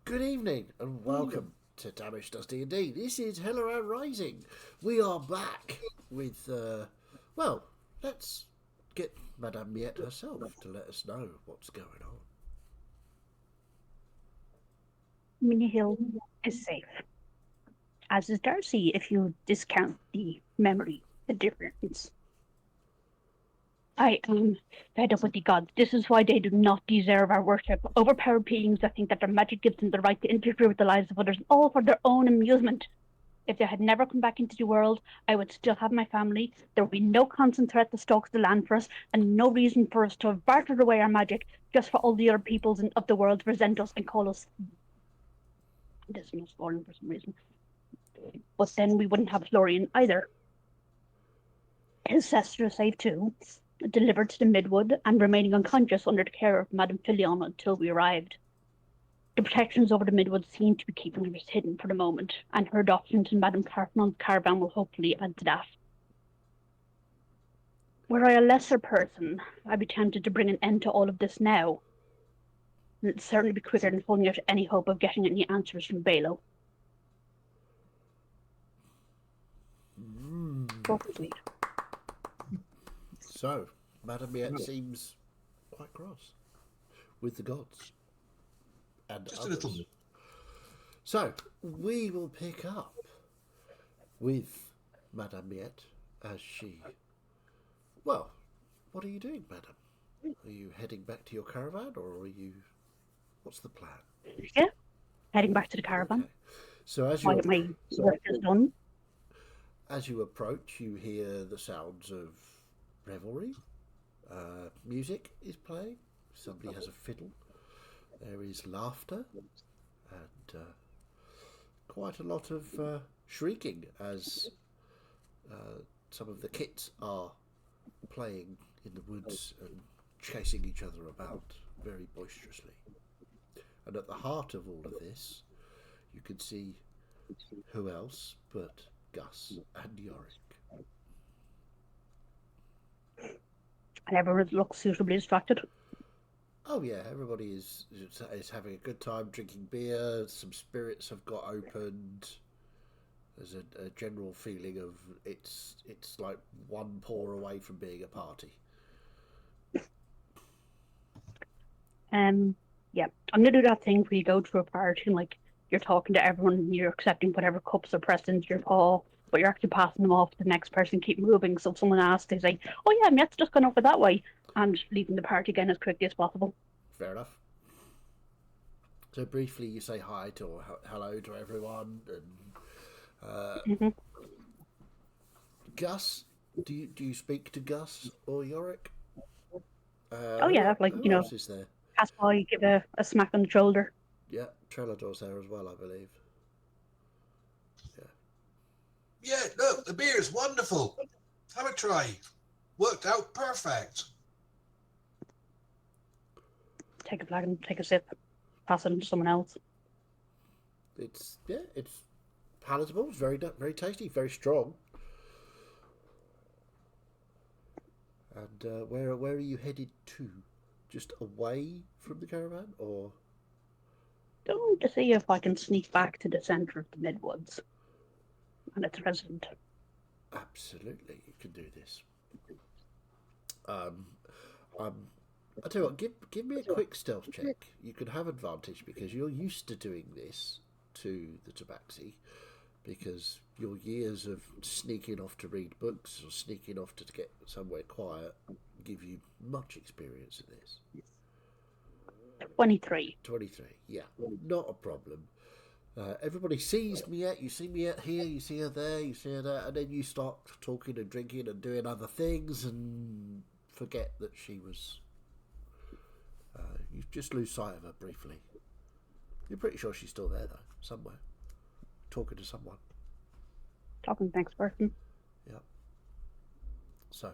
Good evening and welcome to Damage Does D&D. This is Helloran Rising. We are back with, well, let's get Madame Miette herself to let us know what's going on. Mini Hill is safe, as is Darcy if you discount the memory, the difference. I am fed up with the gods. This is why they do not deserve our worship. Overpowered beings that think that their magic gives them the right to interfere with the lives of others, all for their own amusement. If they had never come back into the world, I would still have my family. There would be no constant threat to stalk the land for us, and no reason for us to have bartered away our magic just for all the other peoples of the world to resent us and call us dismal fallen for some reason. But then we wouldn't have Florian either. His sister is safe too, delivered to the Midwood and remaining unconscious under the care of Madame Filion until we arrived. The protections over the Midwood seem to be keeping us hidden for the moment, and her adoption to Madame Carpenon's caravan will hopefully add to that. Were I a lesser person, I'd be tempted to bring an end to all of this now. And it'd certainly be quicker than holding out any hope of getting any answers from Balo. Go complete. So, Madame Miette seems quite cross with the gods and Just others. a little bit. So, we will pick up with Madame Miette as she... Well, what are you doing, Madame? Are you heading back to your caravan, or are you... What's the plan? Yeah, heading back to the caravan. Okay. So My work is done. as you approach, you hear the sounds of revelry. Music is playing. Somebody has a fiddle. There is laughter and quite a lot of shrieking as some of the kits are playing in the woods and chasing each other about very boisterously. And at the heart of all of this, you can see who else but Gus and Yorick. And everyone looks suitably distracted. Oh yeah, everybody is having a good time drinking beer. Some spirits have got opened. There's a general feeling of it's like one pour away from being a party. Yeah, I'm gonna do that thing where you go to a party and like you're talking to everyone and you're accepting whatever cups are pressed into your paw, but you're actually passing them off to the next person, keep moving. So if someone asks, they say, "Oh yeah, Miette's just gone over that way," and leaving the party again as quickly as possible. Fair enough. So briefly, you say hi to or hello to everyone, and Gus. Do you speak to Gus or Yorick? Oh yeah, like Who else is there? pass by, give a smack on the shoulder. Yeah, Trelador's there as well, I believe. Yeah, look, the beer is wonderful. Have a try. Worked out perfect. Take a flagon, take a sip, pass it on to someone else. It's palatable. It's very tasty, very strong. And where are you headed to? Just away from the caravan, or? Going to see if I can sneak back to the centre of the Midwoods and its resident. Absolutely, you can do this. I tell you what, give me a quick stealth check. You can have advantage because you're used to doing this to the Tabaxi, because your years of sneaking off to read books or sneaking off to get somewhere quiet give you much experience in this. 23. 23, yeah, not a problem. Everybody sees Miette, you see Miette here, you see her there, you see her there, and then you start talking and drinking and doing other things and forget that she was... you just lose sight of her briefly. You're pretty sure she's still there, though, somewhere. Talking to someone. Talking to the next person. Yeah. So,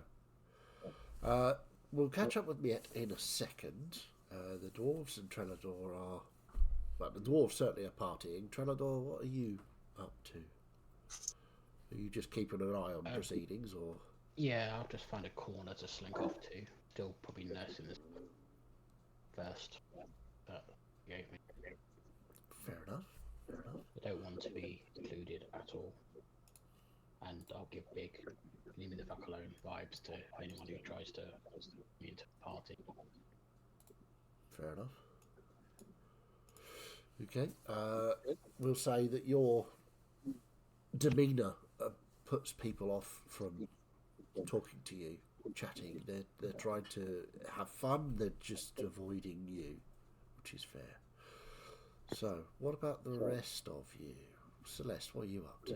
we'll catch up with Miette in a second. The dwarves and Trelador are... Well, the dwarves certainly are partying. Trelador, what are you up to? Are you just keeping an eye on proceedings, or...? Yeah, I'll just find a corner to slink off to. Still probably nursing this first. But gave me. Fair enough. Fair enough. I don't want to be included at all. And I'll give big leave me the fuck alone vibes to anyone who tries to me into the party. Fair enough. Okay. We'll say that your demeanour puts people off from talking to you, chatting. They're trying to have fun. They're just avoiding you, which is fair. So, what about the rest of you? Celeste, what are you up to?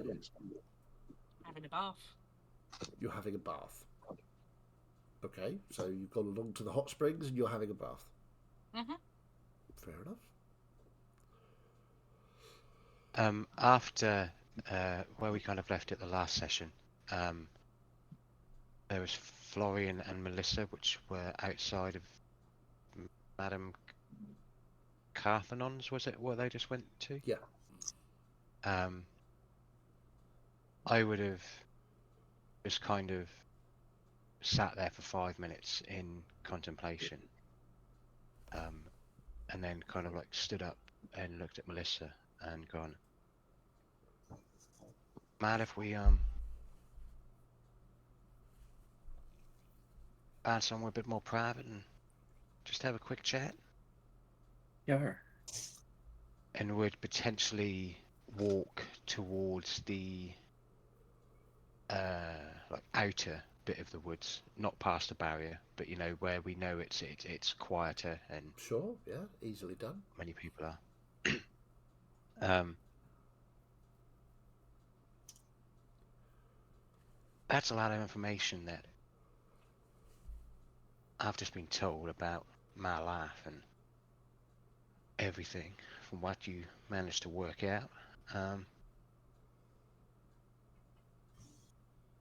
Having a bath. You're having a bath. Okay, so you've gone along to the hot springs and you're having a bath. Mm-hmm. Fair enough. After where we kind of left it the last session, there was Florian and Melissa, which were outside of Madame Carthanon's, was it, what they just went to? Yeah. I would have just kind of sat there for 5 minutes in contemplation, and then kind of like stood up and looked at Melissa and gone, "Mad if we find somewhere a bit more private and just have a quick chat?" Sure. And would potentially walk towards the like outer bit of the woods, not past the barrier, but you know where we know it's quieter and Sure, yeah, easily done. many people are. That's a lot of information that I've just been told about my life and everything from what you managed to work out.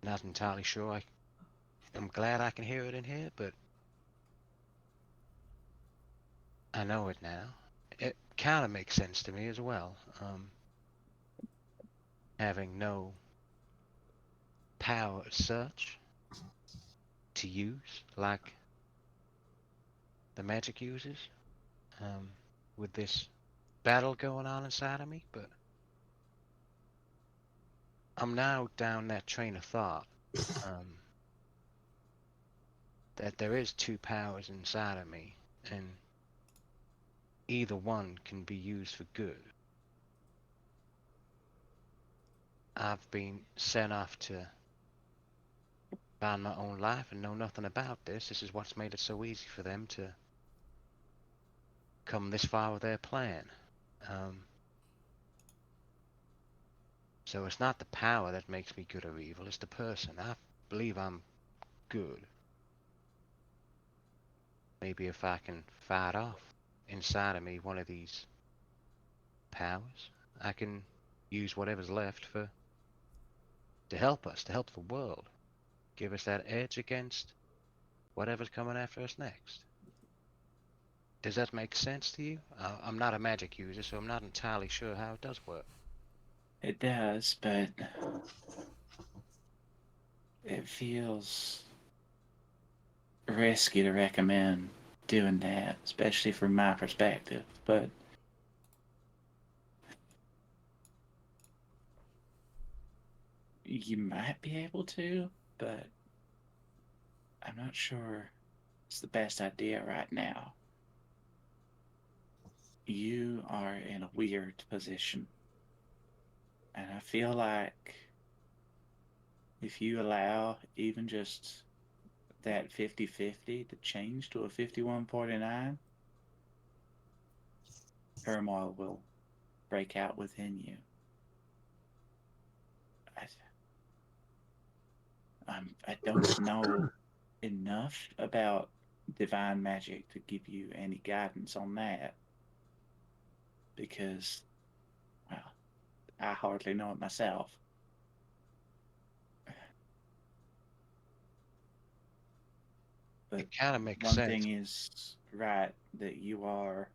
Not entirely sure. I'm glad I can hear it in here, but I know it now. It kind of makes sense to me as well. Having no power as such to use, like the magic uses, with this battle going on inside of me, but I'm now down that train of thought, that there is two powers inside of me, and either one can be used for good. I've been sent off to find my own life and know nothing about this. This is what's made it so easy for them to come this far with their plan. So it's not the power that makes me good or evil, it's the person. I believe I'm good. Maybe if I can fight off inside of me one of these powers, I can use whatever's left to help us, to help the world. Give us that edge against whatever's coming after us next. Does that make sense to you? I'm not a magic user, so I'm not entirely sure how it does work. It does, but it feels risky to recommend doing that, especially from my perspective. But you might be able to, but I'm not sure it's the best idea right now. You are in a weird position. And I feel like if you allow even just that 50-50 to change to a 51-49, turmoil will break out within you. I don't know enough about divine magic to give you any guidance on that, because, well, I hardly know it myself. But it kind of makes one sense. thing is right, that you are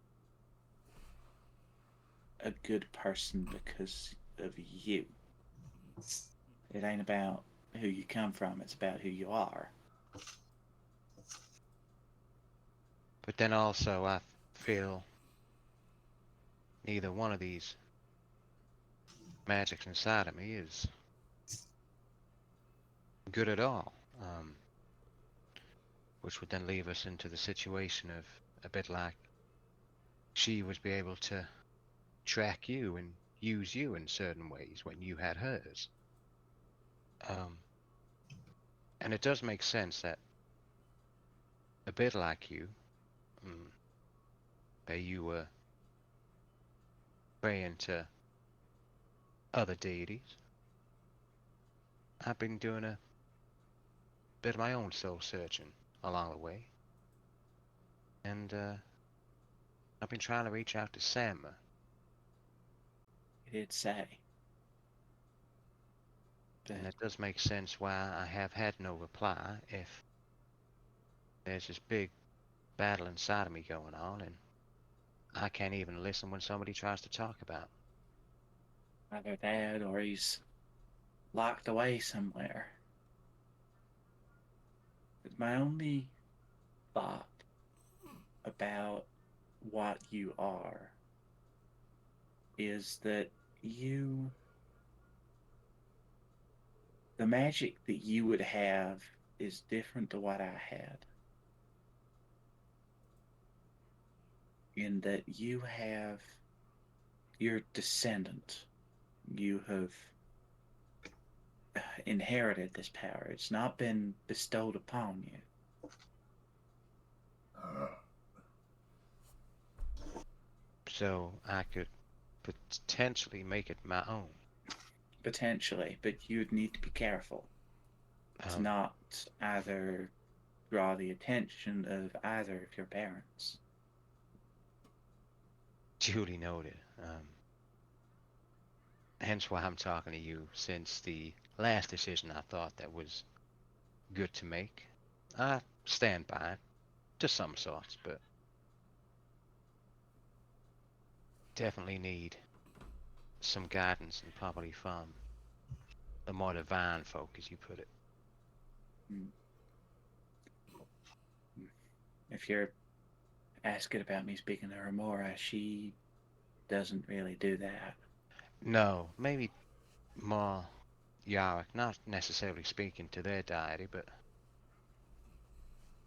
a good person because of you. It ain't about who you come from, it's about who you are. But then also I feel neither one of these magics inside of me is good at all. Which would then leave us into the situation of a bit like she would be able to track you and use you in certain ways when you had hers. And it does make sense that a bit like you, that you were praying to other deities. I've been doing a bit of my own soul searching along the way. And I've been trying to reach out to Samma. You did say. And it does make sense why I have had no reply if there's this big battle inside of me going on and I can't even listen when somebody tries to talk about it. Either that or he's locked away somewhere. My only thought about what you are is that the magic that you would have is different to what I had. In that you're descendant. You have inherited this power. It's not been bestowed upon you. So I could potentially make it my own. Potentially, but you'd need to be careful to not either draw the attention of either of your parents. Duly noted. Hence why I'm talking to you, since the last decision I thought that was good to make. I stand by it, to some sorts, but definitely need some guidance and probably from the more divine folk, as you put it. If you're asking about me speaking to Remora, she doesn't really do that. No, maybe more Yarick, not necessarily speaking to their deity, but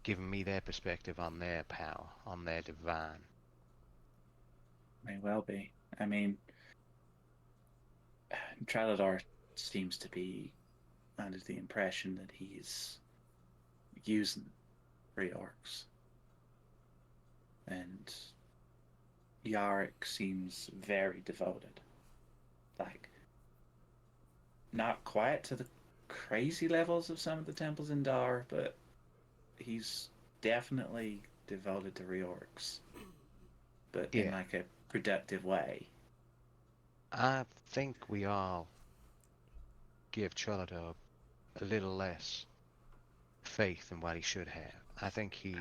giving me their perspective on their power, on their divine. May well be. I mean, Traladar seems to be under the impression that he's using reorcs. And Yarick seems very devoted. Like, not quite to the crazy levels of some of the temples in Dar, but he's definitely devoted to reorcs. But in like a productive way. I think we all give Trellador a little less faith than what he should have. I think he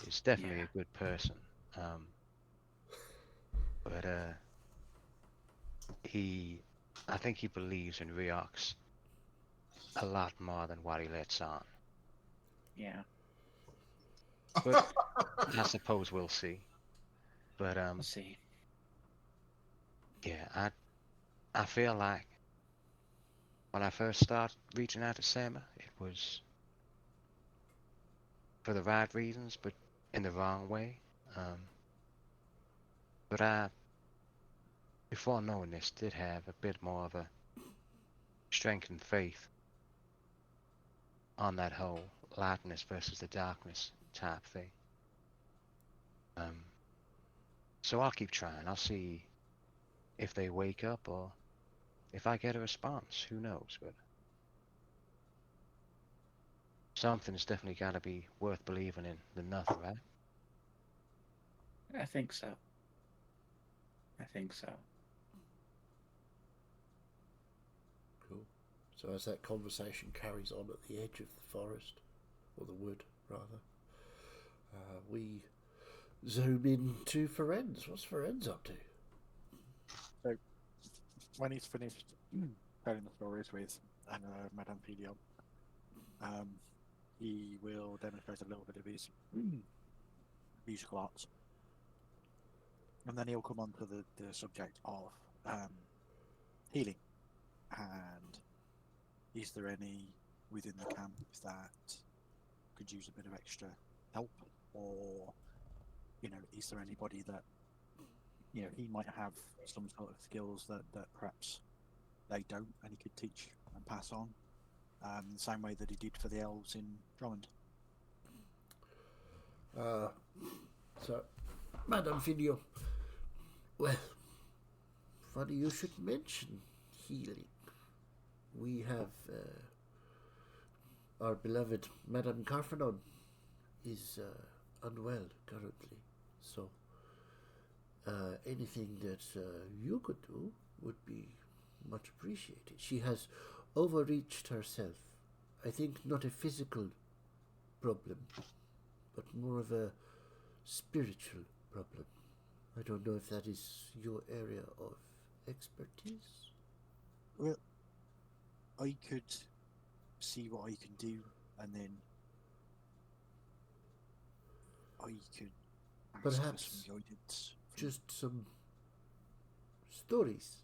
is definitely a good person. But I think he believes in reorcs a lot more than what he lets on. Yeah. But I suppose we'll see. But we'll see. Yeah, I feel like when I first started reaching out to Samma, it was for the right reasons, but in the wrong way. But I, before knowing this, did have a bit more of a strengthened faith on that whole lightness versus the darkness type thing. So I'll keep trying. I'll see if they wake up or if I get a response. Who knows? But something's definitely got to be worth believing in than nothing, right? I think so. I think so. Cool. So as that conversation carries on at the edge of the forest, or the wood, rather, we zoom in to Ferenz. What's Ferenz up to? So, when he's finished telling the stories with Madame Filion, he will demonstrate a little bit of his musical arts. And then he'll come on to the subject of healing. And is there any within the camp that could use a bit of extra help? Or, is there anybody that, he might have some sort of skills that perhaps they don't and he could teach and pass on? The same way that he did for the elves in Drummond. So, Madame Filio, well, funny you should mention healing. We have our beloved Madame Carfanon is unwell currently, so anything that you could do would be much appreciated. She has overreached herself. I think not a physical problem, but more of a spiritual problem. I don't know if that is your area of expertise. Well, I could see what I can do, and then I could ask for Perhaps some guidance. just some stories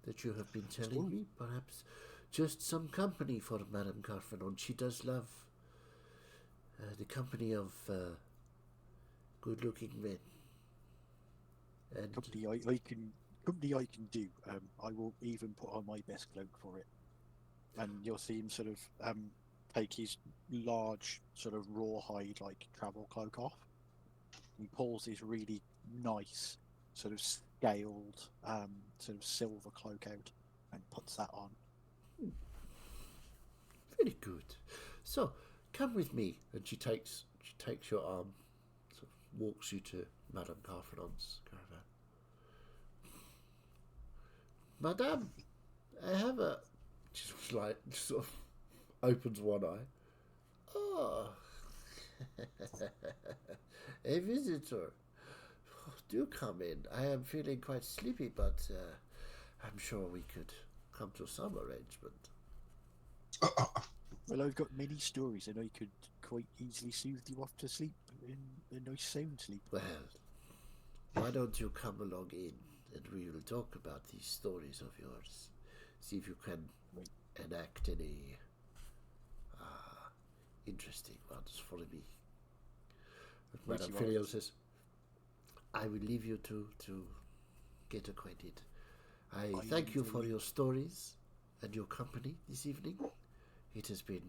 that you have been telling me. Perhaps just some company for Madame Carfanon. She does love the company of good-looking men. And Company I can do. I will even put on my best cloak for it. And you'll see him sort of take his large sort of rawhide like travel cloak off. He pulls this really nice sort of scaled sort of silver cloak out and puts that on. very good. So come with me. And she takes your arm, sort of walks you to Madame Carfanon's caravan. Madame, I have a... She sort of opens one eye. Oh, a visitor. Do come in. I am feeling quite sleepy, but I'm sure we could come to some arrangement. Well, I've got many stories, and I could quite easily soothe you off to sleep in a nice sound sleep. Well, why don't you come along in, and we will talk about these stories of yours. See if you can enact any interesting ones for me. Right, Madame you Filio are. says, I will leave you to get acquainted. I thank you for your stories and your company this evening. It has been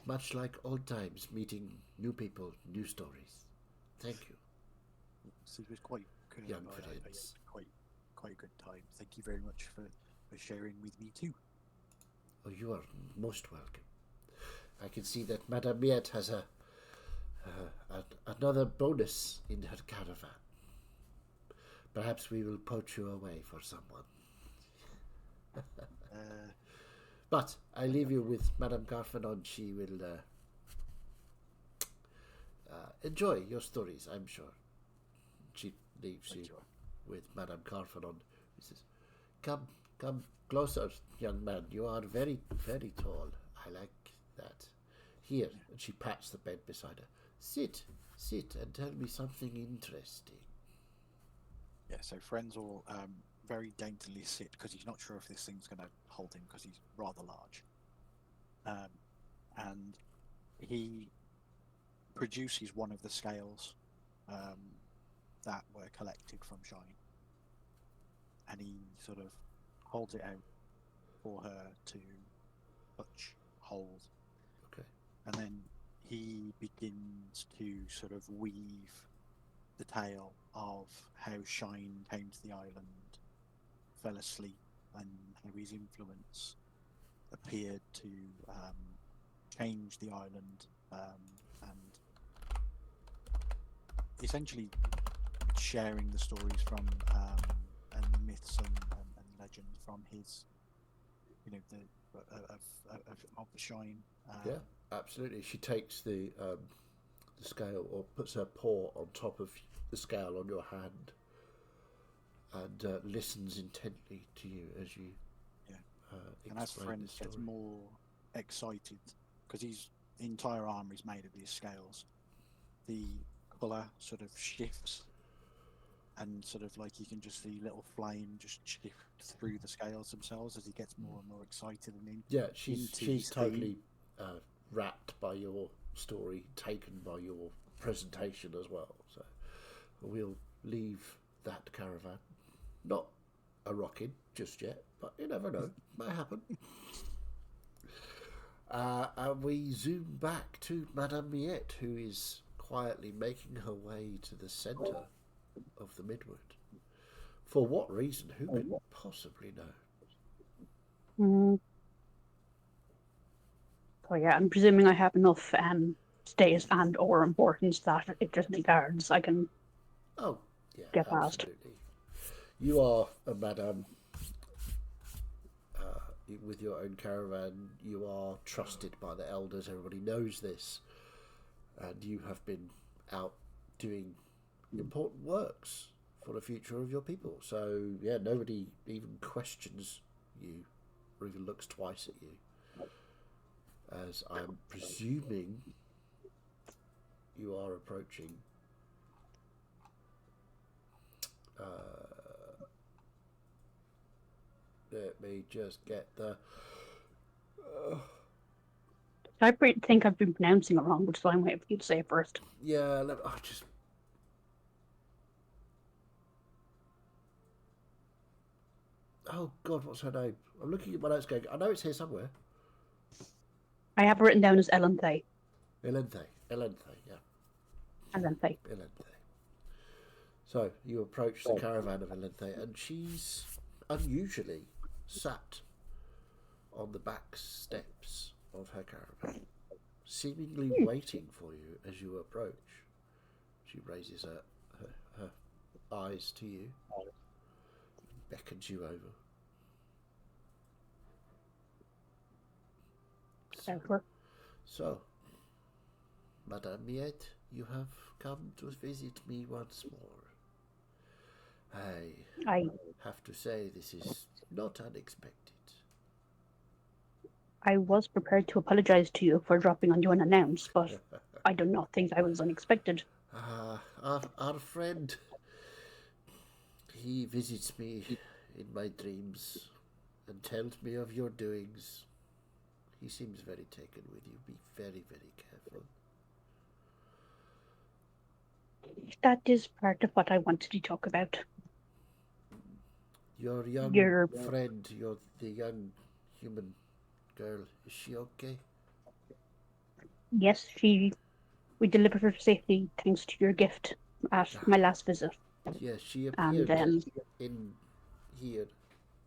much like old times, meeting new people, new stories. Thank you. So it was quite good. Young I had friends. quite a good time. Thank you very much for sharing with me too. Oh, you are most welcome. I can see that Madame Miette has another bonus in her caravan. Perhaps we will poach you away for someone. But I leave you with Madame Carfanon. She will enjoy your stories, I'm sure. She leaves you with Madame Carfanon. He says, Come closer, young man. You are very, very tall. I like that. Here, and she pats the bed beside her. Sit and tell me something interesting. Yeah, so Friends will very daintily sit, because he's not sure if this thing's going to hold him, because he's rather large. And he produces one of the scales that were collected from Shine. And he sort of holds it out for her to touch, hold. Okay. And then he begins to sort of weave the tale of how Shine came to the island, fell asleep, and how his influence appeared to change the island, and essentially sharing the stories from and the myths and legends from his, of the Shine. Yeah, absolutely. She takes the scale, or puts her paw on top of the scale on your hand, and listens intently to you as you And as explain Friends the gets story. more excited, because his entire armour is made of these scales, the colour sort of shifts, and sort of like you can just see little flame just shift through the scales themselves as he gets more and more excited and Yeah, she's into she's his theme. totally wrapped by your story, taken by your presentation as well. So we'll leave that caravan. Not a rocking just yet, but you never know. Might happen. And we zoom back to Madame Miette, who is quietly making her way to the centre of the Midwood. For what reason? Who could possibly know? Mm. So yeah, I'm presuming I have enough stays and or importance that if there's any guards, I can Oh, yeah, get past. absolutely. You are a madame with your own caravan. You are trusted by the elders. Everybody knows this. And you have been out doing important works for the future of your people. So, yeah, nobody even questions you or even looks twice at you. As I'm presuming you are approaching let me just get the I think I've been pronouncing it wrong, which is why I'm waiting for you to say it first. yeah, just oh god, what's her name? I'm looking at my notes going, I know it's here somewhere. I have it written down as Elenthe. Elenthe, yeah. Elenthe. So you approach the caravan of Elenthe, and she's unusually sat on the back steps of her caravan, seemingly waiting for you as you approach. She raises her eyes to you, beckons you over. So, Madame Miette, you have come to visit me once more. I have to say this is not unexpected. I was prepared to apologise to you for dropping on you unannounced, but I do not think I was unexpected. Our friend, he visits me in my dreams and tells me of your doings. He seems very taken with you. Be very, very careful. That is part of what I wanted to talk about. Your young friend, the young human girl, is she okay? Yes, we delivered her safely thanks to your gift at my last visit. Yes, she appeared in here,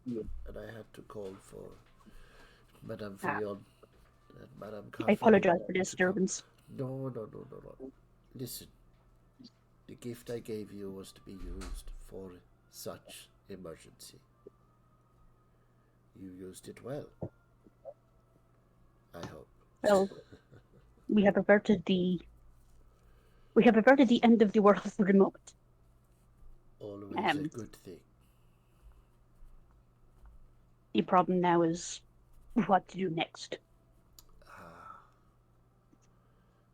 and I had to call for Madame Fillon and Madame Carfon. I apologise for the disturbance. No. Listen, the gift I gave you was to be used for such emergency. You used it well, I hope. Well, we have averted the end of the world for the moment. Always a good thing. The problem now is what to do next.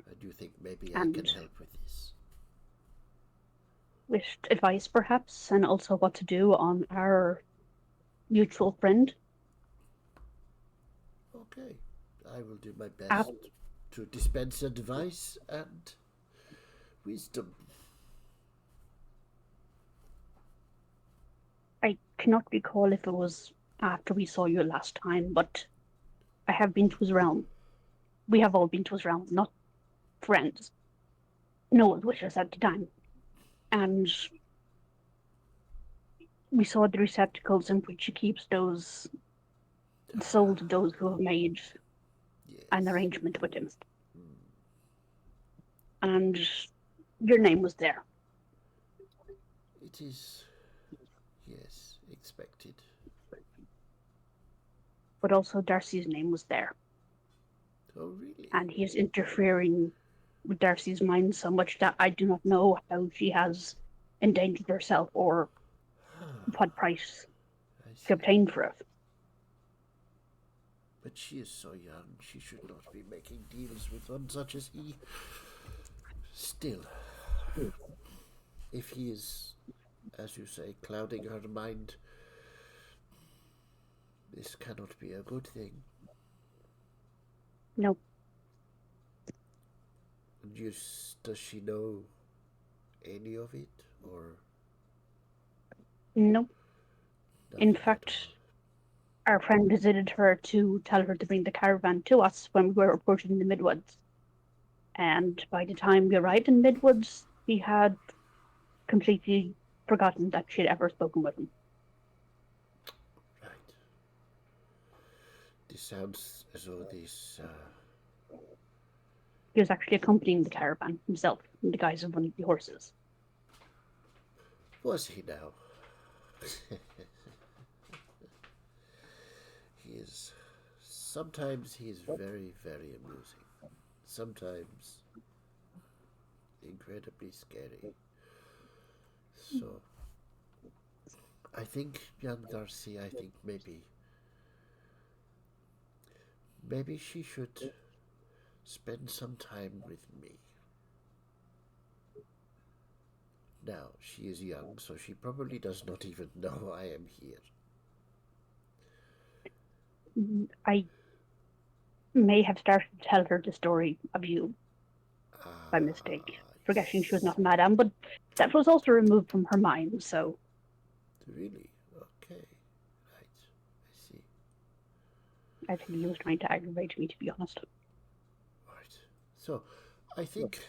I do think maybe I can help with this. With advice, perhaps, and also what to do on our mutual friend. Okay, I will do my best to dispense advice and wisdom. I cannot recall if it was after we saw you last time, but I have been to his realm. We have all been to his realm, not friends. No one with us at the time. And we saw the receptacles in which he keeps those sold to those who have made an arrangement with him. And your name was there. It is, yes, expected. But also Darcy's name was there. Oh, really? And he is interfering with Darcy's mind so much that I do not know how she has endangered herself or what price she obtained for it. But she is so young, she should not be making deals with one such as he. Still, if he is, as you say, clouding her mind, this cannot be a good thing. No, And does she know any of it, or no. In nothing at fact, all? our friend visited her to tell her to bring the caravan to us when we were approaching the Midwoods. And by the time we arrived in Midwoods, he had completely forgotten that she had ever spoken with him. Right. This sounds as though this. He was actually accompanying the caravan himself in the guise of one of the horses. Was he now? He is. Sometimes he is very, very amusing. Sometimes incredibly scary. So, I think, young Darcy, I think maybe she should spend some time with me. Now, she is young, so she probably does not even know I am here. I may have started to tell her the story of you by mistake, forgetting she was not Madame, but that was also removed from her mind, so... Really? Okay. Right. I see. I think he was trying to aggravate me, to be honest. Right. So, I think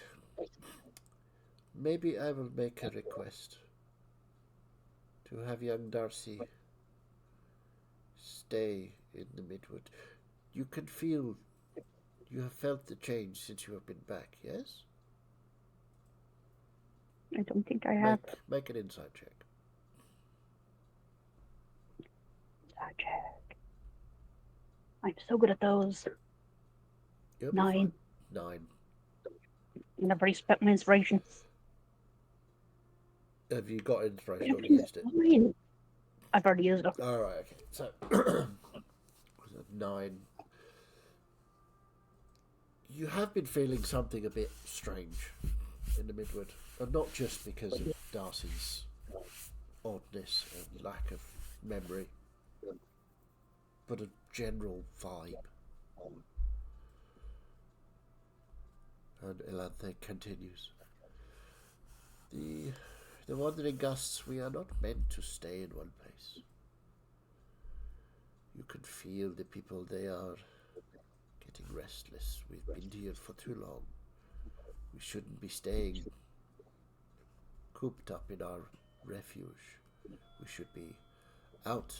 maybe I will make a request to have young Darcy stay in the Midwood. You have felt the change since you have been back, yes? I don't think I have. Make an inside check. I'm so good at those. You'll be 9. fine. 9. And I've already spent my inspiration. Have you got inspiration or used it? Fine. I've already used it. Alright, okay. So, 9. You have been feeling something a bit strange in the Midwood. And not just because of Darcy's oddness and lack of memory, but a general vibe. And Elanthe continues. The wandering gusts, we are not meant to stay in one place. You can feel the people, they are getting restless. We've been here for too long. We shouldn't be staying cooped up in our refuge. We should be out,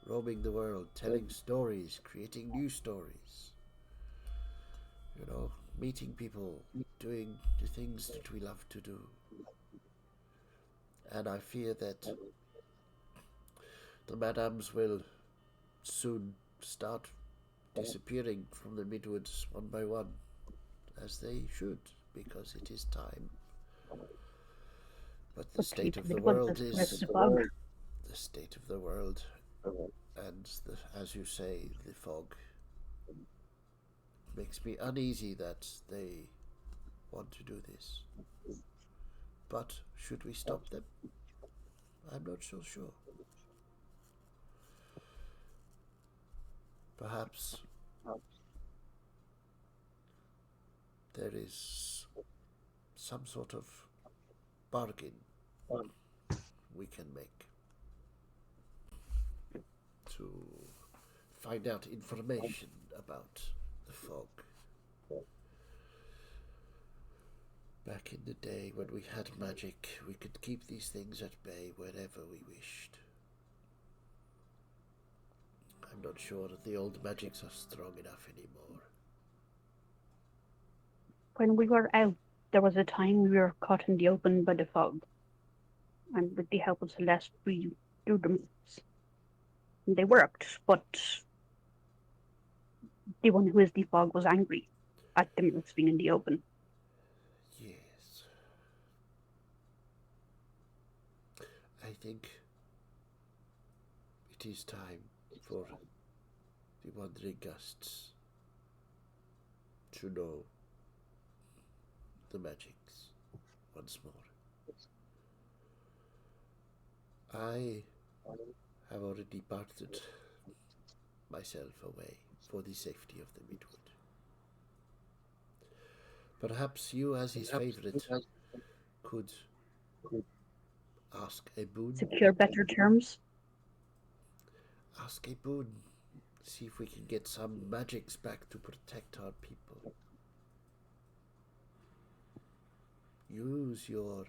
roaming the world, telling stories, creating new stories. You know, meeting people, doing the things that we love to do. And I fear that the Madames will soon start disappearing from the Midwoods one by one, as they should, because it is time. But the state of the world is the state of the world, and as you say, the fog makes me uneasy that they want to do this. But should we stop them? I'm not so sure. Perhaps there is some sort of bargain we can make to find out information about the fog. Back in the day when we had magic, we could keep these things at bay wherever we wished. I'm not sure that the old magics are strong enough anymore. When we were out, there was a time we were caught in the open by the fog. And with the help of Celeste, we drew them. They worked, but the one who is the fog was angry at them being in the open. Yes. I think it is time for the Wandering Gusts to know the magics. once more. I have already parted myself away for the safety of the Midwood. Perhaps you, as his favorite, could ask a boon. Secure better terms. Ask a boon. See if we can get some magics back to protect our people. Use your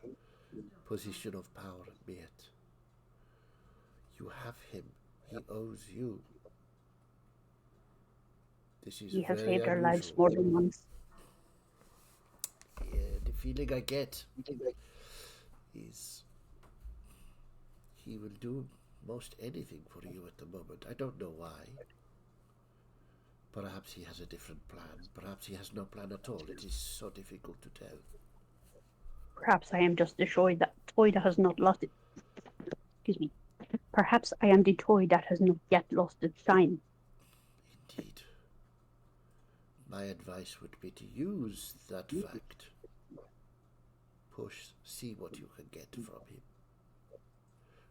position of power, Miet. You have him. He owes you. This is He has very saved our lives unusual. more than once. Yeah, the feeling I get is he will do most anything for you at the moment. I don't know why. Perhaps he has a different plan. Perhaps he has no plan at all. It is so difficult to tell. Perhaps I am just the toy that has not lost it. Excuse me. Perhaps I am the toy that has not yet lost its shine. Indeed. My advice would be to use that fact. Push, see what you can get from him.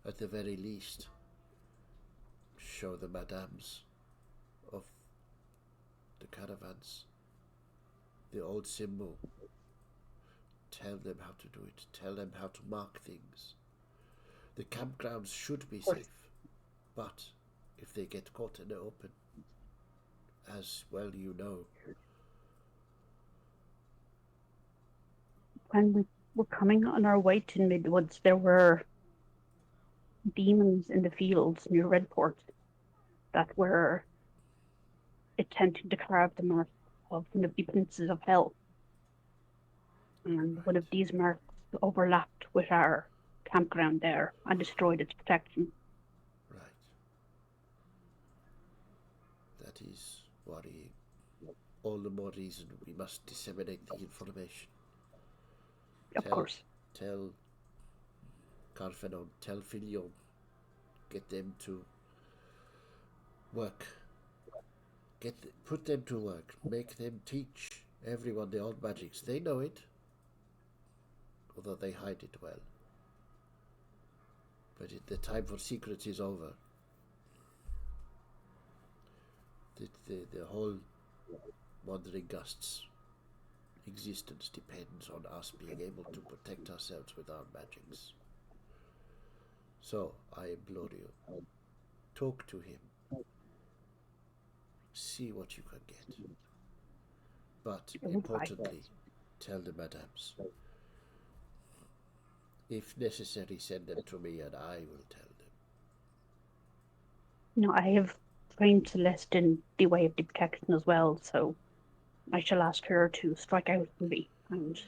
At the very least, show the madames of the caravans the old symbol. Tell them how to do it. Tell them how to mark things. The campgrounds should be safe, but if they get caught in the open, as well you know. When we were coming on our way to Midwoods, there were demons in the fields near Redport that were attempting to carve the mark of one of the princes of hell. And one of these marks overlapped with our campground there and destroyed its protection. Right. That is worrying. All the more reason we must disseminate the information. Of course. Tell Carfenon, tell Filion, get them to work. Put them to work. Make them teach everyone the old magics. They know it, although they hide it well. But the time for secrets is over. The whole Wandering Gust's existence depends on us being able to protect ourselves with our magics. So, I implore you, talk to him. See what you can get. But, importantly, tell the madames. If necessary, send them to me and I will tell them. No, I have trained Celeste in the way of detection as well, so I shall ask her to strike out with me and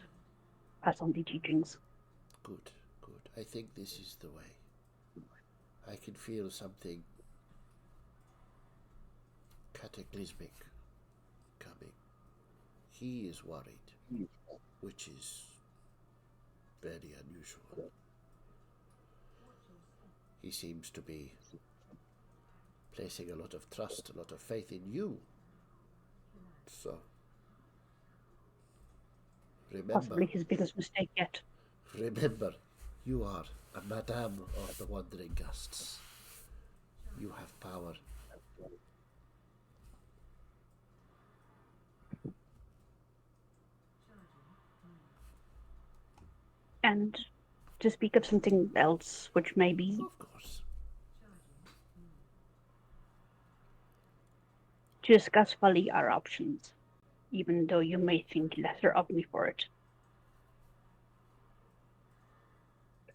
pass on the teachings. Good, good. I think this is the way. I can feel something cataclysmic coming. He is worried, which is very unusual. He seems to be placing a lot of trust, a lot of faith in you. So, remember. Possibly his biggest mistake yet. Remember, you are a Madame of the Wandering Gusts. You have power. And to speak of something else, which may be Of course. to discuss fully our options, even though you may think lesser of me for it.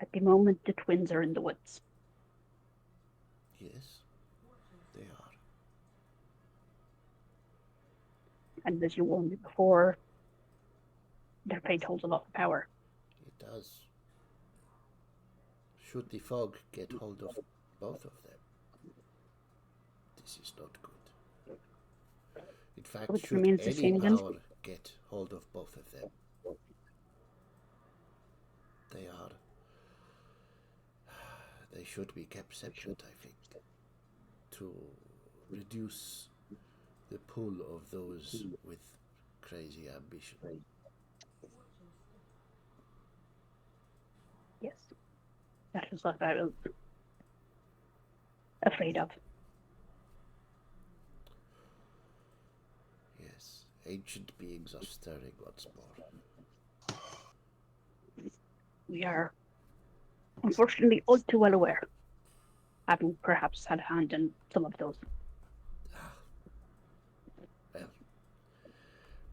At the moment, the twins are in the woods. Yes, they are. And as you warned me before, their fate holds a lot of power. It does. Should the fog get hold of both of them, this is not good. In fact, Which should remains the any same again? power get hold of both of them, they should be kept separate, I think, to reduce the pull of those with crazy ambition. is what I was afraid of. Yes, ancient beings are stirring once more. We are unfortunately all too well aware, having perhaps had a hand in some of those. Well,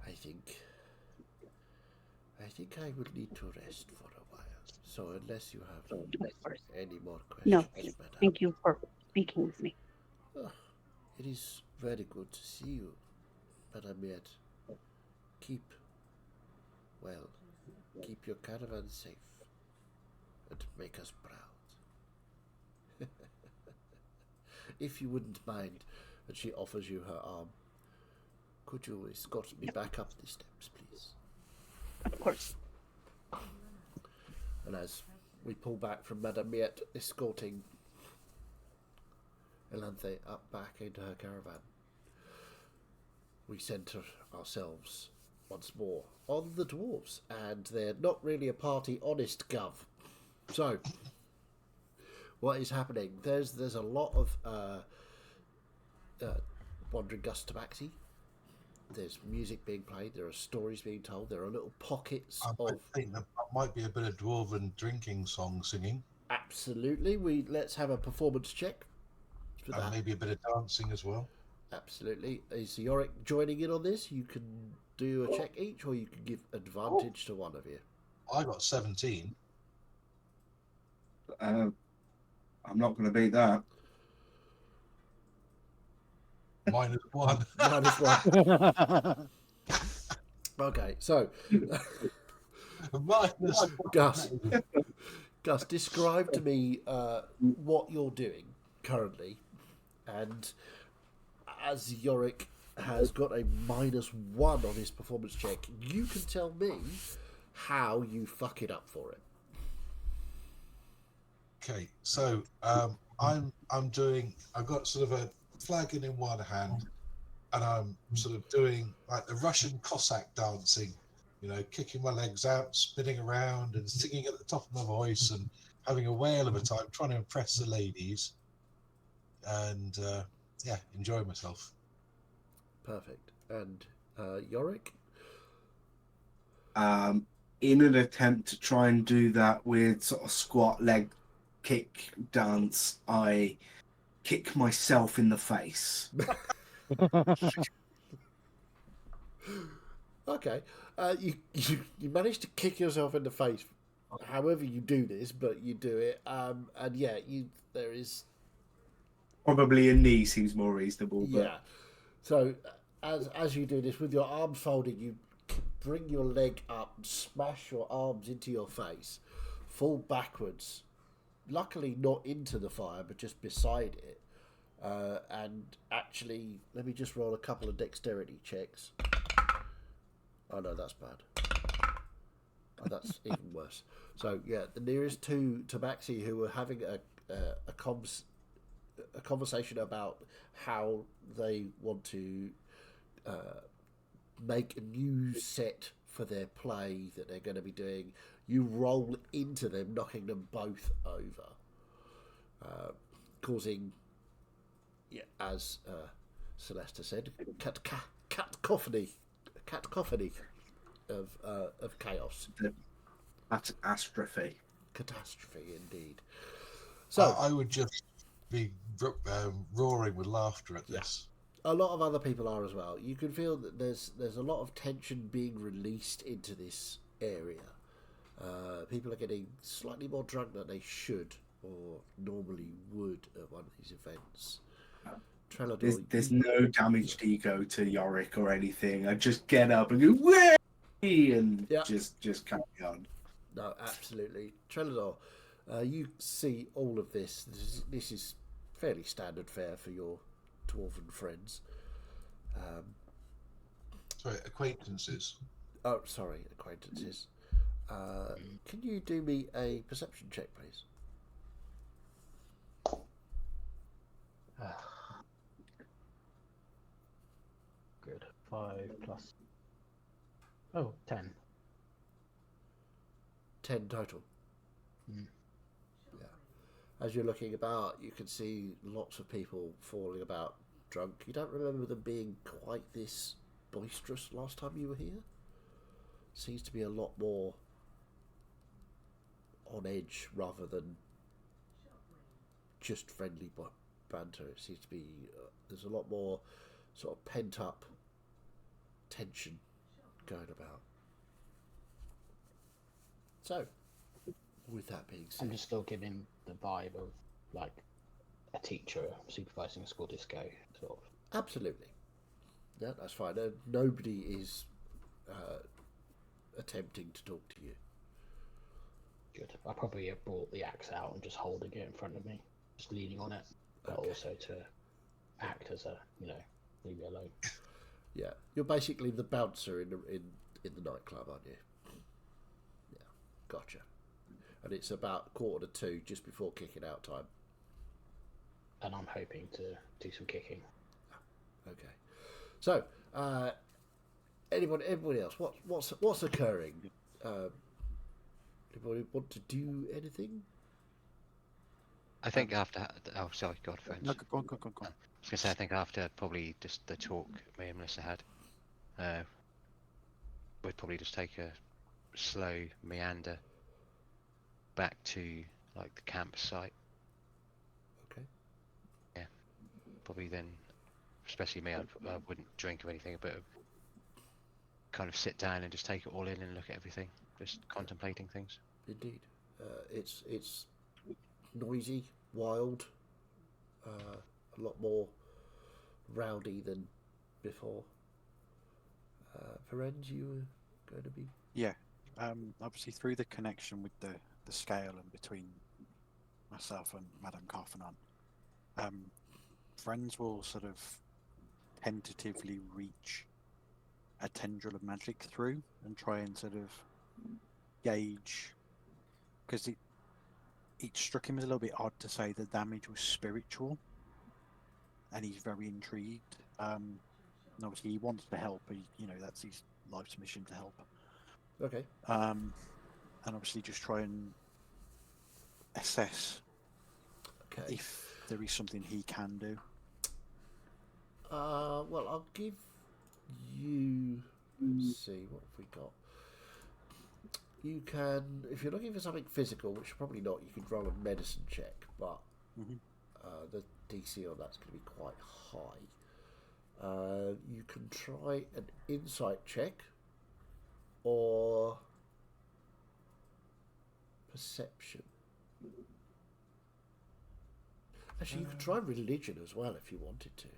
I think I will need to rest for a while. So unless you have Of course. any more No, questions, madam. thank you for speaking with me. It is very good to see you, Madam Yet. Keep your caravan safe and make us proud. If you wouldn't mind, and she offers you her arm, could you escort me back up the steps, please? Of course. And as we pull back from Madame Miette escorting Elanthe up back into her caravan, we centre ourselves once more on the dwarves, and they're not really a party, honest gov. So, what is happening? There's a lot of wandering Gus Tabaxi. There's music being played. There are stories being told. There are little pockets I of. think there might be a bit of dwarven drinking song singing. Absolutely. Let's have a performance check for And that. maybe a bit of dancing as well. Absolutely. Is Yorick joining in on this? You can do a check each, or you can give advantage to one of you. I got 17. I'm not going to beat that. -1. -1. Okay, so -1. Gus, describe to me what you're doing currently, and as Yorick has got a -1 on his performance check, you can tell me how you fuck it up for it. Okay, so I've got sort of a flagon in one hand, and I'm sort of doing like the Russian Cossack dancing, kicking my legs out, spinning around, and singing at the top of my voice, and having a whale of a time trying to impress the ladies, and enjoy myself. Perfect. And Yorick? In an attempt to try and do that with sort of squat leg kick dance, I kick myself in the face. Okay. You managed to kick yourself in the face. However you do this, but you do it. And yeah, there is. Probably a knee seems more reasonable. But... Yeah. So as you do this with your arms folded, you bring your leg up, smash your arms into your face, fall backwards. Luckily, not into the fire, but just beside it. And actually, let me just roll a couple of dexterity checks. Oh no, that's bad. Oh, that's even worse. So yeah, the nearest two Tabaxi who were having a conversation about how they want to make a new set for their play that they're going to be doing. You roll into them, knocking them both over, causing, as Celesta said, cacophony of chaos. Catastrophe. Catastrophe, indeed. So I would just be roaring with laughter at this. a lot of other people are as well. You can feel that there's a lot of tension being released into this area. People are getting slightly more drunk than they should or normally would at one of these events. Trelador, There's no damaged ego to Yorick or anything. I just get up and go, "Way!" and just carry on. No, absolutely. Trelador, you see all of this. This is fairly standard fare for your dwarven friends. Sorry, acquaintances. Oh, sorry, acquaintances. Can you do me a perception check, please? Good. 5 plus. Oh, 10. 10 total. Mm. Yeah. As you're looking about, you can see lots of people falling about drunk. You don't remember them being quite this boisterous last time you were here. Seems to be a lot more on edge rather than just friendly banter. It seems to be there's a lot more sort of pent up tension going about. So, with that being said, I'm just still giving the vibe of like a teacher supervising a school disco, sort of. absolutely, yeah, that's fine. Nobody is attempting to talk to you. Good. I probably have brought the axe out and just holding it in front of me, just leaning on it, but Okay. also to act as a, leave me alone. Yeah, you're basically the bouncer in the nightclub, aren't you? Yeah, gotcha. And it's about 1:45, just before kicking out time. And I'm hoping to do some kicking. Okay. So, anybody else? What's occurring? Anybody want to do anything? I think after. Oh, sorry, God, friends. No, go on. I was gonna say, I think after probably just the talk me and Melissa had, we'd probably just take a slow meander back to like the campsite. Okay. Yeah. Probably then, especially me, I wouldn't drink or anything, but kind of sit down and just take it all in and look at everything, just contemplating things. Indeed. It's noisy, wild, a lot more rowdy than before. Ferenz, you were going to be... Yeah. Obviously, through the connection with the scale and between myself and Madame Carfanon, friends will sort of tentatively reach a tendril of magic through and try and sort of gauge, because it struck him as a little bit odd to say the damage was spiritual, and he's very intrigued. And obviously he wants to help. That's his life's mission, to help. Okay. And obviously just try and assess Okay. if there is something he can do. Well, I'll give you... Let's see, what have we got? You can, if you're looking for something physical, which you're probably not, you could roll a medicine check, but the DC on that's going to be quite high. You can try an insight check or perception. Actually, you could try religion as well if you wanted to.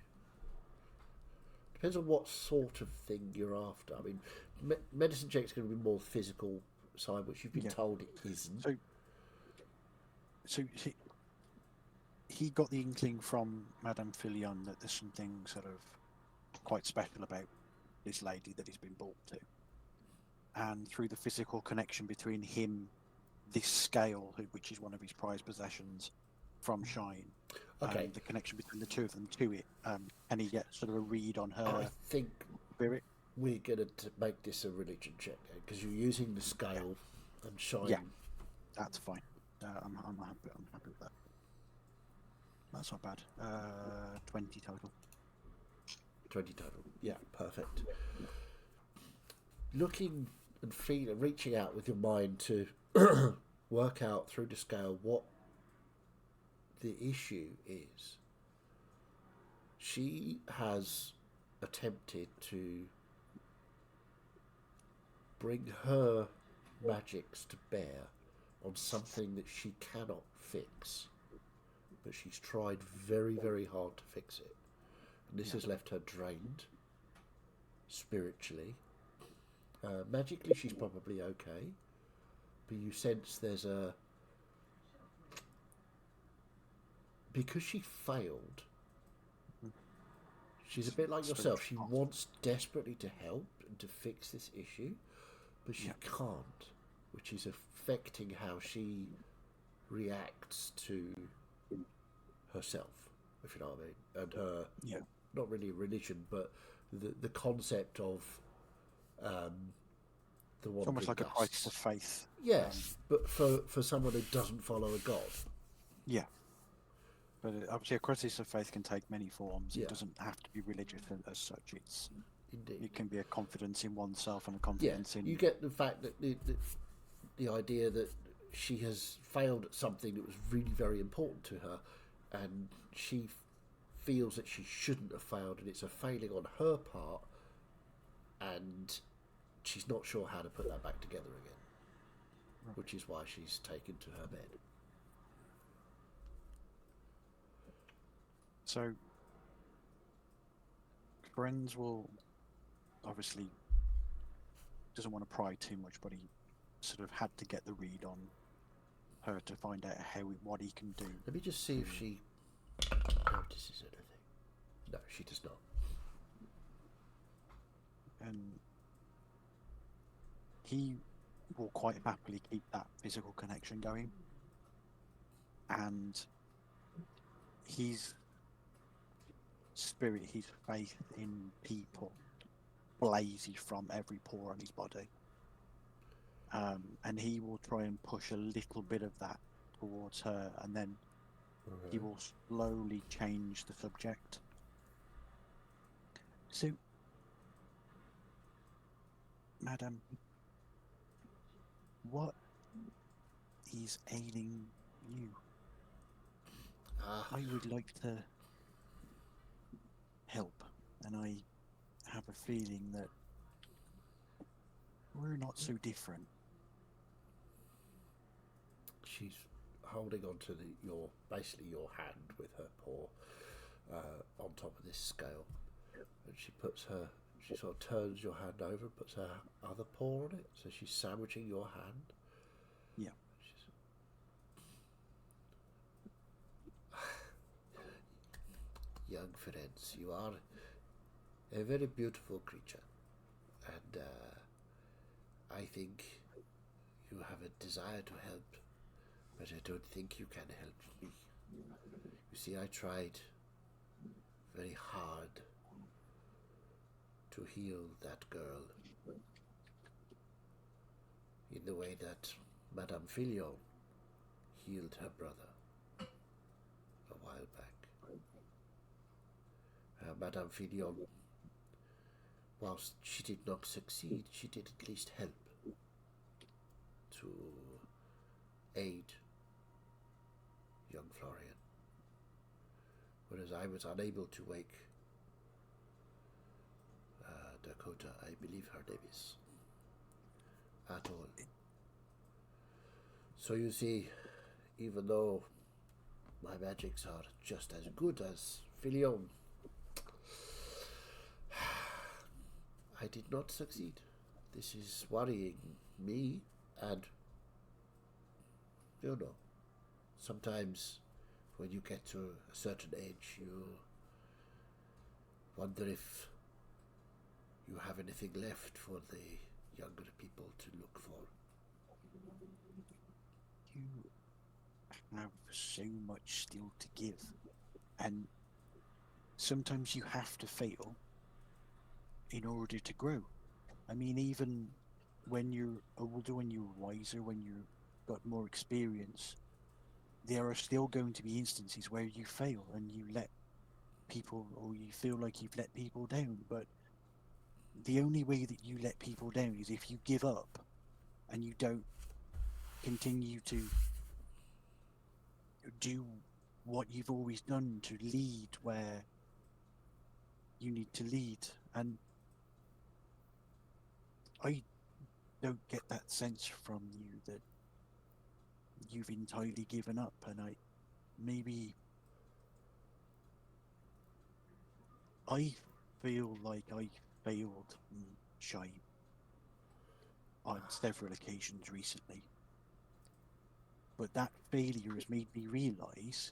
Depends on what sort of thing you're after. I mean, medicine check's going to be more physical side, which you've been told it isn't. So he got the inkling from Madame Filion that there's something sort of quite special about this lady that he's been brought to. And through the physical connection between him, this scale, which is one of his prized possessions from Shine, Okay. the connection between the two of them to it, and he gets sort of a read on her I think spirit. we're going to make this a religion check because you're using the scale and Shine. Yeah, that's fine. I'm happy with that. That's not bad. 20 total. 20 total. Yeah, perfect. Looking and feeling, reaching out with your mind to work out through the scale what the issue is. She has attempted to bring her magics to bear on something that she cannot fix, but she's tried very, very hard to fix it. And this has left her drained spiritually. Magically, she's probably okay, but you sense there's a... Because she failed, she's a bit like yourself. She wants desperately to help and to fix this issue, but she can't, which is affecting how she reacts to herself, if you know what I mean, and her, not really religion, but the concept of the one. It's almost like a crisis of faith. Yes, but for someone who doesn't follow a god. Yeah. But obviously, a crisis of faith can take many forms. Yeah. It doesn't have to be religious as such. Indeed. It can be a confidence in oneself and a Yeah, confidence in. you get the fact that the idea that she has failed at something that was really very important to her, and she feels that she shouldn't have failed, and it's a failing on her part, and she's not sure how to put that back together again, Right. which is why she's taken to her bed. So, Friends will obviously doesn't want to pry too much, but he sort of had to get the read on her to find out what he can do. Let me just see if she notices anything. No, she does not. And he will quite happily keep that physical connection going. And his spirit, his faith in people blazes from every pore on his body. And he will try and push a little bit of that towards her, and then he will slowly change the subject. So, Madam, what is ailing you? I would like to help, and I have a feeling that we're not so different. She's holding onto basically your hand with her paw on top of this scale, and she sort of turns your hand over and puts her other paw on it, so she's sandwiching your hand. Yeah. Young friends, you are a very beautiful creature, and I think you have a desire to help, but I don't think you can help me. You see, I tried very hard to heal that girl in the way that Madame Filion healed her brother a while back. Madame Filion, whilst she did not succeed, she did at least help to aid young Florian, whereas I was unable to wake Dakota, I believe her name is, at all. So you see, even though my magics are just as good as Filion, I did not succeed. This is worrying me, and you know, sometimes when you get to a certain age, you wonder if you have anything left for the younger people to look for. You have so much still to give, and sometimes you have to fail in order to grow. I mean, even when you're older, when you're wiser, when you've got more experience, there are still going to be instances where you fail and you let people, or you feel like you've let people down. But the only way that you let people down is if you give up and you don't continue to do what you've always done, to lead where you need to lead. And I don't get that sense from you that you've entirely given up, and I feel like I failed Shine on several occasions recently. But that failure has made me realise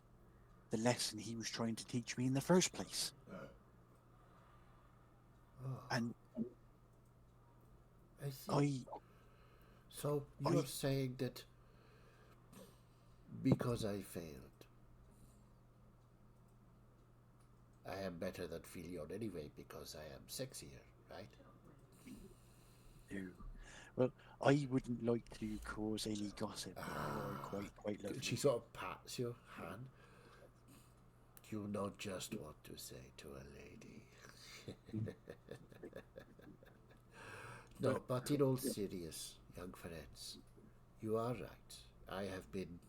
the lesson he was trying to teach me in the first place. And I see. So you're saying that because I failed, I am better than Filion anyway because I am sexier, right? Well, I wouldn't like to cause any gossip. They are quite lovely. She sort of pats your hand. You know just what to say to a lady. No, but in all serious, young friends, you are right. I have been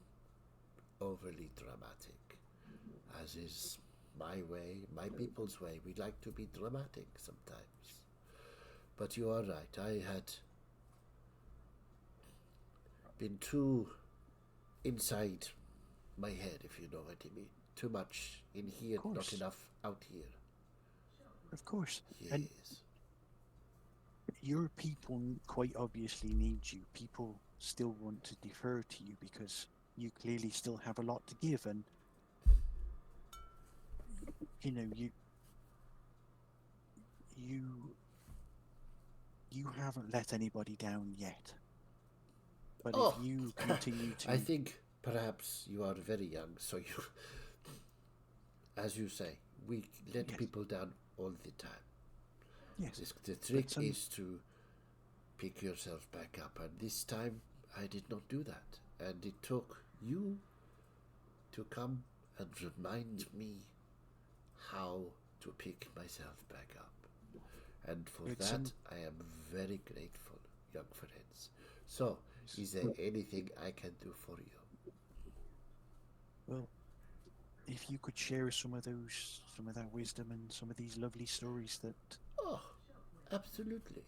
overly dramatic, as is my way, my people's way. We like to be dramatic sometimes. But you are right. I had been too inside my head, if you know what I mean. Too much in here, not enough out here. Of course. Yes. And your people quite obviously need you. People still want to defer to you because you clearly still have a lot to give, and you know you haven't let anybody down yet. But if you continue to, I think perhaps you are very young, so you, as you say, we let people down all the time. yes, The trick is to pick yourself back up, and this time I did not do that, and it took you to come and remind me how to pick myself back up, and for that I am very grateful, young friends. So, is there anything I can do for you? well, if you could share some of that wisdom and some of these lovely stories that. Oh, absolutely.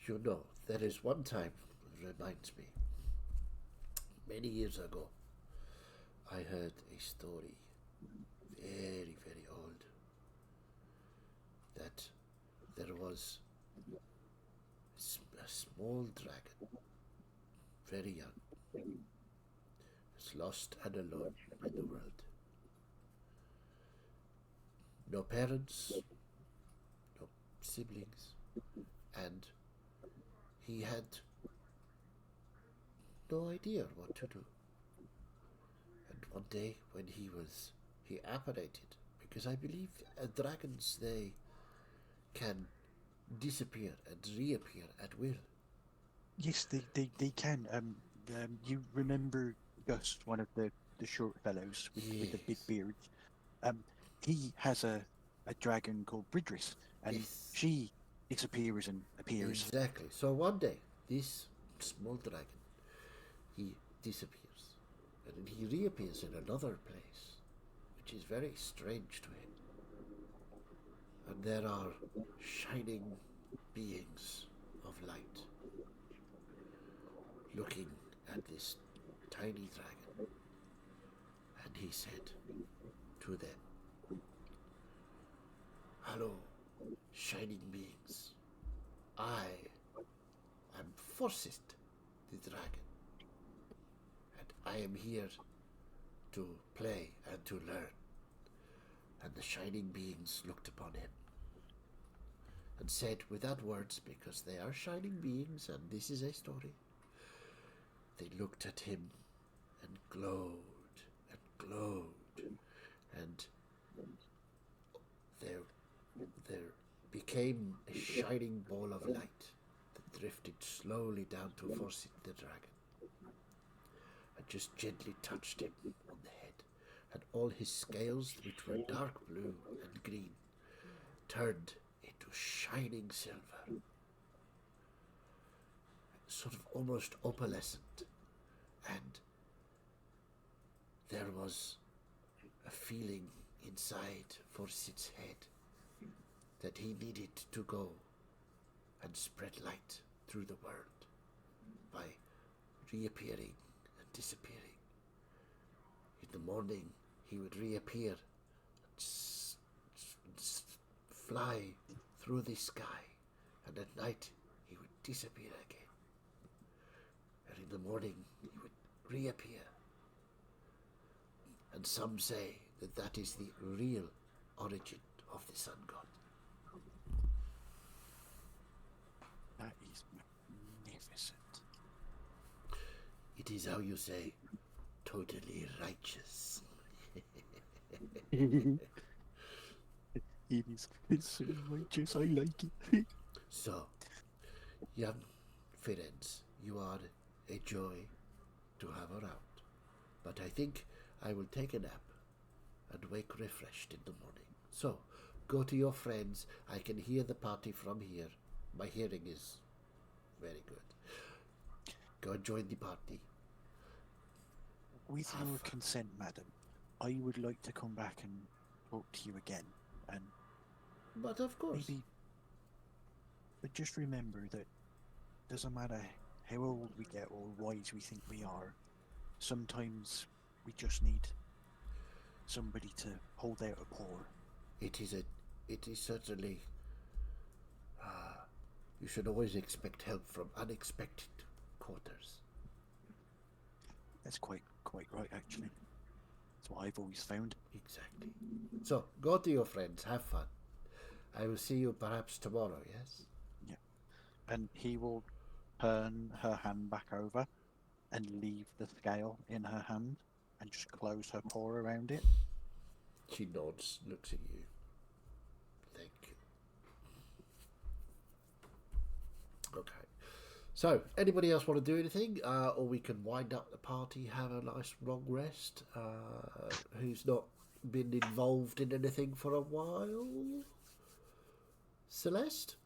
You know, there is one time, reminds me, many years ago, I heard a story, very, very old, that there was a small dragon, very young, was lost and alone in the world. No parents, no siblings, and he had no idea what to do. And one day when he apparated, because I believe dragons, they can disappear and reappear at will. Yes, they can. You remember Gus, one of the short fellows with the big beard? He has a dragon called Bridris, and she disappears and appears. Exactly. So one day, this small dragon, he disappears, and then he reappears in another place, which is very strange to him. And there are shining beings of light looking at this tiny dragon. And he said to them, "Hello, shining beings. I am Forsyth, the dragon, and I am here to play and to learn." And the shining beings looked upon him and said, without words, because they are shining beings and this is a story, they looked at him and glowed and glowed, and there became a shining ball of light that drifted slowly down to Forsyth the dragon and just gently touched him on the head, and all his scales, which were dark blue and green, turned into shining silver, sort of almost opalescent, and there was a feeling inside Forsyth's head that he needed to go and spread light through the world by reappearing and disappearing. In the morning he would reappear and fly through the sky, and at night he would disappear again, and in the morning he would reappear. And some say that that is the real origin of the sun god. That is magnificent. It is, how you say, totally righteous. It is. It's so righteous. I like it. So, young Firenze. You are a joy to have around. But I think I will take a nap and wake refreshed in the morning. So, go to your friends. I can hear the party from here. My hearing is very good. Go and join the party. With your consent, madam, I would like to come back and talk to you again. And But of course. maybe, but just remember that doesn't matter how old we get or wise we think we are. Sometimes we just need somebody to hold out a paw. It is certainly. You should always expect help from unexpected quarters. That's quite right, actually. That's what I've always found. Exactly. So, go to your friends, have fun. I will see you perhaps tomorrow, yes? Yeah. And he will turn her hand back over and leave the scale in her hand and just close her paw around it. She nods, looks at you. Thank you. Okay. So, anybody else want to do anything? Or we can wind up the party, have a nice long rest. Who's not been involved in anything for a while? Celeste?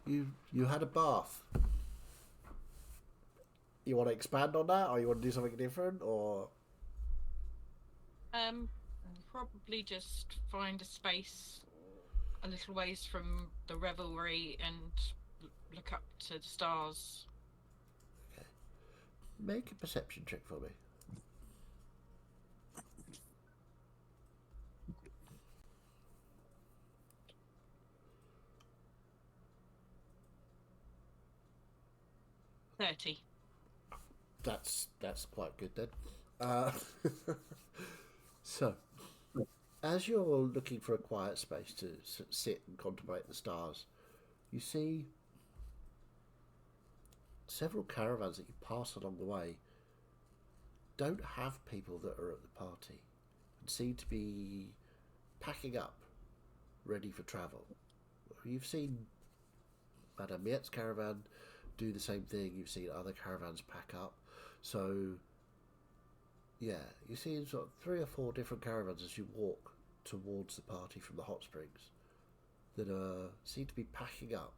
You had a bath. You want to expand on that, or you want to do something different, or... Probably just find a space a little ways from the revelry and look up to the stars. Okay. Make a perception check for me. "30. That's quite good then. So, as you're looking for a quiet space to sit and contemplate the stars, you see several caravans that you pass along the way don't have people that are at the party and seem to be packing up, ready for travel. You've seen Madame Miette's caravan do the same thing. You've seen other caravans pack up. So, yeah, you see sort of 3 or 4 different caravans as you walk towards the party from the hot springs that seem to be packing up,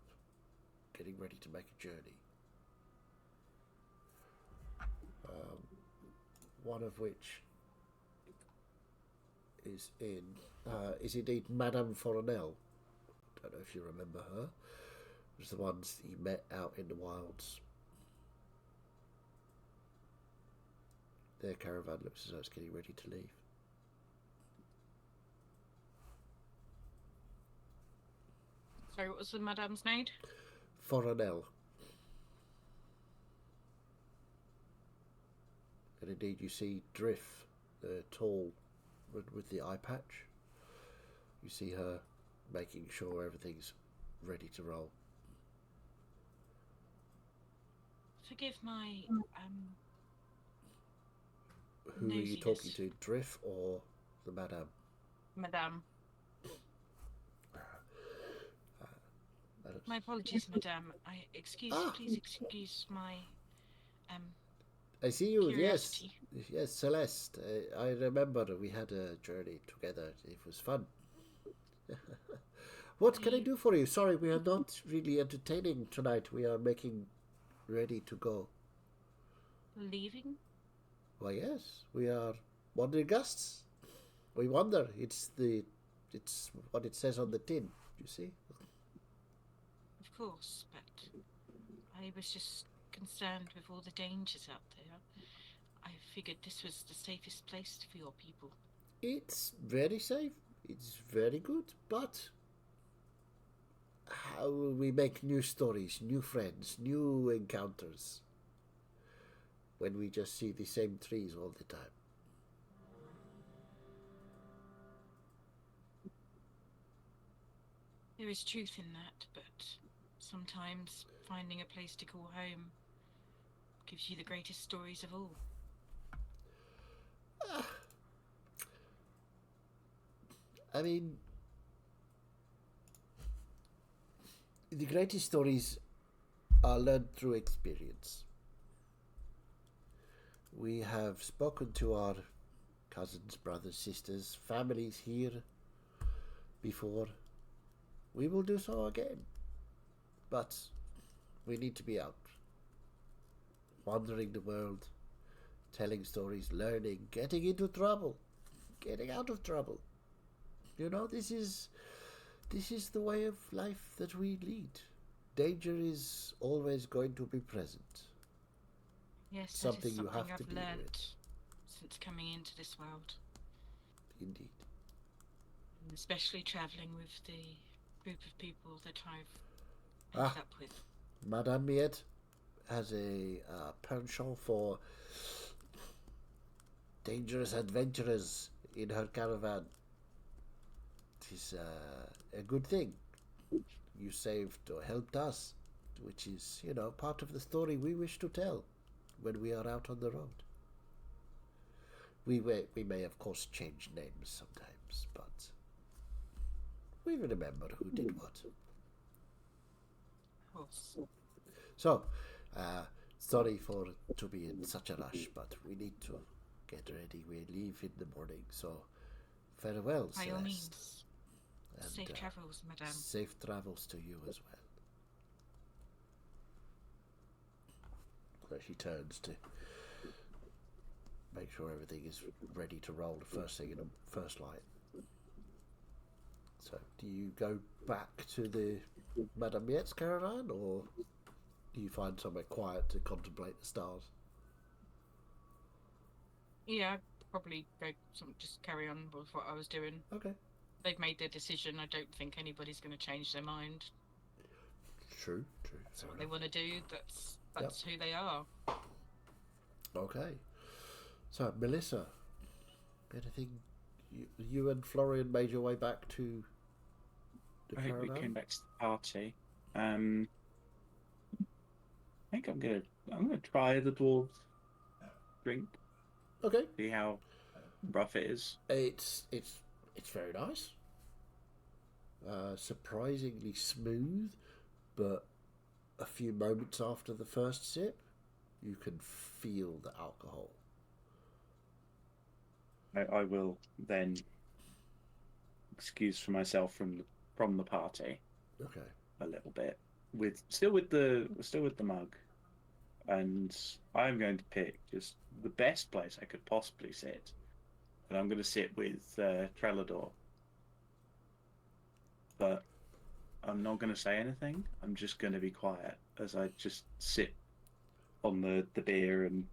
getting ready to make a journey. One of which is indeed Madame Foronel. Don't know if you remember her. It was the ones that you met out in the wilds. Their caravan looks as though it's getting ready to leave. Sorry, what was the madame's name? Foronel. And indeed you see Driff, the tall with the eye patch. You see her making sure everything's ready to roll. Forgive my Who are you nosiness. talking to, Driff or the Madame? Madame. My apologies, Madame. Please excuse my I see you. curiosity. Yes, Celeste. I remember we had a journey together. It was fun. What can I do for you? Sorry, we are not really entertaining tonight. We are making ready to go. Leaving? Why, yes, we are wandering guests. We wander. It's what it says on the tin. You see? Of course, but I was just concerned with all the dangers out there. I figured this was the safest place for your people. It's very safe. It's very good. But how will we make new stories, new friends, new encounters when we just see the same trees all the time? There is truth in that, but sometimes finding a place to call home gives you the greatest stories of all. I mean, the greatest stories are learned through experience. We have spoken to our cousins, brothers, sisters, families here before. We will do so again. But we need to be out, wandering the world, telling stories, learning, getting into trouble, getting out of trouble. You know, this is the way of life that we lead. Danger is always going to be present. Yes, Something that is you something have to I've deal learnt with. since coming into this world, Indeed. and especially travelling with the group of people that I've Ah. ended up with. Madame Miette has a penchant for dangerous adventurers in her caravan. It is a good thing. You saved or helped us, which is, you know, part of the story we wish to tell when we are out on the road. We may of course change names sometimes, but we remember who did what. Of course. So, sorry for to be in such a rush, but we need to get ready. We leave in the morning, so farewell, By Celeste. all means. And, Safe travels, madame. Safe travels to you as well. So she turns to make sure everything is ready to roll the first thing in the first light. So, do you go back to the Madame Miette's caravan, or do you find somewhere quiet to contemplate the stars? Yeah, I'd probably just carry on with what I was doing. Okay. They've made their decision. I don't think anybody's going to change their mind. True. That's what they want to do. That's who they are. Okay. So, Melissa, anything? You and Florian made your way back to the I think we caravan? came back to the party. I think I'm gonna try the dwarves drink. Okay. See how rough it is. It's very nice. Surprisingly smooth, but a few moments after the first sip, you can feel the alcohol. I will then excuse for myself from the party. Okay. A little bit still with the mug, and I'm going to pick just the best place I could possibly sit, and I'm going to sit with Trelador. But I'm not going to say anything. I'm just going to be quiet as I just sit on the beer and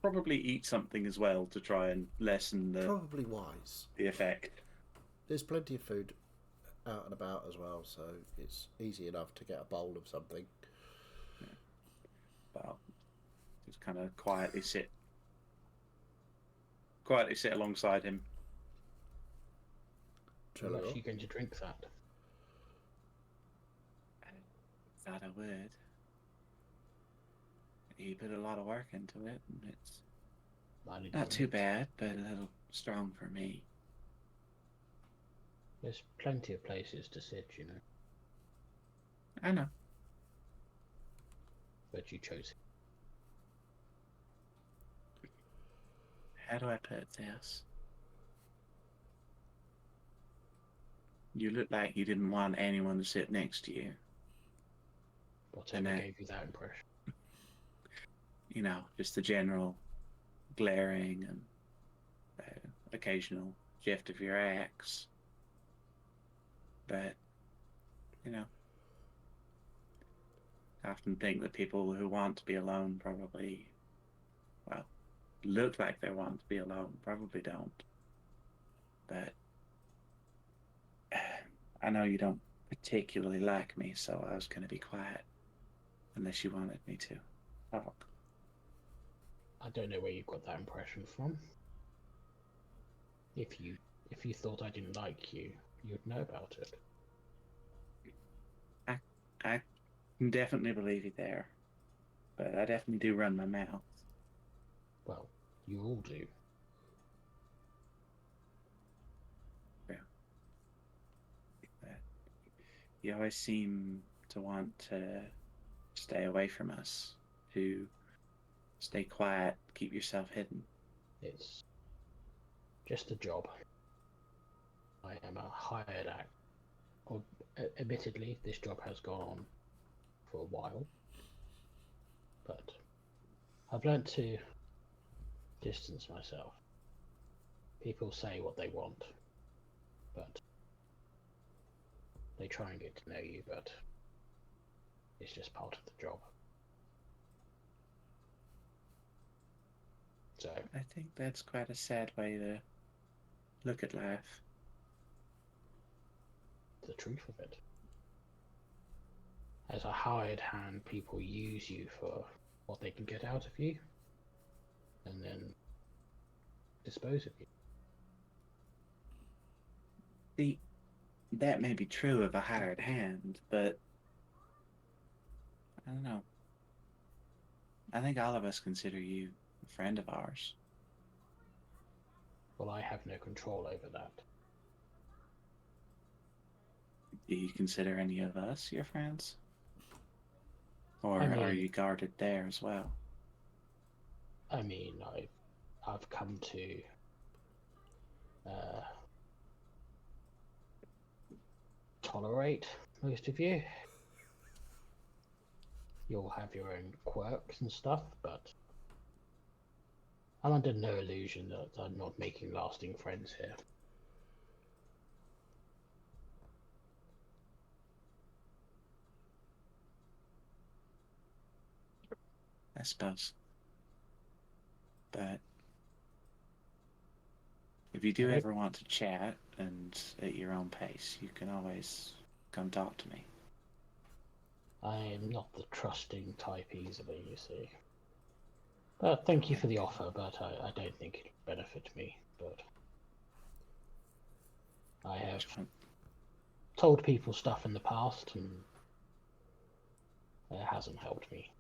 probably eat something as well to try and lessen Probably wise. the effect. There's plenty of food out and about as well, so it's easy enough to get a bowl of something. Yeah. But just kind of quietly sit alongside him. You're actually going to drink that? Thought I would. You put a lot of work into it, and it's not too bad, but a little strong for me. There's plenty of places to sit, you know. I know. But you chose. How do I put this? You look like you didn't want anyone to sit next to you. Whatever gave you that impression? You know, just the general glaring and occasional shift of your axe. But, you know, I often think that people who want to be alone probably, well, look like they want to be alone, probably don't. But I know you don't particularly like me, so I was going to be quiet unless you wanted me to talk. I don't know where you got that impression from. If you thought I didn't like you, you'd know about it. I can definitely believe you there, but I definitely do run my mouth. Well, you all do. Yeah. But you always seem to want to stay away from us, who stay quiet, keep yourself hidden. It's just a job. I am a hired act. Or, admittedly, this job has gone on for a while, but I've learnt to distance myself. People say what they want, but they try and get to know you, but it's just part of the job. So I think that's quite a sad way to look at life. the truth of it. As a hired hand, people use you for what they can get out of you, and then dispose of you. See, that may be true of a hired hand, but I don't know. I think all of us consider you a friend of ours. Well, I have no control over that. Do you consider any of us your friends? Or I mean- are you guarded there as well? I mean, I've come to tolerate most of you. You'll have your own quirks and stuff, but I'm under no illusion that I'm not making lasting friends here. I suppose. But if you do Okay. ever want to chat and at your own pace, you can always come talk to me. I am not the trusting type easily, you see. But thank you for the offer, but I don't think it would benefit me. But I have told people stuff in the past, and it hasn't helped me.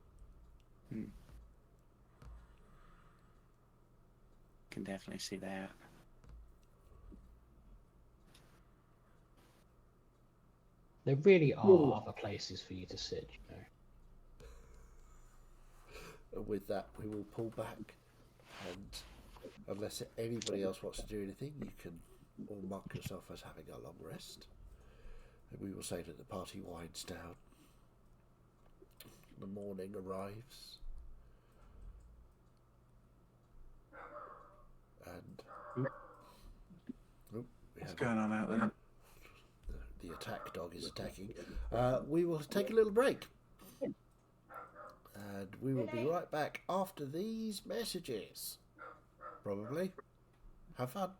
Can definitely see that. There really are other places for you to sit, you know. And with that, we will pull back, and unless anybody else wants to do anything, you can all mark yourself as having a long rest. And we will say that the party winds down. The morning arrives. And What's going on out there? the attack dog is attacking. We will take a little break. And we will be right back after these messages. Probably. Have fun.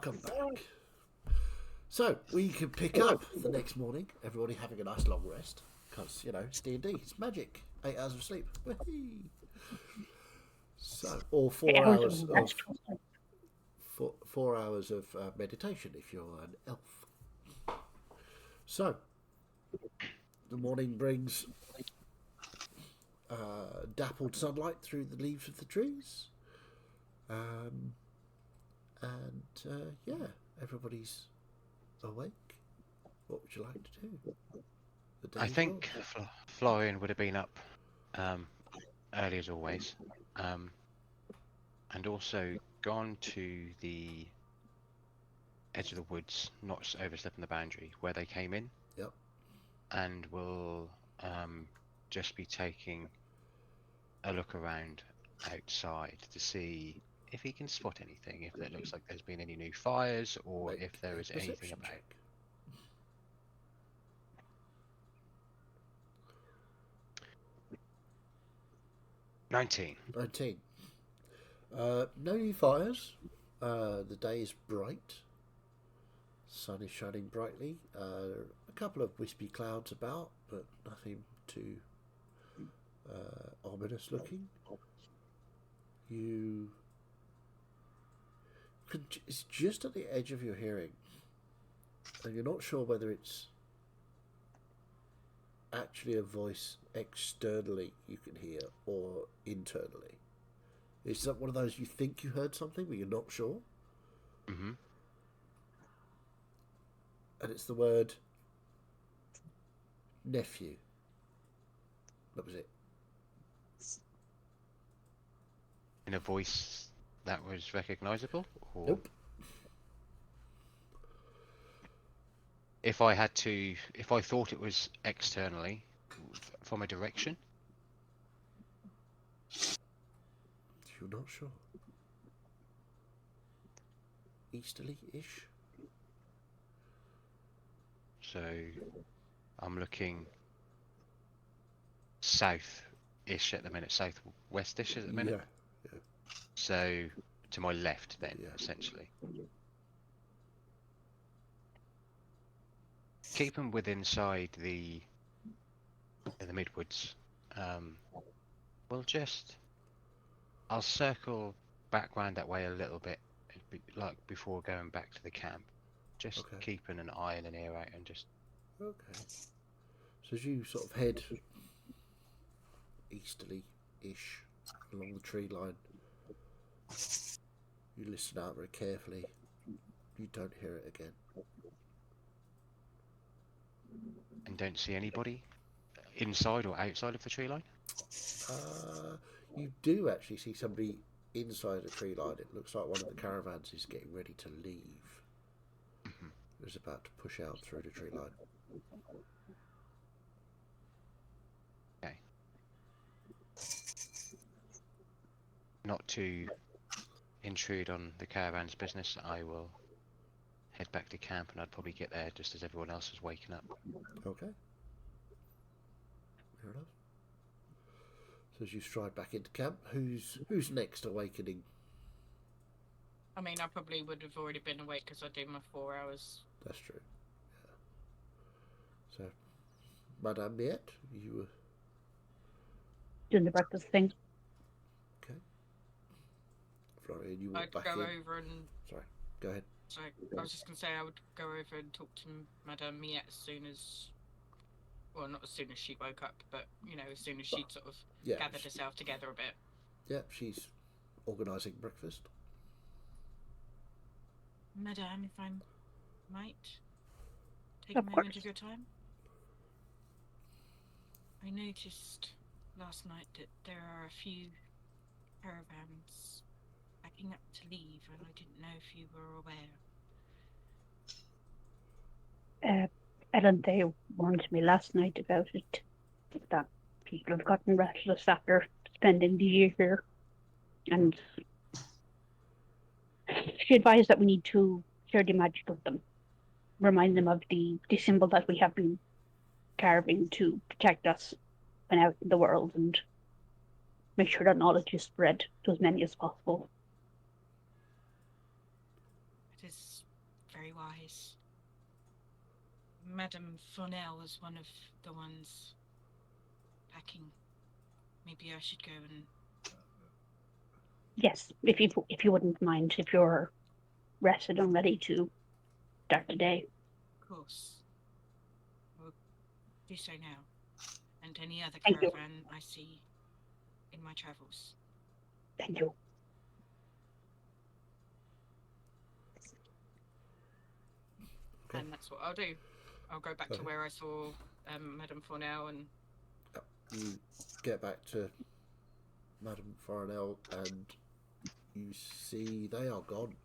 Welcome back. So we can pick up the next morning. Everybody having a nice long rest because it's D&D. It's magic. 8 hours of sleep. Whee! So, or 4 hours of 4 hours of meditation if you're an elf. So the morning brings dappled sunlight through the leaves of the trees, yeah, everybody's awake. What would you like to do? I think Florian would have been up early as always, and also gone to the edge of the woods, not overstepping the boundary where they came in. Yep. And will just be taking a look around outside to see if he can spot anything, if it looks like there's been any new fires, or if there is anything about. Check. 19. No new fires. The day is bright. Sun is shining brightly. A couple of wispy clouds about, but nothing too ominous looking. It's just at the edge of your hearing, and you're not sure whether it's actually a voice externally you can hear or internally. Is that one of those you think you heard something but you're not sure? Mm-hmm. And it's the word nephew. That was it. In a voice that was recognisable? Or... Nope. If I thought it was externally, from a direction? You're not sure. Easterly-ish? So, I'm looking south-ish at the minute, southwest-ish at the minute. Yeah. So, to my left then, Yeah. essentially. Keep them within inside in the midwoods. I'll circle back round that way a little bit, like before going back to the camp. Just Okay. keeping an eye and an ear out and just... Okay. So as you sort of head easterly-ish along the tree line, you listen out very carefully. You don't hear it again. And don't see anybody inside or outside of the tree line? You do actually see somebody inside the tree line. It looks like one of the caravans is getting ready to leave. Mm-hmm. It's about to push out through the tree line. Okay. Not to intrude on the caravan's business, I will head back to camp, and I'd probably get there just as everyone else is waking up. Okay. Fair enough. So as you stride back into camp, who's next awakening? I mean, I probably would have already been awake because I do my 4 hours. That's true. Yeah. So, Madame Miette, you were... Doing the breakfast thing. Okay. Florian, you were I'd back go in. over and... Sorry, go ahead. Sorry, I was just going to say I would go over and talk to Madame Miette as soon as... Well, not as soon as she woke up, but, as soon as she'd sort of gathered herself together a bit. Yeah, she's organising breakfast. Madame, if I might take Of a moment course. of your time. I noticed last night that there are a few caravans backing up to leave, and I didn't know if you were aware. Ellen, they warned me last night about it, that people have gotten restless after spending the year here. And she advised that we need to share the magic of them. Remind them of the symbol that we have been carving to protect us when out in the world, and make sure that knowledge is spread to as many as possible. It is very wise. Madame Fournel was one of the ones packing. Maybe I should go and... Yes, if you wouldn't mind, if you're rested and ready to start the day. Of course. We'll do so now. And any other Thank you. caravan I see in my travels. Thank you. Okay. And that's what I'll do. I'll go back to Okay. where I saw Madame Fournel and... You get back to Madame Farnell and you see they are gone.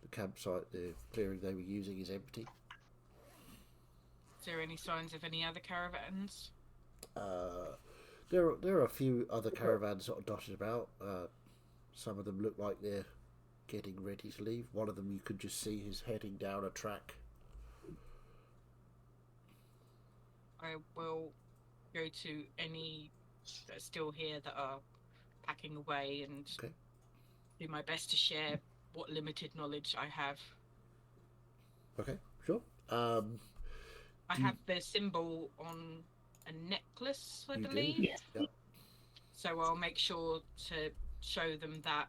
The campsite, the clearing they were using is empty. Is there any signs of any other caravans? There are a few other caravans sort of dotted about. Some of them look like they're getting ready to leave. One of them you could just see is heading down a track. I will go to any that are still here that are packing away and Okay. do my best to share what limited knowledge I have. Okay, sure. I Do have the symbol on a necklace, I you do? believe. Yes. Yeah. So I'll make sure to show them that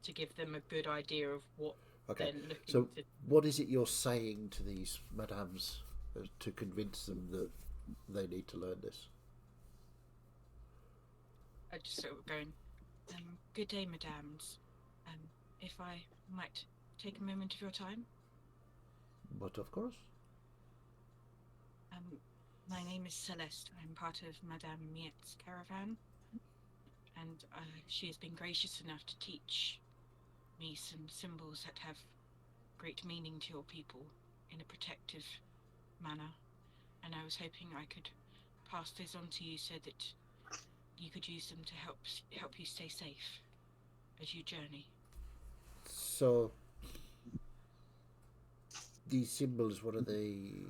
to give them a good idea of what Okay. they're looking So, to. what is it you're saying to these madames to convince them that they need to learn this? I just sort of going, good day, madames. If I might take a moment of your time. But of course. My name is Celeste. I'm part of Madame Miette's caravan, and she has been gracious enough to teach me some symbols that have great meaning to your people in a protective manner, and I was hoping I could pass those on to you so that you could use them to help you stay safe as you journey. So, these symbols, what are they?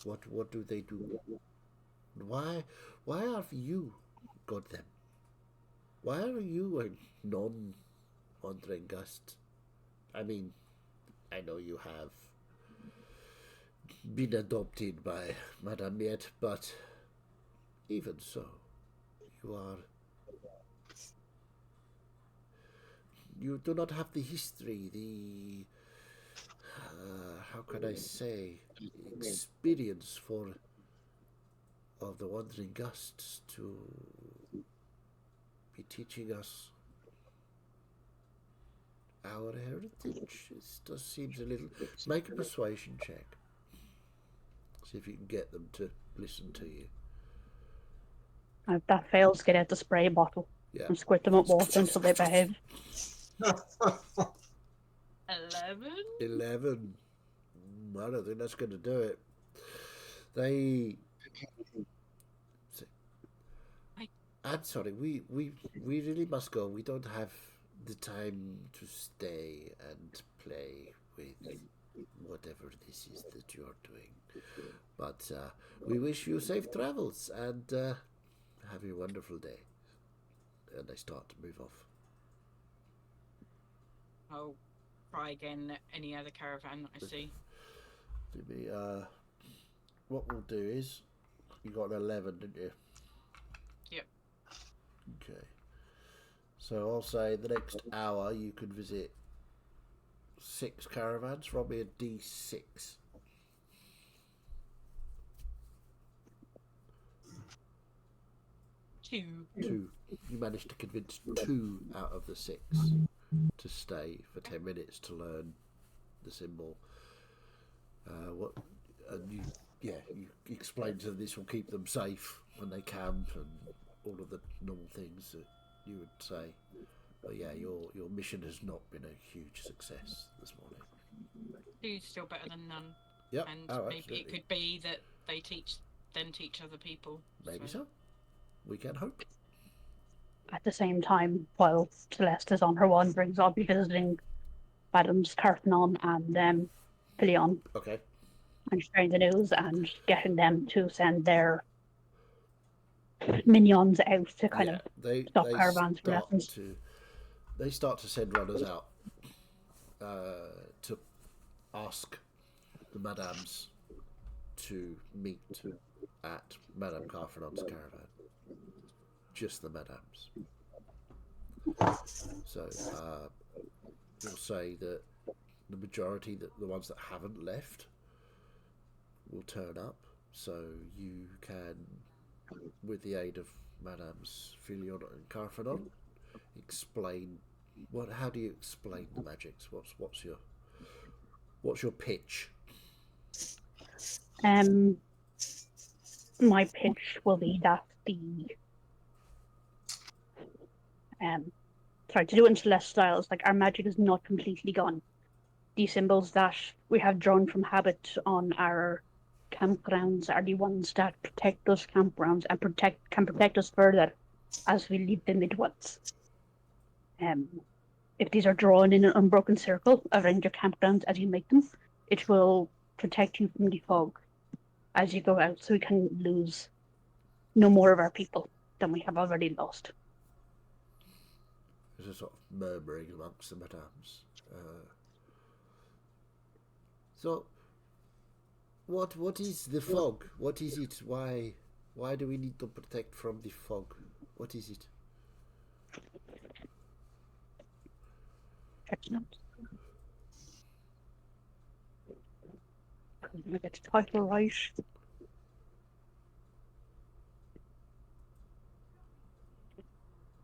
What do they do? Why have you got them? Why are you a non-wandering gust? I mean, I know you have been adopted by Madame Miette, but even so, you do not have the history, how can I say, experience of the Wandering Gusts to be teaching us our heritage. It just seems a little... Make a persuasion check. See if you can get them to listen to you. If that fails, get out the spray bottle and squirt them up water until they behave. 11? I don't think that's going to do it. I'm sorry, we really must go. We don't have the time to stay and play with whatever this is that you're doing. But we wish you safe travels and have a wonderful day. And I start to move off. I'll try again any other caravan that I see. What we'll do is, you got an 11, didn't you? Yep. Okay. So I'll say the next hour you could visit 6 caravans. Roll me a D6. 2. 2. You managed to convince 2 out of the 6 to stay for 10 minutes to learn the symbol. You explained to them this will keep them safe when they camp and all of the normal things that you would say. But yeah, your mission has not been a huge success this morning. 2's still better than none. Yep. And Oh, maybe absolutely. it could be that they teach other people. Maybe so. We can hope. At the same time, while Celeste is on her wanderings, I'll be visiting Madams Carthanon and Pilion. Okay. And sharing the news and getting them to send their minions out to kind of stop caravans from lessons. they start to send runners out to ask the madams to meet at Madame Carfenon's caravan. Just the madams. So we'll say that the majority, the ones that haven't left, will turn up. So you can, with the aid of Madames Filion and Carfenon, explain how do you explain the magics? What's your pitch? My pitch will be that to do it in Celeste styles, like our magic is not completely gone. The symbols that we have drawn from habit on our campgrounds are the ones that protect those campgrounds and can protect us further as we leave the midwoods. If these are drawn in an unbroken circle around your campgrounds as you make them, it will protect you from the fog as you go out, so we can lose no more of our people than we have already lost. There's a sort of murmuring amongst the madams. So, what is the fog? What is it? Why do we need to protect from the fog? What is it? Can I get the title right?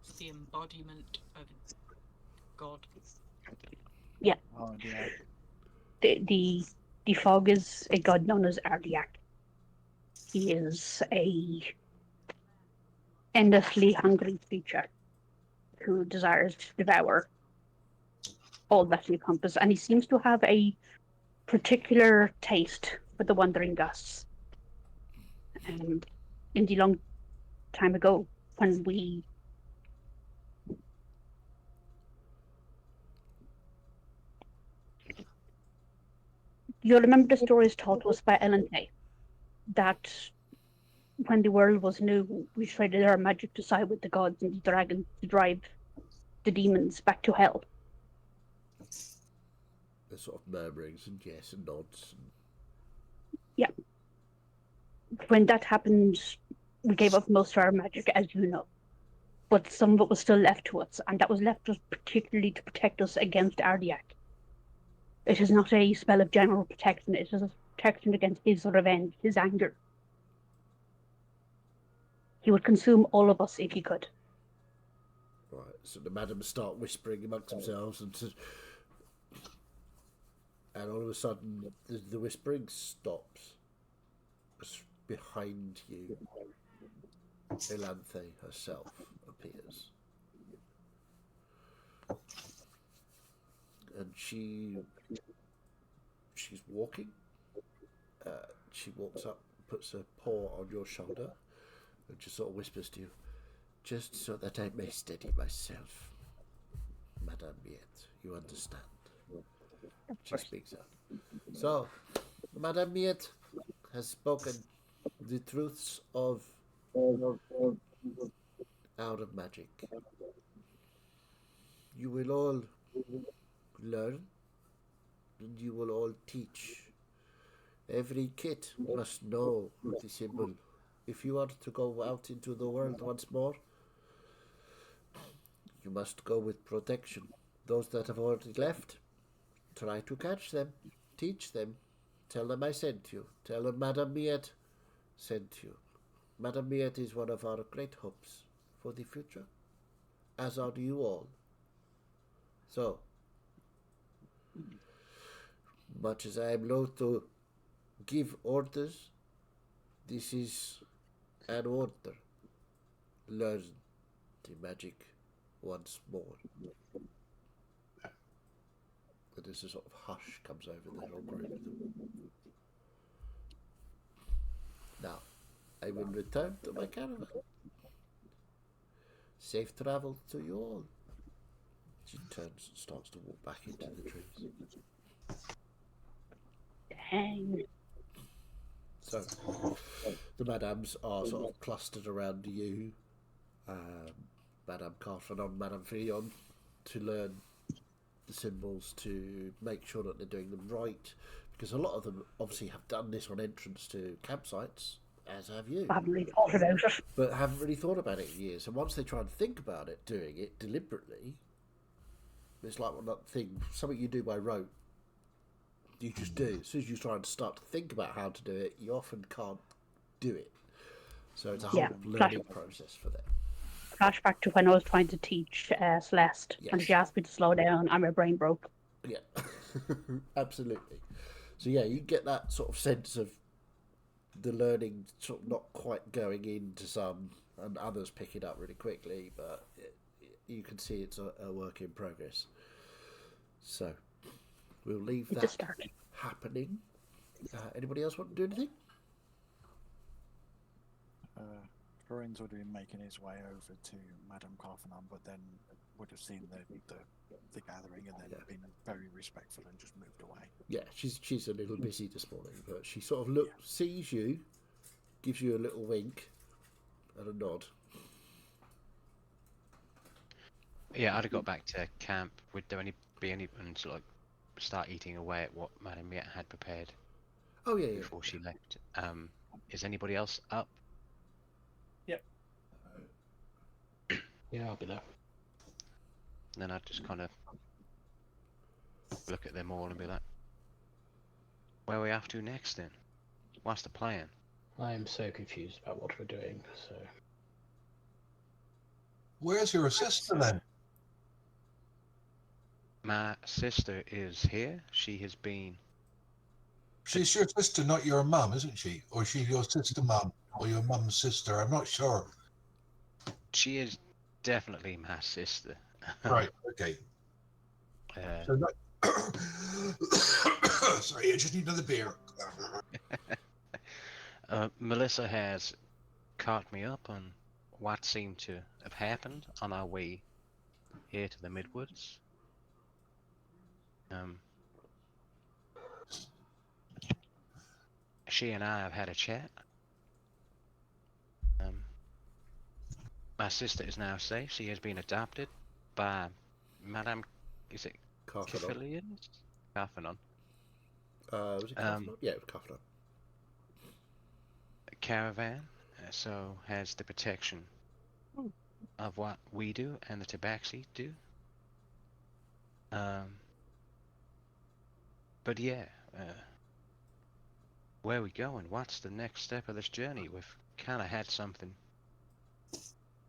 It's the embodiment of God. Yeah. Oh, yeah. The fog is a god known as Ardiak. He is a endlessly hungry creature who desires to devour all that he encompasses, and he seems to have a particular taste for the wandering gusts. And in the long time ago, when you'll remember the stories told to us by Ellen Tay, that when the world was new, we traded our magic to side with the gods and the dragons to drive the demons back to hell. There's sort of murmurings and yes and nods. Yeah. When that happened, we gave up most of our magic, as you know. But some of it was still left to us, and that was left to us particularly to protect us against Ardiak. It is not a spell of general protection, it is a protection against his revenge, his anger. He would consume all of us if he could. Right, so the madams start whispering amongst themselves, and all of a sudden the whispering stops. Behind you, Elanthe herself appears. And she's walking. She walks up, puts her paw on your shoulder, and just sort of whispers to you, "Just so that I may steady myself, Madame Miette, you understand?" She speaks out. So, Madame Miette has spoken the truths of out of magic. You will all learn, and you will all teach. Every kid must know the symbol. If you are to go out into the world once more, you must go with protection. Those that have already left, try to catch them, teach them, tell them I sent you, tell them Madame Miette sent you. Madame Miette is one of our great hopes for the future, as are you all. So, much as I am loath to give orders, this is an order. Learn the magic once more. And there's a sort of hush comes over the whole group of them. Now, I will return to my caravan. Safe travel to you all. She turns and starts to walk back into the trees. Dang. So, the madams are sort of clustered around you. Madame Carfenon, Madame Filion, to learn the symbols, to make sure that they're doing them right, because a lot of them obviously have done this on entrance to campsites, as have you, I haven't really thought about it. but haven't really thought about it in years. And once they try and think about it, doing it deliberately, it's like that thing, something you do by rote. You just do. As soon as you try and start to think about how to do it, you often can't do it. So it's a whole Yeah, learning process for them. Flashback to when I was trying to teach Celeste, and Yes. she asked me to slow down, and my brain broke. Yeah, absolutely. So yeah, you get that sort of sense of the learning sort of not quite going into some and others pick it up really quickly, but you can see it's a work in progress. So we'll leave It's a that start. happening. Anybody else want to do anything? Lorenzo would have been making his way over to Madame Carfanon, but then would have seen the gathering and then been very respectful and just moved away. Yeah, she's a little busy this morning, but she sort of sees you, gives you a little wink and a nod. Yeah, I'd have got back to camp. Would there be anyone sort of like start eating away at what Madame Miette had prepared? Oh yeah, yeah. Before she left. Is anybody else up? Yep. Yeah, I'll be there. And then I'd just kind of look at them all and be like, where are we off to next then? What's the plan? I am so confused about what we're doing, so... Where's your sister then? My sister is here. She has been... She's your sister, not your mum, isn't she? Or is she your sister mum or your mum's sister? I'm not sure. She is definitely my sister. Right, okay. So not... Sorry, I just need another beer. Melissa has caught me up on what seemed to have happened on our way here to the Midwoods. She and I have had a chat. My sister is now safe. She has been adopted by Madame... Is it Carfanon. Carfanon. Was it Carfanon? Yeah, it was Carfanon. Caravan, so has the protection of what we do and the Tabaxi do. But yeah, where are we going? What's the next step of this journey? We've kind of had something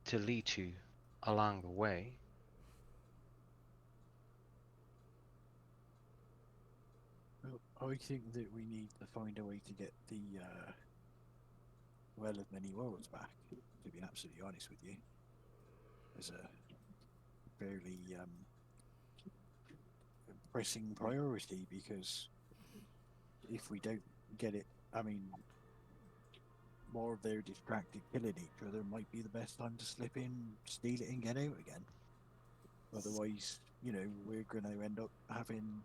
to lead to along the way. Well, I think that we need to find a way to get the Well of Many Worlds back, to be absolutely honest with you. As a fairly pressing priority, because if we don't get it, I mean, while they're distracted killing each other, might be the best time to slip in, steal it and get out again. Otherwise, you know, we're going to end up having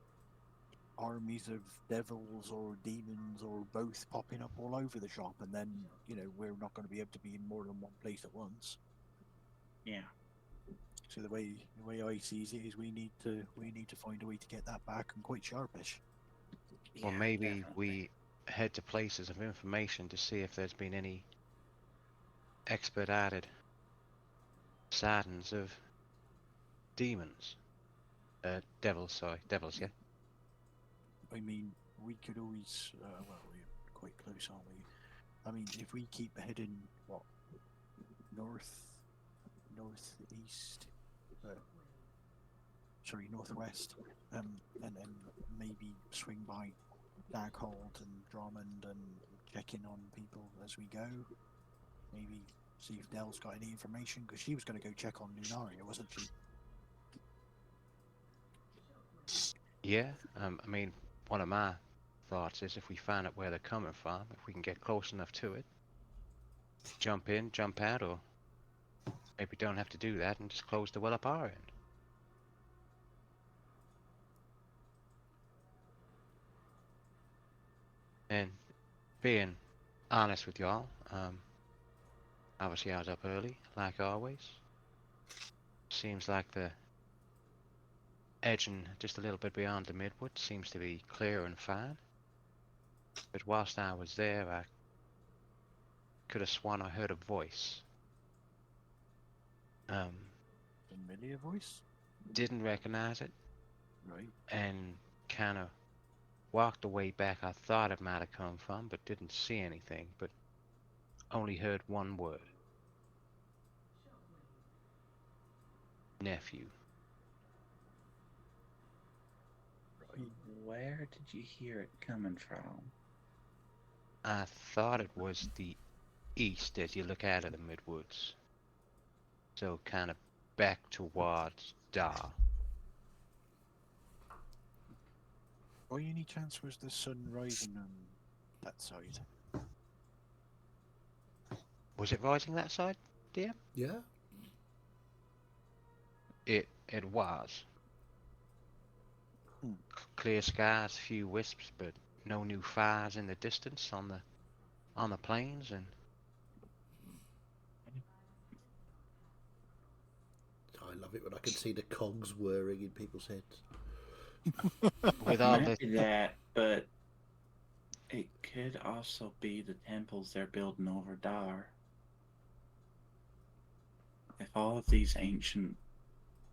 armies of devils or demons or both popping up all over the shop, and then, you know, we're not going to be able to be in more than one place at once. Yeah. So the way I see it is we need to find a way to get that back, and quite sharpish. Or Yeah, maybe definitely. we head to places of information to see if there's been any expedited sightings of demons. Devils, yeah. I mean, we could always, well, we're quite close, aren't we? I mean, if we keep heading, what, northeast, sorry, northwest, and then maybe swing by Darkhold and Drummond and check in on people as we go. Maybe see if Dell's got any information, because she was going to go check on Lunaria, wasn't she? Yeah, I mean, one of my thoughts is if we find out where they're coming from, if we can get close enough to it, jump in, jump out, or maybe we don't have to do that and just close the well up our end. And being honest with y'all, obviously I was up early, like always. Seems like the edging just a little bit beyond the midwood seems to be clear and fine. But whilst I was there, I could have sworn I heard a voice. Familiar voice? Didn't recognize it, Right. and kind of walked the way back I thought it might have come from, but didn't see anything, but only heard one word. Nephew. Where did you hear it coming from? I thought it was the east as you look out of the midwoods. So kind of back towards Dar. By any chance was the sun rising on that side? Was it rising that side, dear? Yeah. It was. Clear skies, few wisps, but no new fires in the distance on the plains, and I love it when I can see the cogs whirring in people's heads. with all Might the be that, but it could also be the temples they're building over Dar. If all of these ancient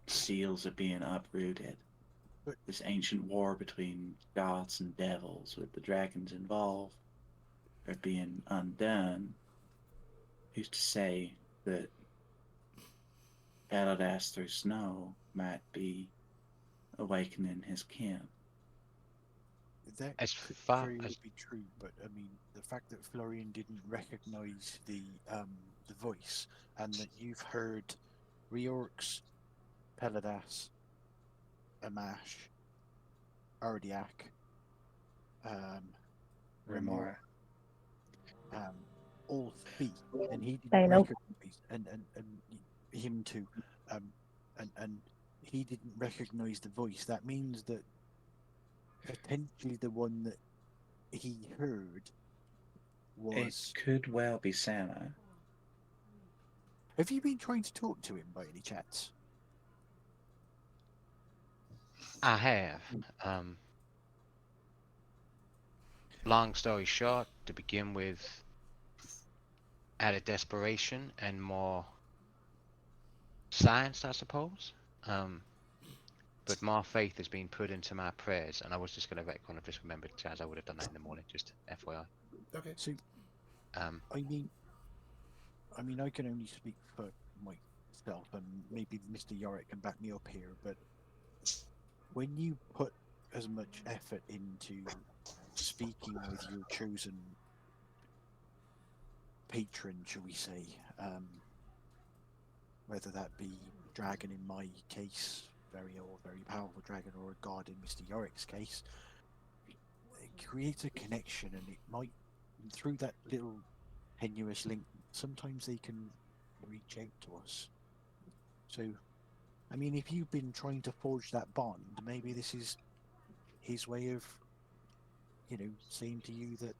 seals are being uprooted, this ancient war between gods and devils with the dragons involved are being undone, who's to say that Baladas through snow might be awakening his kin? That as could far very well as be true, but I mean, the fact that Florian didn't recognise the voice, and that you've heard Reorx, Peladas, Amash, Ardiak, Remora. all speak, and he didn't Hello. recognise, and him too, and he didn't recognise the voice. That means that potentially the one that he heard was. It could well be Sama. Have you been trying to talk to him by any chance? I have. Long story short, to begin with, out of desperation and more science, I suppose. But more faith has been put into my prayers, and I was just going to retcon. I've just remembered, Chaz, I would have done that in the morning, just FYI. Okay. So, I mean, I can only speak for myself, and maybe Mr. Yorick can back me up here. But when you put as much effort into speaking with your chosen patron, shall we say, whether that be dragon in my case, very powerful dragon, or a god in Mr. Yorick's case, it creates a connection, and it might, through that little tenuous link, sometimes they can reach out to us. So, I mean, if you've been trying to forge that bond, maybe this is his way of, saying to you that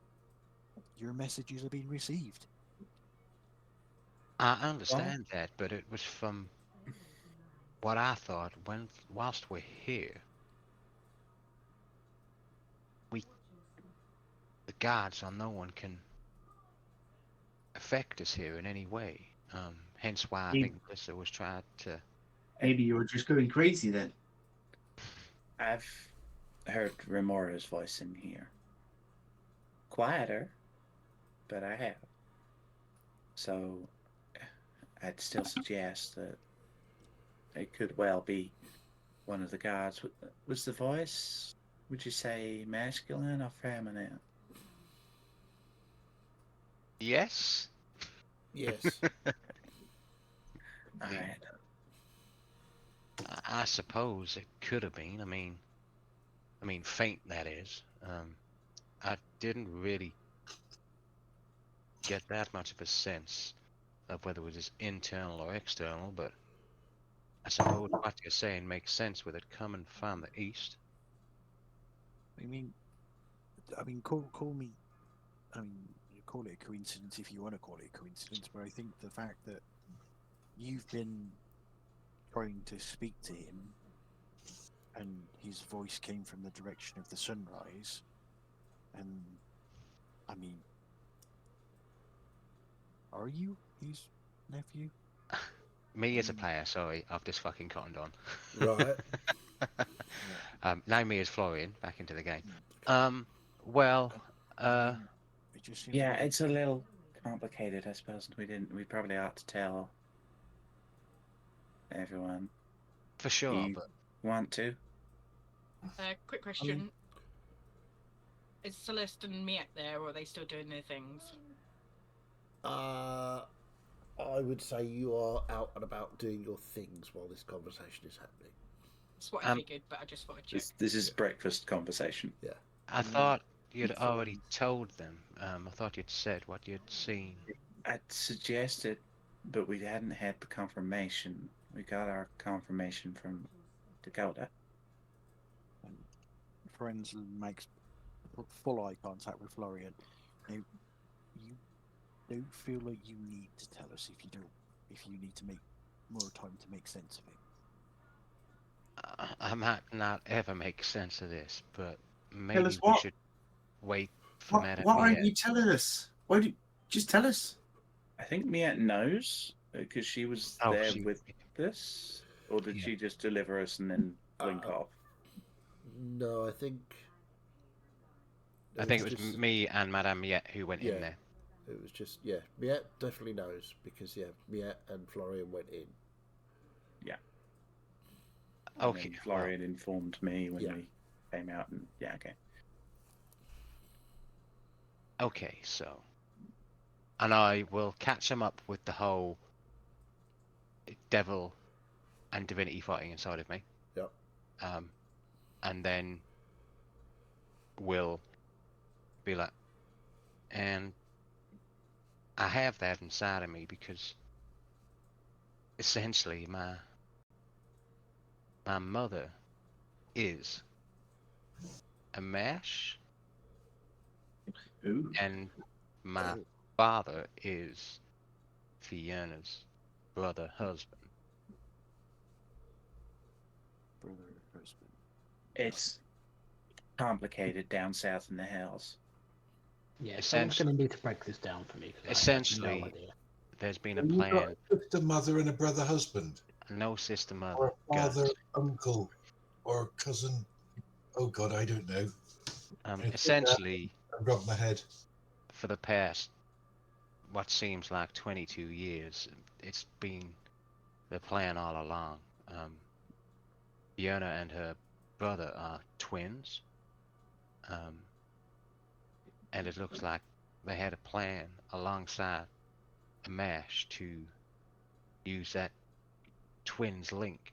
your messages are being received. I understand that, but it was from what I thought whilst we're here, the gods or no one can affect us here in any way. Hence why I think Melissa was trying to. Maybe you're just going crazy then. I've heard Remora's voice in here. Quieter, but I have. So I'd still suggest that it could well be one of the gods. Was the voice, would you say, masculine or feminine? Yes. Yes. Alright. I suppose it could have been. I mean, faint that is. I didn't really get that much of a sense of whether it was internal or external, but I suppose what you're saying makes sense with it coming from the east. I mean, call me. Call it a coincidence if you want to call it a coincidence, but I think the fact that you've been trying to speak to him and his voice came from the direction of the sunrise. And I mean, are you his nephew? Me as a player, sorry, I've just fucking cottoned on. Right. Now me as Florian, back into the game. I mean, it just seems Yeah, like it's a little complicated, I suppose. We probably ought to tell everyone. For sure, You but want to? Quick question. Is Celeste and Miet there, or are they still doing their things? I would say you are out and about doing your things while this conversation is happening. That's what I figured, but I just thought I'd check. This is breakfast conversation. Yeah. I thought you'd already told them. I thought you'd said what you'd seen. I'd suggested, but we hadn't had the confirmation. We got our confirmation from Dakota. Friends makes full eye contact with Florian. Now, you don't feel like you need to tell us if you need to make more time to make sense of it. I might not ever make sense of this, but maybe us we what? should wait for Why Madame aren't Miet. you telling us? Why do you just tell us? I think Miet knows because she was there with this, or did she just deliver us and then blink off? No, I think. I think it was me and Madame Miet who went in there. It was just Miet definitely knows because Miet and Florian went in. Yeah. Okay. And Florian informed me when we came out, and okay. Okay, so, and I will catch him up with the whole devil and divinity fighting inside of me. Yep. And then we'll be like, and I have that inside of me because essentially my mother is a mash. Ooh. And my father is Fiona's brother husband. It's complicated down south in the hills. Yeah, someone's going to need to break this down for me. Essentially, I have no idea. There's been a Have you got plan. a sister, mother, and a brother, husband, No sister, mother. or a father, guns. uncle, or cousin? Oh God, I don't know. Essentially, I've got my head. For the past, what seems like 22 years, it's been the plan all along. Fiona and her brother are twins. And it looks like they had a plan alongside a mash to use that twins link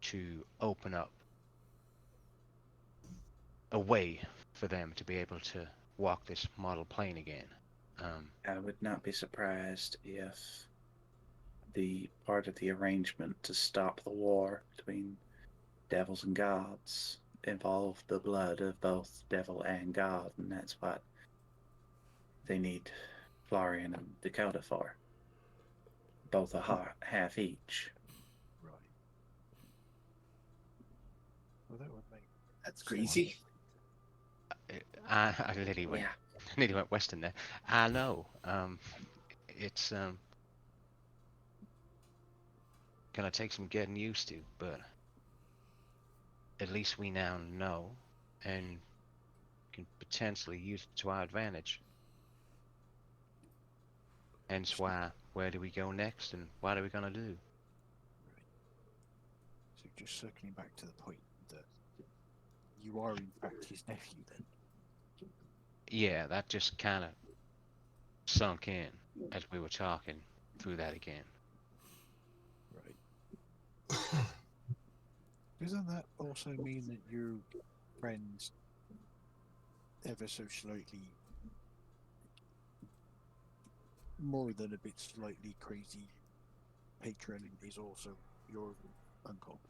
to open up a way for them to be able to walk this model plane again. I would not be surprised if the part of the arrangement to stop the war between devils and gods involved the blood of both devil and god, and that's what they need Florian and Dakota for. Both a half each. Right. Well, that would make That's crazy. I literally went, nearly went western there. I know. It's gonna take some getting used to, but at least we now know and can potentially use it to our advantage. Hence why, where do we go next and what are we gonna do? Right. So just circling back to the point that you are in fact his nephew then. Yeah, that just kind of sunk in as we were talking through that again. Right. Doesn't that also mean that your friend's ever so slightly more than a bit slightly crazy patron is also your uncle?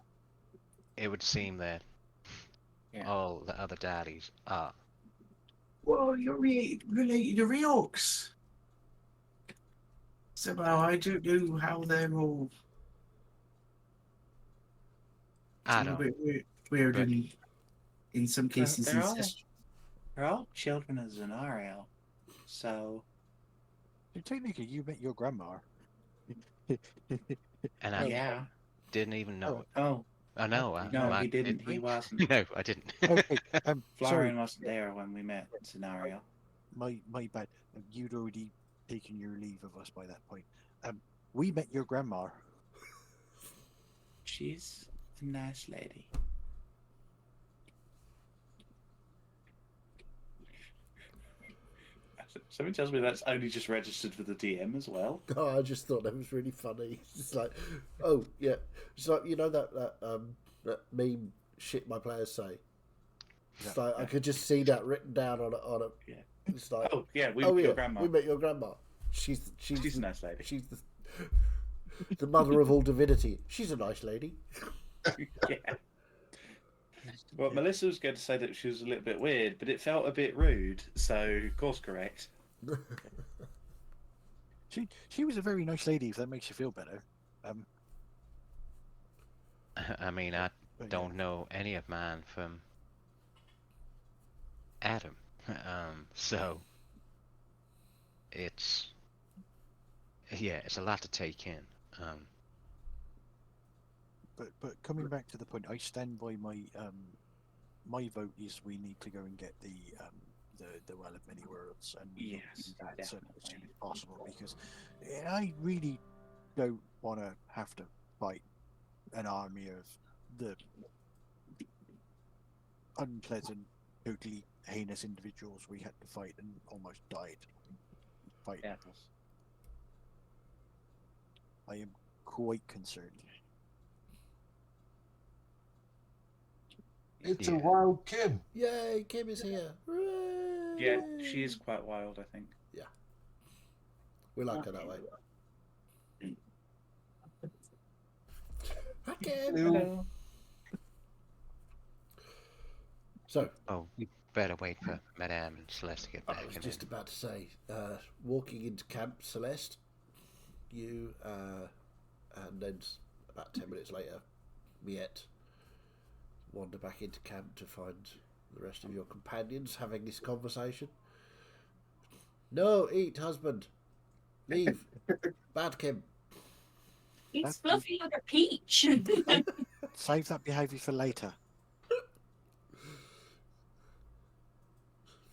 It would seem that all the other daddies are. Well, you're related to Reorcs. Somehow I don't know how they're all a little Adam. bit weird But- in some cases. They're all- Incest. They're all children of Zenario, so So technically, you met your grandma. And I yeah. didn't even know it. Oh I know. no, I he didn't. did He we? wasn't. No, I didn't. Okay, sorry, Florian wasn't there when we met Zenario. my bad. You'd already taken your leave of us by that point. We met your grandma. She's a nice lady. Somebody tells me that's only just registered for the DM as well. Oh, I just thought that was really funny. It's like, oh yeah, it's like that meme shit my players say. It's like I could just see that written down on a. Yeah. It's like, Oh yeah, we oh met yeah, your grandma. we met your grandma. She's She's a nice lady. She's the mother of all divinity. She's a nice lady. Yeah. Well, Melissa was going to say that she was a little bit weird, but it felt a bit rude, so course correct. She was a very nice lady. If that makes you feel better. I mean, I But don't know any of mine from Adam. So it's a lot to take in. But coming back to the point, I stand by my vote is we need to go and get the Well of Many Worlds and Yes, do that as soon definitely. as possible, because I really don't want to have to fight an army of the unpleasant, totally heinous individuals we had to fight and almost died fighting. Yeah. I am quite concerned. It's a Yeah. wild Kim. Yay, Kim is here. Hooray! Yeah, she is quite wild, I think. We like her that way. Hi, Kim. Hello. So, Oh, we better wait for Madame and Celeste to get back. I was and just then- about to say, walking into camp, Celeste, you, and then about 10 minutes later, Miette wander back into camp to find the rest of your companions having this conversation. No, eat, husband. Leave. Bad Kim. He's That's- fluffy like a peach. Save that behaviour for later.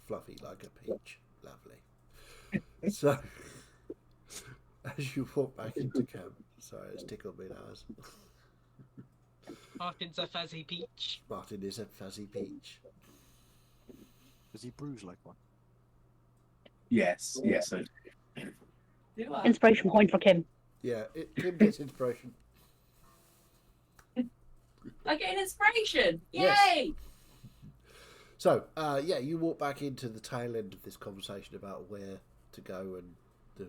Fluffy like a peach. Lovely. So, as you walk back into camp, sorry, it's tickled me now. Martin's a fuzzy peach. Martin is a fuzzy peach. Does he bruise like one? Yes, yes. I Do I? Inspiration point for Kim. Yeah, Kim gets inspiration. I get an inspiration. Yes. Yay! So, you walk back into the tail end of this conversation about where to go, and the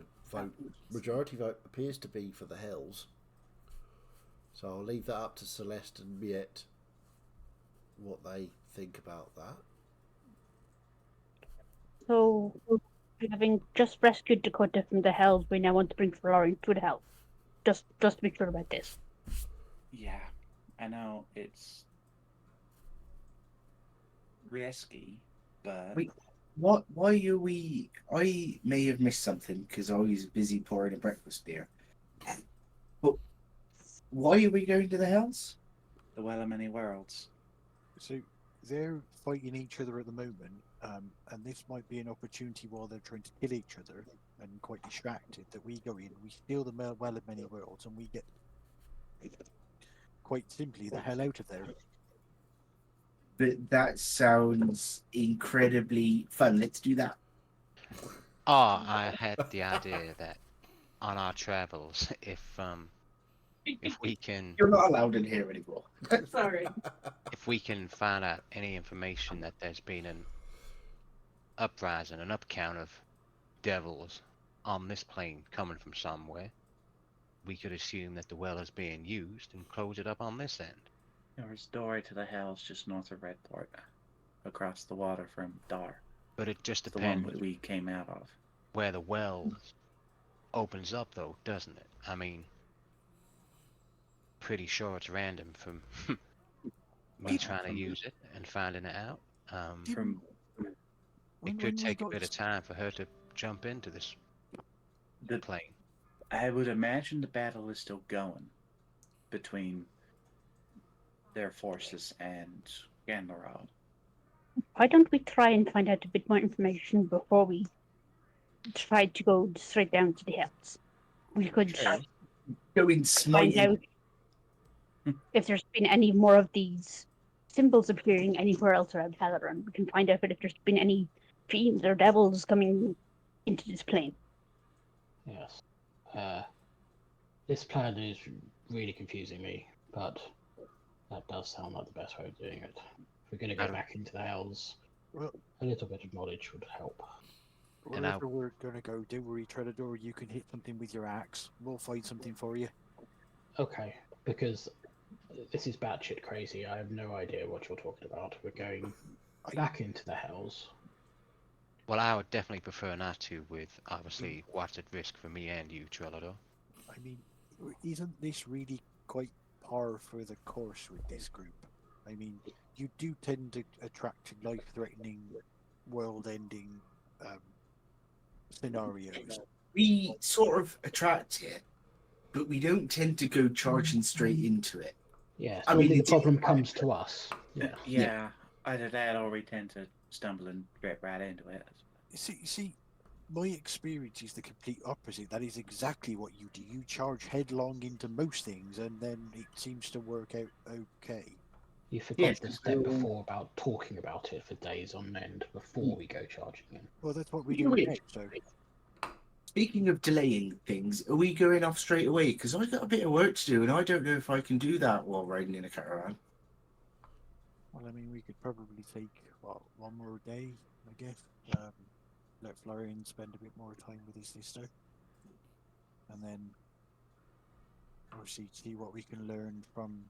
majority vote appears to be for the Hells. So I'll leave that up to Celeste and Miette, what they think about that. So, having just rescued Dakota from the Hells, we now want to bring Florian to the Hells. Just to be sure about this. Yeah, I know it's risky, but Wait. What? Why are we? I may have missed something because I was busy pouring a breakfast beer. But why are we going to the Hells? the Well of Many Worlds. So they're fighting each other at the moment, and this might be an opportunity while they're trying to kill each other and quite distracted that we go in, we steal the Well of Many Worlds, and we get quite simply the hell out of there. But that sounds incredibly fun. Let's do that. Oh, I had the idea that on our travels, if we can You're not allowed in here anymore. Sorry. find out any information that there's been an uprising, an upcount of devils on this plane coming from somewhere, we could assume that the well is being used and close it up on this end. There was Dory to the Hells just north of Redport, across the water from Dar, But it just the one depends that we came out of. where the well opens up, though, doesn't it? I mean, pretty sure it's random from me trying to use it and finding it out. From It could take a bit of time for her to jump into this the plane. I would imagine the battle is still going between their forces and Ganlarod. Why don't we try and find out a bit more information before we try to go straight down to the hills? We could Sure. Going find smiting. out if there's been any more of these symbols appearing anywhere else around Helloran. We can find out if there's been any fiends or devils coming into this plane. Yes. This plan is really confusing me, but that does sound like the best way of doing it. If we're going to go back into the hells, Well, a little bit of knowledge would help. wherever we're gonna go, don't worry, Treador. You can hit something with your axe. We'll find something for you. Okay, because this is batshit crazy. I have no idea what you're talking about. We're going back into the hells. Well, I would definitely prefer not to, with obviously what's at risk for me and you, Trellador. I mean, isn't this really quite par for the course with this group? I mean, you do tend to attract life-threatening, world-ending scenarios. We sort of attract it, but we don't tend to go charging straight into it. Yes, I when mean, the problem comes to us. Yeah. Yeah, either that or we tend to stumble and drip right into it. See, my experience is the complete opposite. That is exactly what you do. You charge headlong into most things, and then it seems to work out okay. You forgot the step before about talking about it for days on end before we go charging in. Well, that's what we do now, so... Speaking of delaying things, are we going off straight away? Because I got a bit of work to do, and I don't know if I can do that while riding in a caravan. Well, I mean, we could probably take, one more day, I guess. Let Florian spend a bit more time with his sister. And then, obviously, see what we can learn from...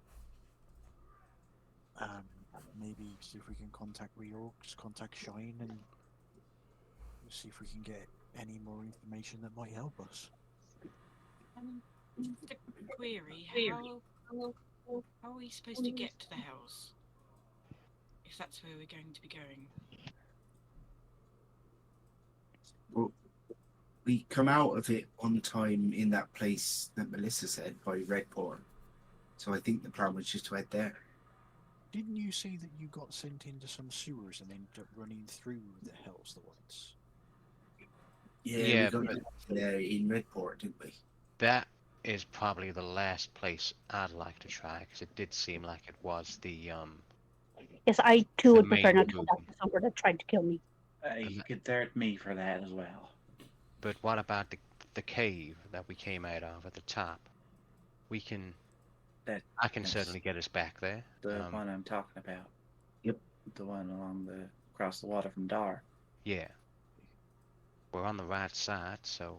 maybe see if we can contact Reorgs, contact Shine, and see if we can get any more information that might help us. Just a query. How are we supposed to get to the hells? If that's where we're going to be going. Well, we come out of it on time in that place that Melissa said by Redport. So I think the plan was just to head there. Didn't you say that you got sent into some sewers and ended up running through the hells the once? Yeah, we got there in Redport, didn't we? That is probably the last place I'd like to try, because it did seem like it was the Yes, I too the would prefer main not to go route. back to somewhere that tried to kill me. You could third me for that as well. But what about the cave that we came out of at the top? We can. I can certainly get us back there. The one I'm talking about. Yep. The one across the water from Dar. Yeah. We're on the right side, so.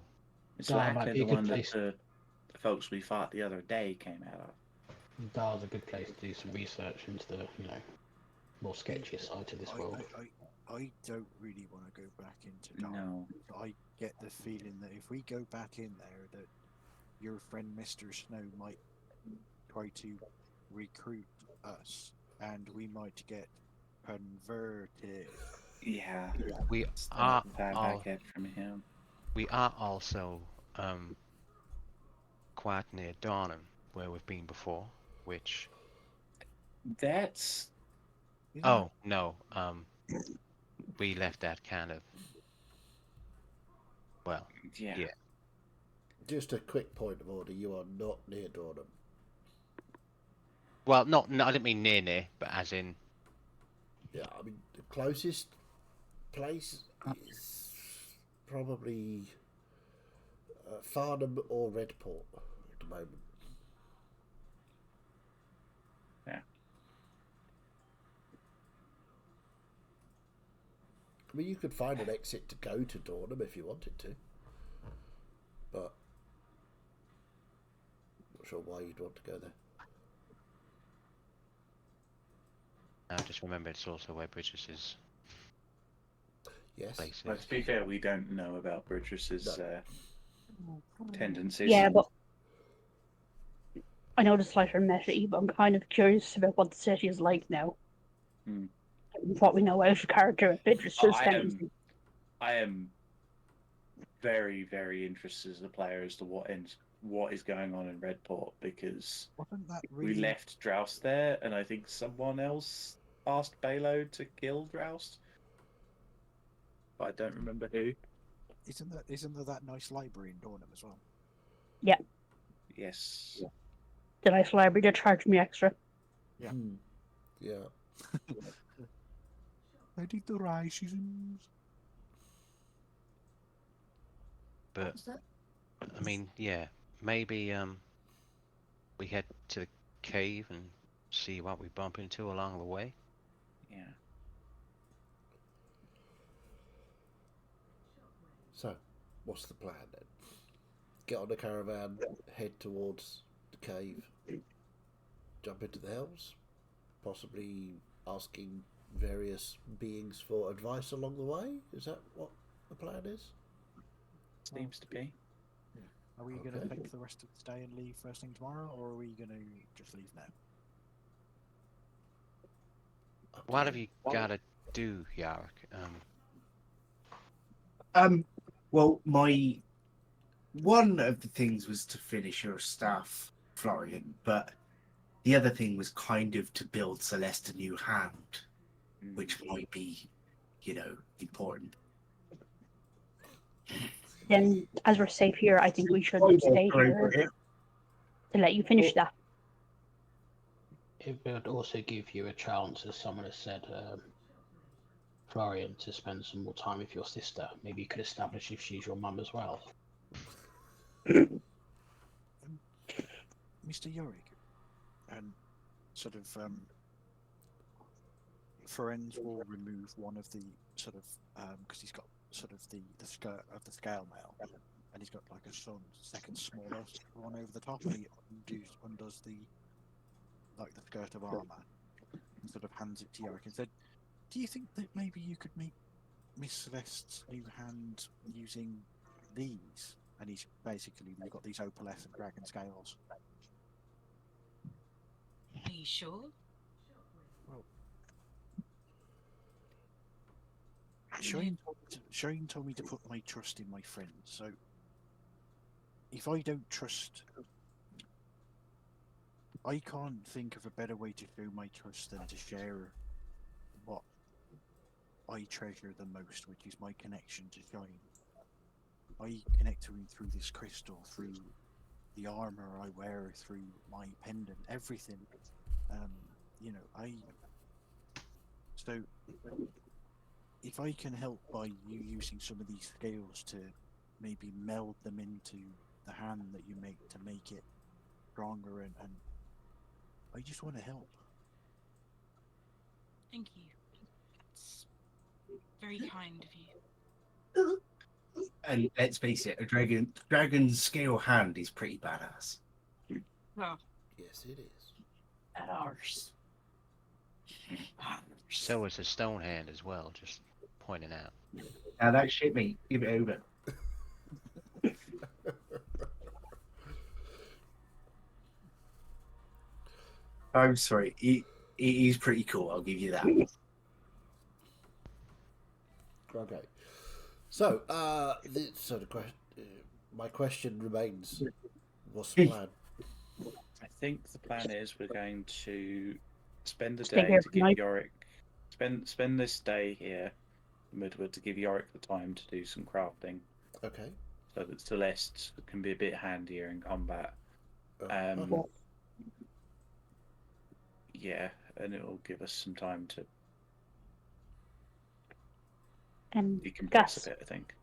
It's Dar might likely be a the good one that place. the folks we fought the other day came out of. Dar's a good place to do some research into the, more sketchier side of this world. I don't really want to go back into Dar. No. I get the feeling that if we go back in there, that your friend Mr. Snow might try to recruit us, and we might get converted. Yeah. We That's the are vibe I get from him. We are also quite near Dornham, where we've been before, which. That's. Oh no. We left that kind of. Well. Yeah. Just a quick point of order: you are not near Dornham. Well, no, I didn't mean near, but as in. Yeah, I mean the closest place is probably Farnham or Redport at the moment. Yeah. I mean, you could find an exit to go to Dornham if you wanted to, but I'm not sure why you'd want to go there. I just remember it's also where Bridges is. Yes. Place But is. to be fair, we don't know about Bridges' tendencies. Yeah, but I know the slighter meta, but I'm kind of curious about what the city is like now. Hmm. What we know out of character, if it just I am very, very interested as a player as to what is going on in Redport, because Wasn't that we really? left Droust there, and I think someone else asked Balo to kill Droust, but I don't remember who. Isn't there that nice library in Dornham as well? Yeah, Yes. the nice library that charged me extra. Yeah. Yeah. I did the racisms. But I mean, yeah, maybe we head to the cave and see what we bump into along the way. Yeah. So, what's the plan then? Get on the caravan, head towards the cave, jump into the hells, possibly asking various beings for advice along the way? Is that what the plan is? Seems to be. Yeah. Are we going to take the rest of the day and leave first thing tomorrow, or are we going to just leave now? What have you got to do, Yarrick? Well, my one of the things was to finish your staff, Florian, but the other thing was kind of to build Celeste a new hand, which might be, important. Then, as we're safe here, I think we should stay here to let you finish that. It would also give you a chance, as someone has said, Florian, to spend some more time with your sister. Maybe you could establish if she's your mum as well. Mr. Yorick, and sort of Ferenz will remove one of the sort of because he's got sort of the skirt of the scale mail, and he's got like a second smaller one over the top, and he undoes the skirt of armor, and sort of hands it to Yorick and said, "Do you think that maybe you could make Miss Celeste's new hand using these?" And he's basically, you've got these opalescent dragon scales. Are you sure? Well, Shireen told me to put my trust in my friends, so if I don't trust, I can't think of a better way to show my trust than to share what I treasure the most, which is my connection to Shine. I connect to him through this crystal, through the armor I wear, through my pendant, everything. So if I can help by you using some of these scales to maybe meld them into the hand that you make to make it stronger, and I just want to help. Thank you. That's very kind of you. And let's face it, a dragon scale hand is pretty badass. Well, Yes, it is. At ours. So is a stone hand as well, just pointing out. Now that shit, mate. Give it over. I'm sorry. He's pretty cool. I'll give you that. Okay. So, my question remains: what's the plan? I think the plan is we're going to spend the Stay day here to for give night. Yorick spend this day here in Midwood to give Yorick the time to do some crafting, Okay. so that Celeste can be a bit handier in combat. Yeah, and it will give us some time to decompress Gus. a bit, I think.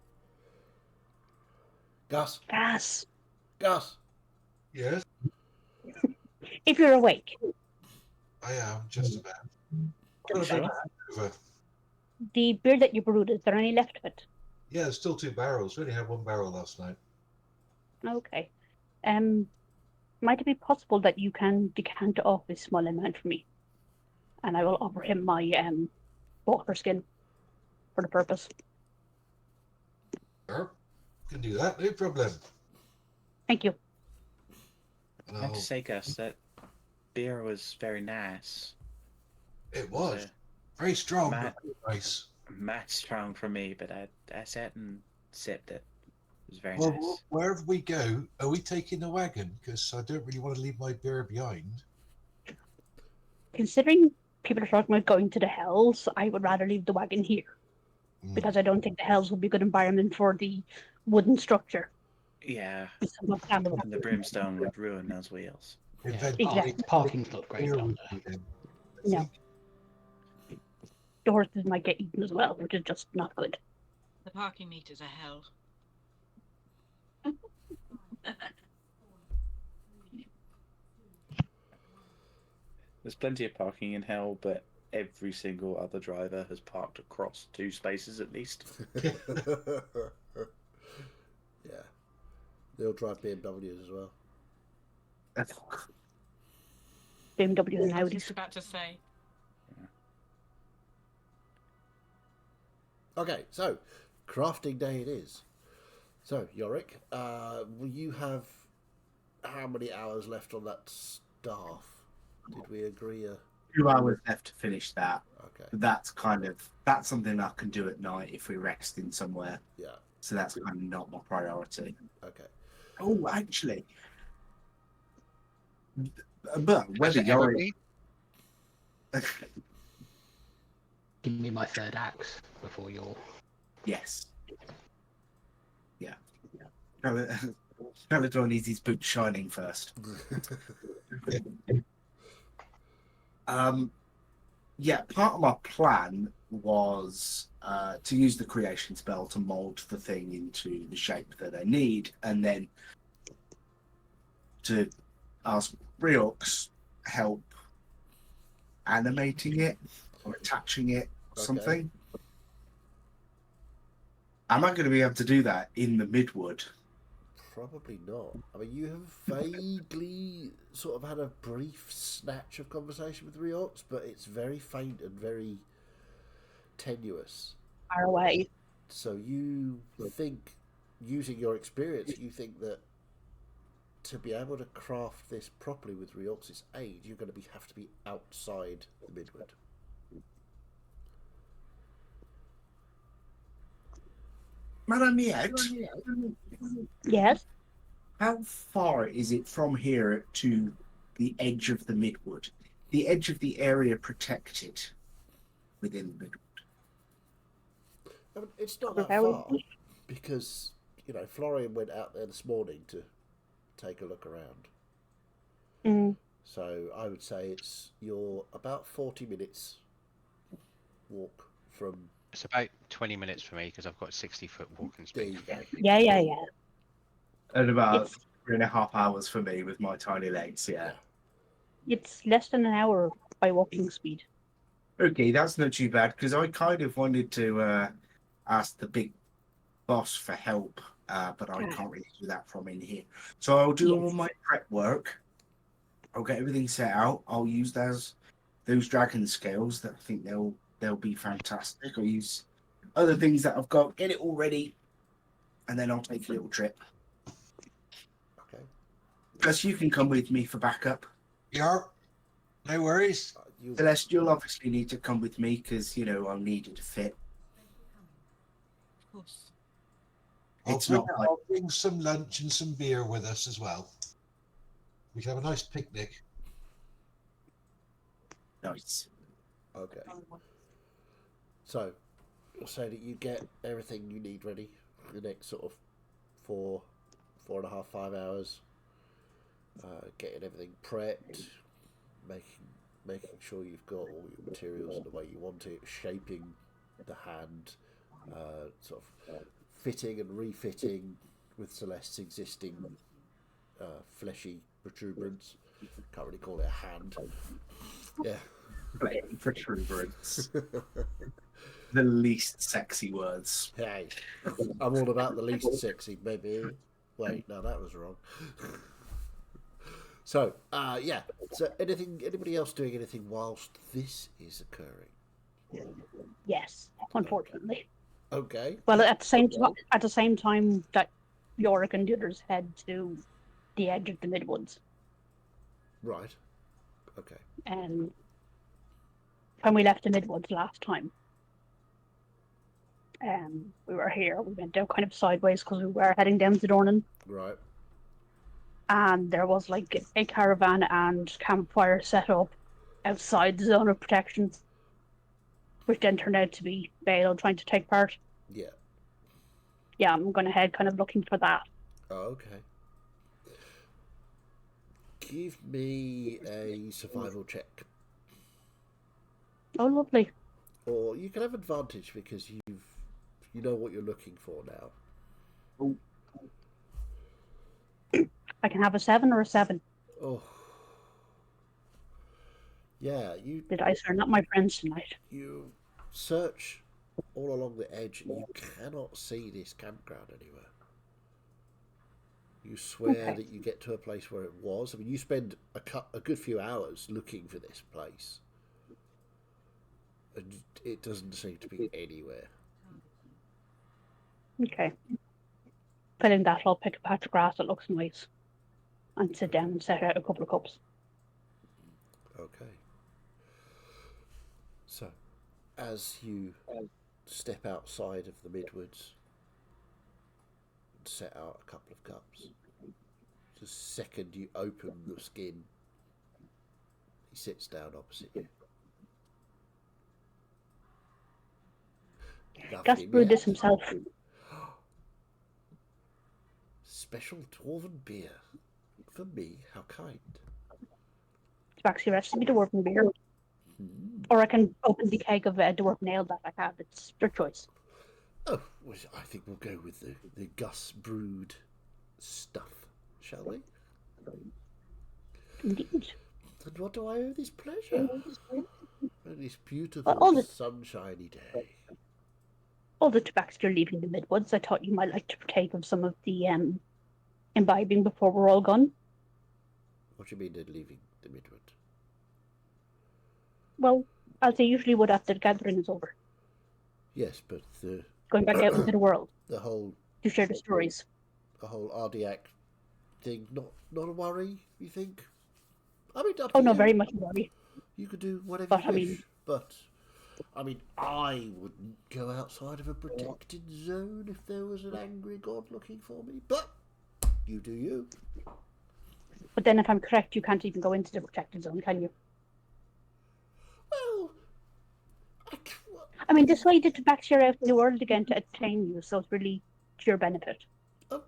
Gus. Yes, If you're awake, I am just about. Got a Sure. bit over. the beer that you brewed, is there any left of it? Yeah, there's still 2 barrels. We only had 1 barrel last night. Okay. Might it be possible that you can decant off a small amount for me? And I will offer him my walker skin for the purpose. Sure, can do that, no problem. Thank you. I have to say, Gus, that beer was very nice. It was very strong, but nice. Much strong for me, but I sat and sipped it. It was very Well, nice. wherever we go, are we taking the wagon? Because I don't really want to leave my beer behind. Considering people are talking about going to the Hells, I would rather leave the wagon here. Because I don't think the Hells would be a good environment for the wooden structure. Yeah. And the brimstone would ruin those wheels. Exactly. Parking's not great down there. No. The horses might get eaten as well, which is just not good. The parking meters are hell. There's plenty of parking in hell, but every single other driver has parked across 2 spaces at least. Yeah. They all drive BMWs as well. BMWs and I was Audis. just about to say. Okay, so crafting day it is. So, Yorick, will you have how many hours left on that staff? Did we agree? 2 hours left to finish that. Okay. That's something I can do at night if we're resting somewhere. Yeah. So that's kind of not my priority. Okay. Oh, actually, but whether Yorick. Give me my third axe before you're. Yes. Yeah. Caledron needs his boots shining first. Yeah, part of my plan was to use the creation spell to mold the thing into the shape that I need, and then to ask Briox help animating it or attaching it or something. Am I going to be able to do that in the Midwood? Probably not. I mean, you have vaguely sort of had a brief snatch of conversation with Riox, but it's very faint and very tenuous. Far away. So you think, using your experience, you think that to be able to craft this properly with Riox's aid, you're going to have to be outside the Midwood. Madame Miette? Yes? How far is it from here to the edge of the Midwood? The edge of the area protected within the Midwood? I mean, it's not that far, because, you know, Florian went out there this morning to take a look around. So I would say you're about 40 minutes walk from... It's about 20 minutes for me because I've got 60-foot walking speed. Yeah. And about 3.5 hours for me with my tiny legs, yeah. It's less than an hour by walking speed. Okay, that's not too bad, because I kind of wanted to ask the big boss for help, but I can't really do that from in here. So I'll do all my prep work. I'll get everything set out. I'll use those dragon scales. That I think they'll be fantastic. I'll use other things that I've got. Get it all ready, and then I'll take a little trip. Okay. Gus, you can come with me for backup. Yeah, no worries. Celeste, you'll obviously need to come with me because I'll need you to fit. Of course. I'll bring some lunch and some beer with us as well. We can have a nice picnic. Nice. Okay. So, we'll say that you get everything you need ready for the next sort of 4.5, 5 hours. Getting everything prepped, making sure you've got all your materials in the way you want it, shaping the hand, sort of fitting and refitting with Celeste's existing fleshy protuberance. Can't really call it a hand. Yeah. Protuberance. The least sexy words. Hey, I'm all about the least sexy, baby. Wait, no, that was wrong. So, yeah. So, anybody else doing anything whilst this is occurring? Yes, unfortunately. Okay. Well, at the same time that Yorick and the others head to the edge of the Midwoods. Right. Okay. When we left the Midwoods last time, we were here. We went down kind of sideways because we were heading down to Dornan, Right. and there was like a caravan and campfire set up outside the zone of protection, which then turned out to be Bale trying to take part. Yeah. Yeah, I'm going to head kind of looking for that. Oh, okay. Give me a survival check. Oh, lovely. Or you can have advantage because you know what you're looking for now. I can have a 7 or a 7. Oh. Yeah, The dice are not my friends tonight. you search all along the edge and you cannot see this campground anywhere. You swear that you get to a place where it was. I mean, you spend a good few hours looking for this place. And it doesn't seem to be anywhere. Okay. Failing that, I'll pick a patch of grass that looks nice and sit down and set out a couple of cups. Okay. So, as you step outside of the Midwoods and set out a couple of cups, the second you open the skin, he sits down opposite you. Gus brewed this himself. Special dwarven beer. For me, how kind. It's the rest of me dwarven beer. Or I can open the keg of dwarven ale that I have. It's your choice. Oh, well, I think we'll go with the Gus brewed stuff, shall we? Indeed. And what do I owe this pleasure? On this beautiful, sunshiny day. All the tobacco you're leaving the Midwoods, I thought you might like to partake of some of the imbibing before we're all gone. What do you mean they're leaving the Midwood? Well, as they usually would after the gathering is over. Yes, but going back out into the world. The whole to share the stories. The whole Ardiac thing, not a worry, you think? I mean, oh no, very much a worry. You could do whatever but, you wish, but I mean, I wouldn't go outside of a protected zone if there was an angry god looking for me. But you do you. But then, if I'm correct, you can't even go into the protected zone, can you? Well, I mean, this way the tobacco are out in the world again to attain you, so it's really to your benefit. Oh,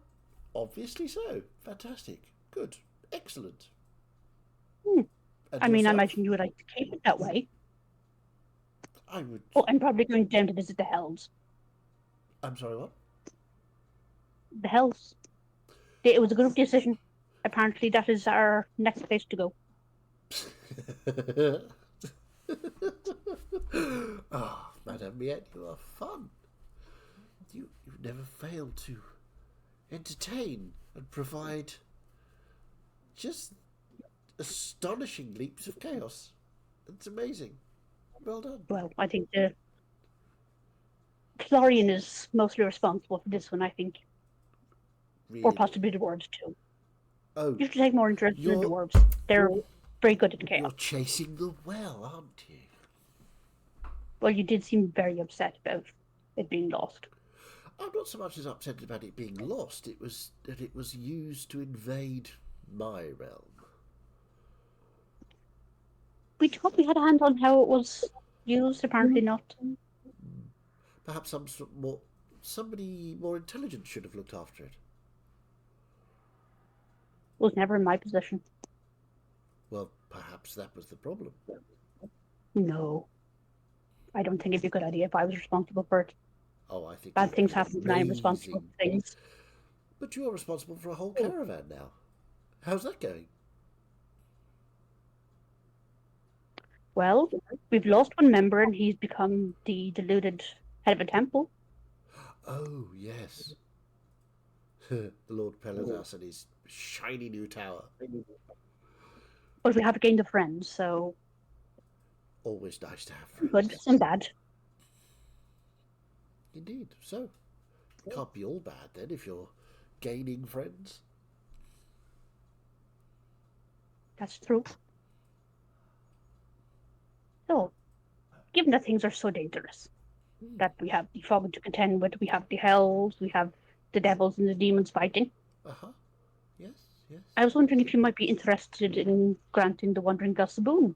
obviously so. Fantastic. Good. Excellent. I mean, I imagine you would like to keep it that way. I would. Oh, I'm probably going down to visit the Hells. I'm sorry, what? The Hells. It was a group decision. Apparently, that is our next place to go. Ah, Madame Miette, you are fun. You never fail to entertain and provide just astonishing leaps of chaos. It's amazing. Well done. Well, I think Florian is mostly responsible for this one, I think. Really? Or possibly the dwarves too. Oh, you should take more interest in the dwarves. They're very good at chaos. You're chasing the well, aren't you? Well, you did seem very upset about it being lost. I'm not so much as upset about it being lost. It was that it was used to invade my realm. We thought we had a hand on how it was used. Apparently not. Perhaps somebody more intelligent should have looked after it. Was never in my position. Well, perhaps that was the problem. No. I don't think it'd be a good idea if I was responsible for it. Oh, I think bad things happen when I'm responsible for things. But you're responsible for a whole caravan now. How's that going? Well, we've lost one member and he's become the deluded head of a temple. Oh, yes. The Lord Peladas and his shiny new tower. But we have gained a friend, so... Always nice to have friends. Good and bad. Indeed. So, it can't be all bad then if you're gaining friends. That's true. So, given that things are so dangerous, that we have the fog to contend with, we have the hells, we have the devils and the demons fighting. Uh-huh. Yes, yes. I was wondering if you might be interested in granting the Wandering Gus a boon.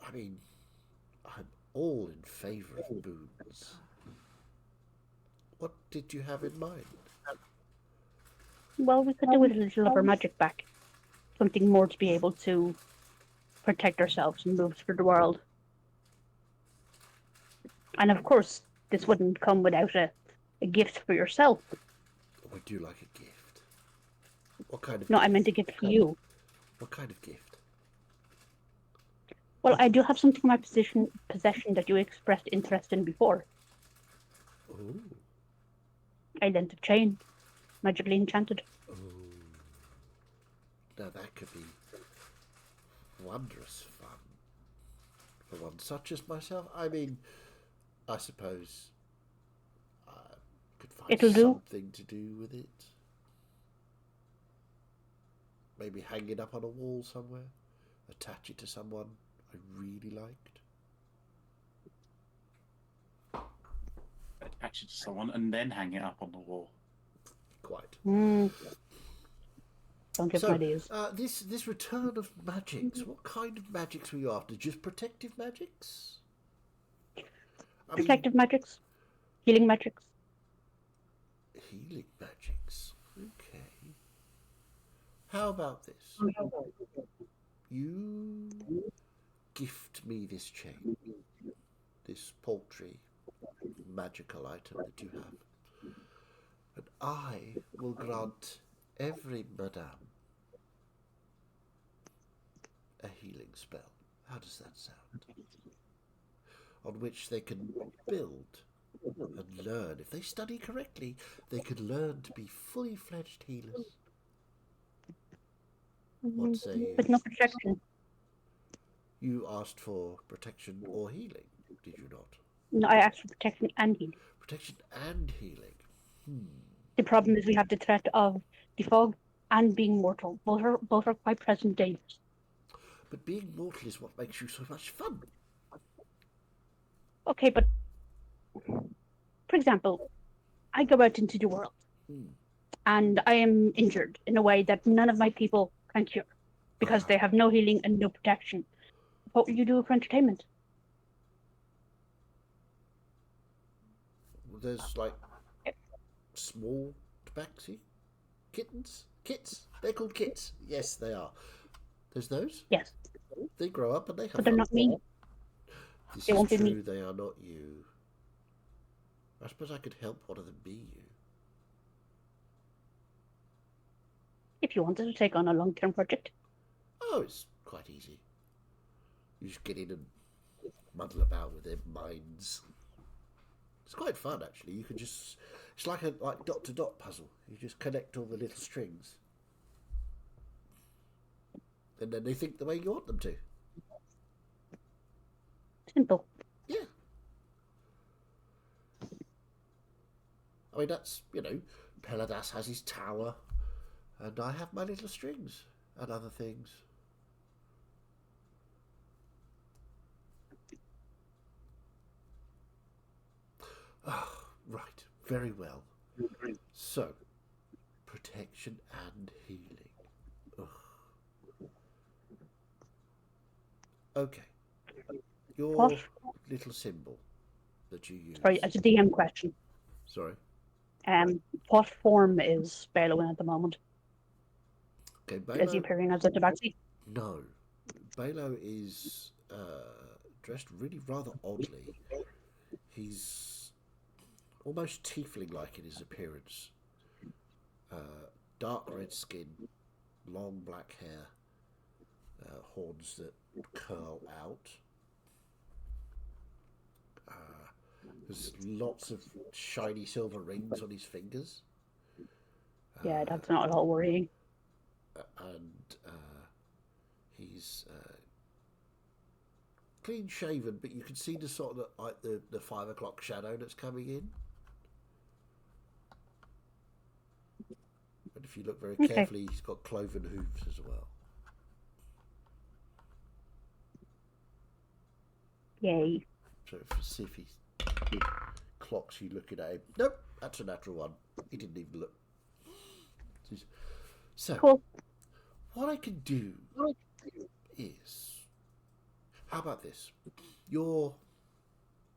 I mean, I'm all in favour of boons. What did you have in mind? Well, we could do with a little of our magic back. Something more to be able to protect ourselves and move through the world. And of course, this wouldn't come without a gift for yourself. Would you like a gift? What kind of No, gift? I meant a gift for you. What kind of gift? Well, I do have something in my possession that you expressed interest in before. Ooh. A length of chain, magically enchanted. Ooh. Now that could be wondrous fun for one such as myself. I mean, I suppose I could find It'll do. something to do with it. Maybe hang it up on a wall somewhere. Attach it to someone I really liked. Attach it to someone and then hang it up on the wall. Quite. Don't give So, ideas. this return of magics, what kind of magics were you after? Just protective magics? I mean, Protective magics, healing magics. healing magics. Okay. How about this? You gift me this chain, this paltry magical item that you have, and I will grant every madame a healing spell. How does that sound? On which they can build and learn. If they study correctly, they could learn to be fully fledged healers. What say you? With no protection. You asked for protection or healing, did you not? No, I asked for protection and healing. Protection and healing. The problem is we have the threat of the fog and being mortal. Both are quite present dangers. But being mortal is what makes you so much fun. Okay, but for example, I go out into the world and I am injured in a way that none of my people can cure because they have no healing and no protection. What will you do for entertainment? There's like small tabaxi kittens. Kits. They're called kits. Yes, they are. There's those? Yes. They grow up and they have But they're fun. not me. This They is won't be true, me. they are not you. I suppose I could help one of them be you. If you wanted to take on a long-term project. Oh, it's quite easy. You just get in and muddle about with their minds. It's quite fun, actually. You can just... It's like a dot-to-dot puzzle. You just connect all the little strings. And then they think the way you want them to. Simple. Yeah. I mean, that's, Peladas has his tower, and I have my little strings and other things. Oh, right. Very well. So, protection and healing. Ugh. Okay. Your What? little symbol that you use. Sorry, it's a DM question. Sorry. What form is Balo in at the moment? Okay, Is he Balo. appearing as a tabaxi? No. Balo is dressed really rather oddly. He's almost tiefling-like in his appearance. Dark red skin, long black hair, horns that curl out. There's lots of shiny silver rings on his fingers. Yeah, that's not at all worrying. And he's clean shaven, but you can see the sort of the 5 o'clock shadow that's coming in. And if you look very Okay. carefully, he's got cloven hooves as well. Yay. So see if he clocks you looking at him. Nope, that's a natural one. He didn't even look. So, Cool. what I can do is, how about this? Your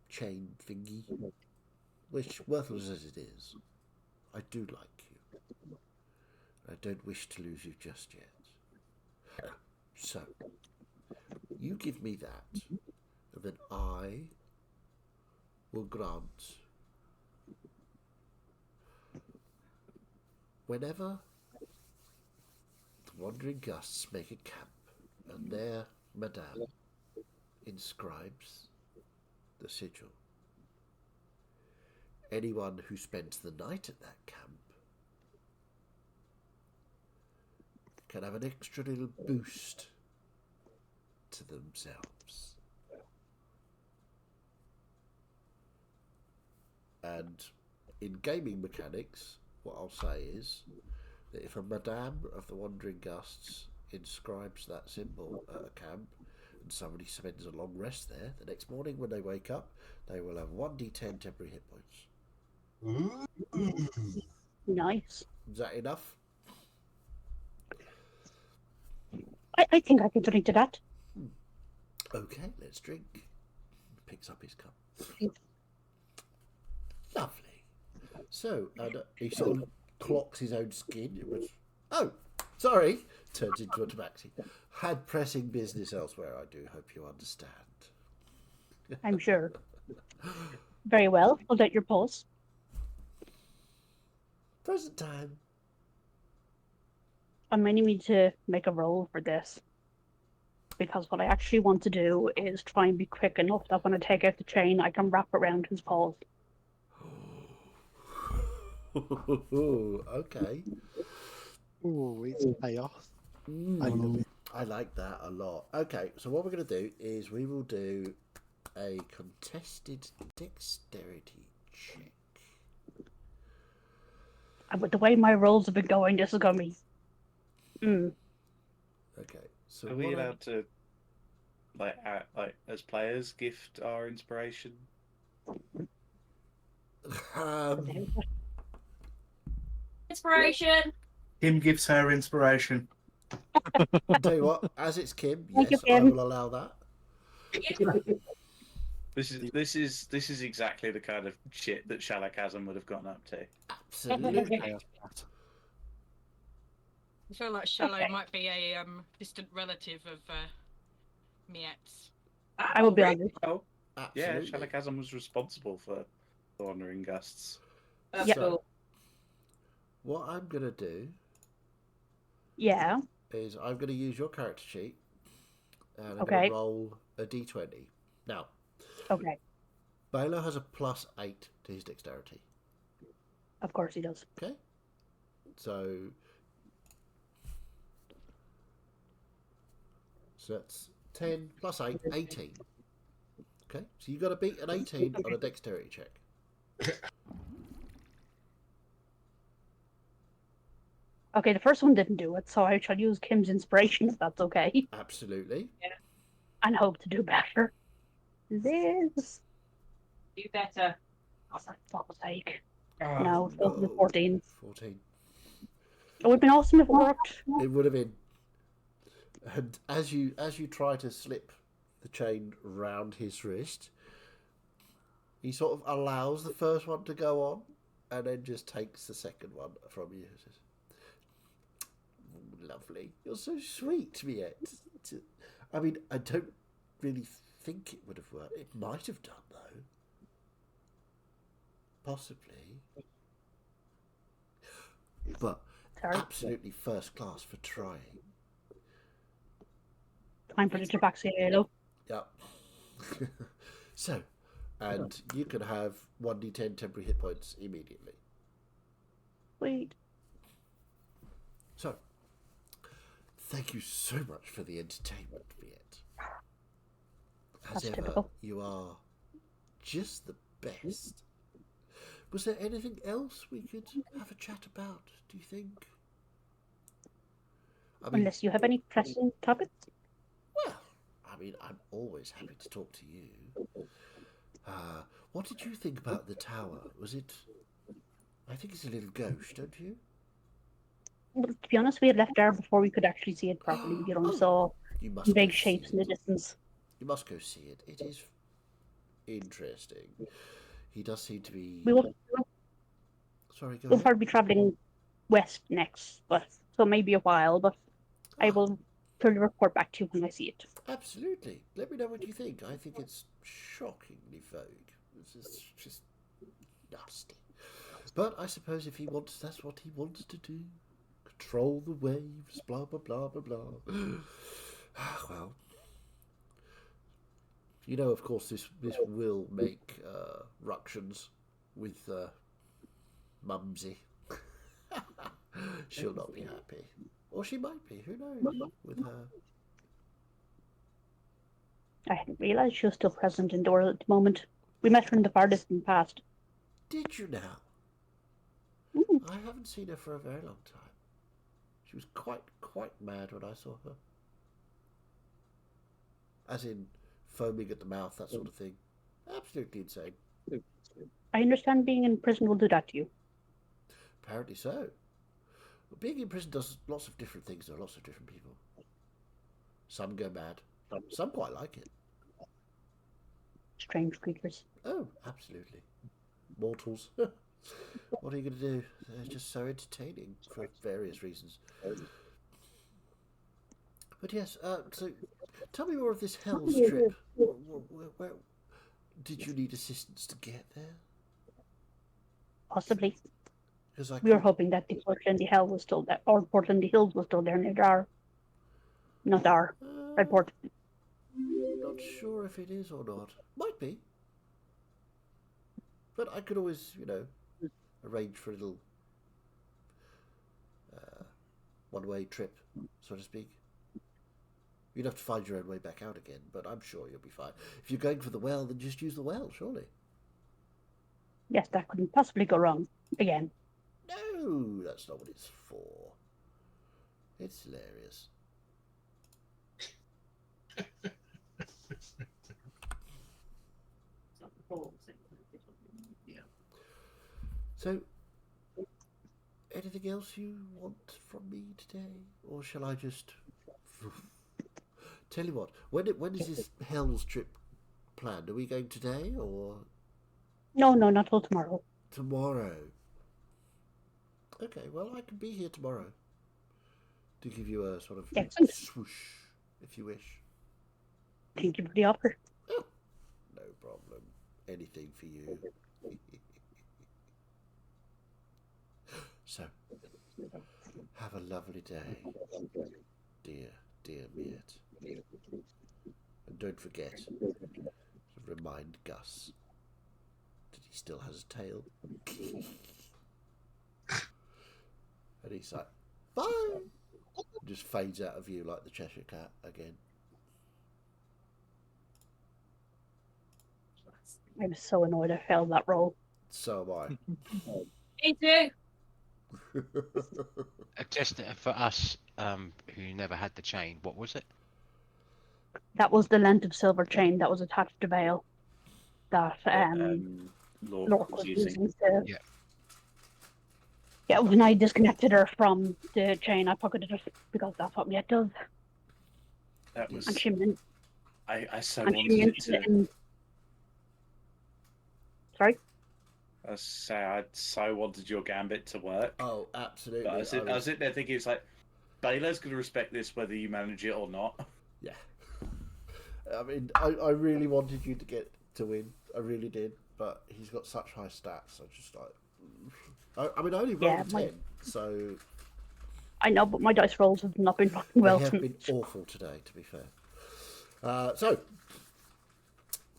chain thingy, which worthless as it is, I do like you. I don't wish to lose you just yet. So, you give me that, and then I will grant whenever the wandering gusts make a camp, and there Madame inscribes the sigil. Anyone who spends the night at that camp can have an extra little boost to themselves. And in gaming mechanics, what I'll say is that if a Madame of the Wandering Gusts inscribes that symbol at a camp and somebody spends a long rest there, the next morning when they wake up, they will have 1d10 temporary hit points. Ooh. Nice. Is that enough? I think I can drink to that. Okay, let's drink. Picks up his cup. Lovely. So, and he sort of clocks his own skin. It was, oh, sorry. Turns into a tabaxi. Had pressing business elsewhere, I do hope you understand. I'm sure. Very well. Hold out your pulse. Present time. I may need to make a roll for this. Because what I actually want to do is try and be quick enough that when I take out the chain, I can wrap around his paws. Okay. Ooh, it's chaos. I love it. I like that a lot. Okay, so what we're going to do is we will do a contested dexterity check. And with the way my rolls have been going, this is going to be... Okay, so Are we what allowed to, like as players, gift our inspiration? Inspiration. Kim gives her inspiration. tell you what, as it's Kim, Thank you, yes, I Kim. will allow that. This is exactly the kind of shit that Shalakazam would have gotten up to. Absolutely. Chaos cat. I feel like Shallow Okay. might be a distant relative of Miet's. I will be honest. Oh, yeah, Absolutely. Shalakazam was responsible for the Wandering Gusts. That's Yeah. cool. What I'm going to do Yeah. is I'm going to use your character sheet and I'm going Okay. to roll a d20. Now, Okay. Bailo has a +8 to his dexterity. Of course he does. Okay? So that's 10 plus 8, 18. Okay? So you got to beat an 18 on a dexterity check. Okay, the first one didn't do it, so I shall use Kim's inspiration if that's okay. Absolutely. And hope to do better. This. Do better. Oh, for fuck's sake. Ah, No, it's over the 14. 14. It would have been awesome if it worked. It would have been. And as you try to slip the chain round his wrist, he sort of allows the first one to go on and then just takes the second one from you. Says, lovely. You're so sweet, Miette. I mean, I don't really think it would have worked. It might have done, though. Possibly. But Sorry. absolutely first class for trying. Time for the tabaxi halo. Yep. So, and you can have 1d10 temporary hit points immediately. Wait. So, thank you so much for the entertainment, Viet. As That's ever, typical. you are just the best. Was there anything else we could have a chat about, do you think? I mean, Unless you have any pressing topics. well, I mean, I'm always happy to talk to you. What did you think about the tower? Was it? I think it's a little gauche, don't you? Well, to be honest, we had left there before we could actually see it properly. We only Oh, saw you must go vague see shapes in the it. distance. You must go see it. It is interesting. He does seem to be. We will Sorry, go we'll ahead. probably be traveling west next, but so maybe a while. But I Ah, will fully report back to you when I see it. absolutely. Let me know what you think. I think it's shockingly vague. It's just nasty. But I suppose if he wants, that's what he wants to do. Control the waves, blah, blah, blah, blah, blah. Well, you know, of course, this will make ructions with Mumsy. She'll not be happy. Or she might be, who knows, with her. I hadn't realised she was still present in the world at the moment. We met her in the far distant past. Did you now? Mm. I haven't seen her for a very long time. She was quite mad when I saw her. As in, foaming at the mouth, that sort of thing. Absolutely insane. I understand being in prison will do that to you. Apparently so. Being in prison does lots of different things to lots of different people. Some go mad. Some quite like it. Strange creatures. Oh, absolutely. Mortals. What are you going to do? They're just so entertaining for various reasons. But yes, so tell me more of this Hell's trip. Where did you need assistance to get there? Possibly. Because I We were could, hoping that the Portland Hell was still there, or Portland Hills was still there near our, not our, report. not sure if it is or not. Might be. But I could always, arrange for a little one-way trip, so to speak. You'd have to find your own way back out again, but I'm sure you'll be fine. If you're going for the well, then just use the well, surely. Yes, that couldn't possibly go wrong. Again. No, that's not what it's for. It's hilarious. Yeah. So, anything else you want from me today? Or shall I just... Tell you what, when is this Hell's trip planned? Are we going today or... No, not till tomorrow. Tomorrow. Okay, well, I can be here tomorrow to give you a sort of Excellent. swoosh, if you wish. Thank you for the offer. Oh, no problem. Anything for you. So, have a lovely day, dear Miet. And don't forget to remind Gus that he still has a tail. And he's like, bye! And just fades out of view like the Cheshire Cat again. I was so annoyed I failed that role. So am Me too. I. Just for us who never had the chain, what was it? That was the length of silver chain that was attached to Vale that Lork was using to... Yeah. Yeah, when I disconnected her from the chain, I pocketed it because that's what Miet does. That was. And she meant... I so And she wanted it mentioned it to. in... Sorry? I say I so wanted your gambit to work. Oh, absolutely. But I was sitting there thinking, it's like, Baylor's going to respect this whether you manage it or not. Yeah. I mean, I really wanted you to get to win. I really did. But he's got such high stats. I just like... I mean, I only rolled a 10, so... I know, but my dice rolls have not been rolling well. They have been awful today, to be fair. So,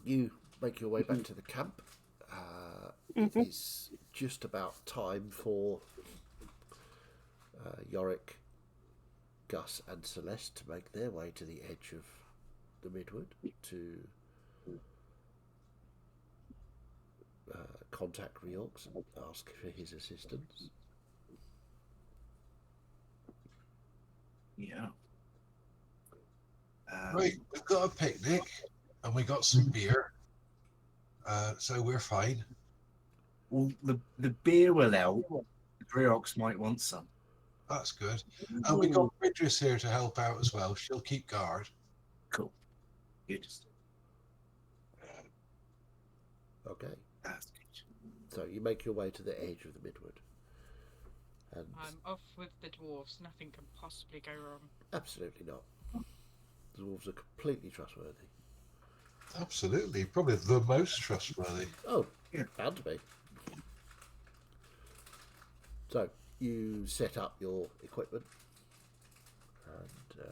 you make your way back to the camp. It is just about time for Yorick, Gus and Celeste to make their way to the edge of the Midwood to contact Reorx and ask for his assistance. Yeah. Right, we've got a picnic and we got some beer, so we're fine. Well, the beer will help. The Briox might want some. That's good. And we got Bridges here to help out as well. She'll keep guard. Cool. Good. Okay. That's good. So you make your way to the edge of the Midwood. And I'm off with the dwarves. Nothing can possibly go wrong. absolutely not. The dwarves are completely trustworthy. Absolutely. Probably the most trustworthy. Oh, yeah, bound to be. So you set up your equipment and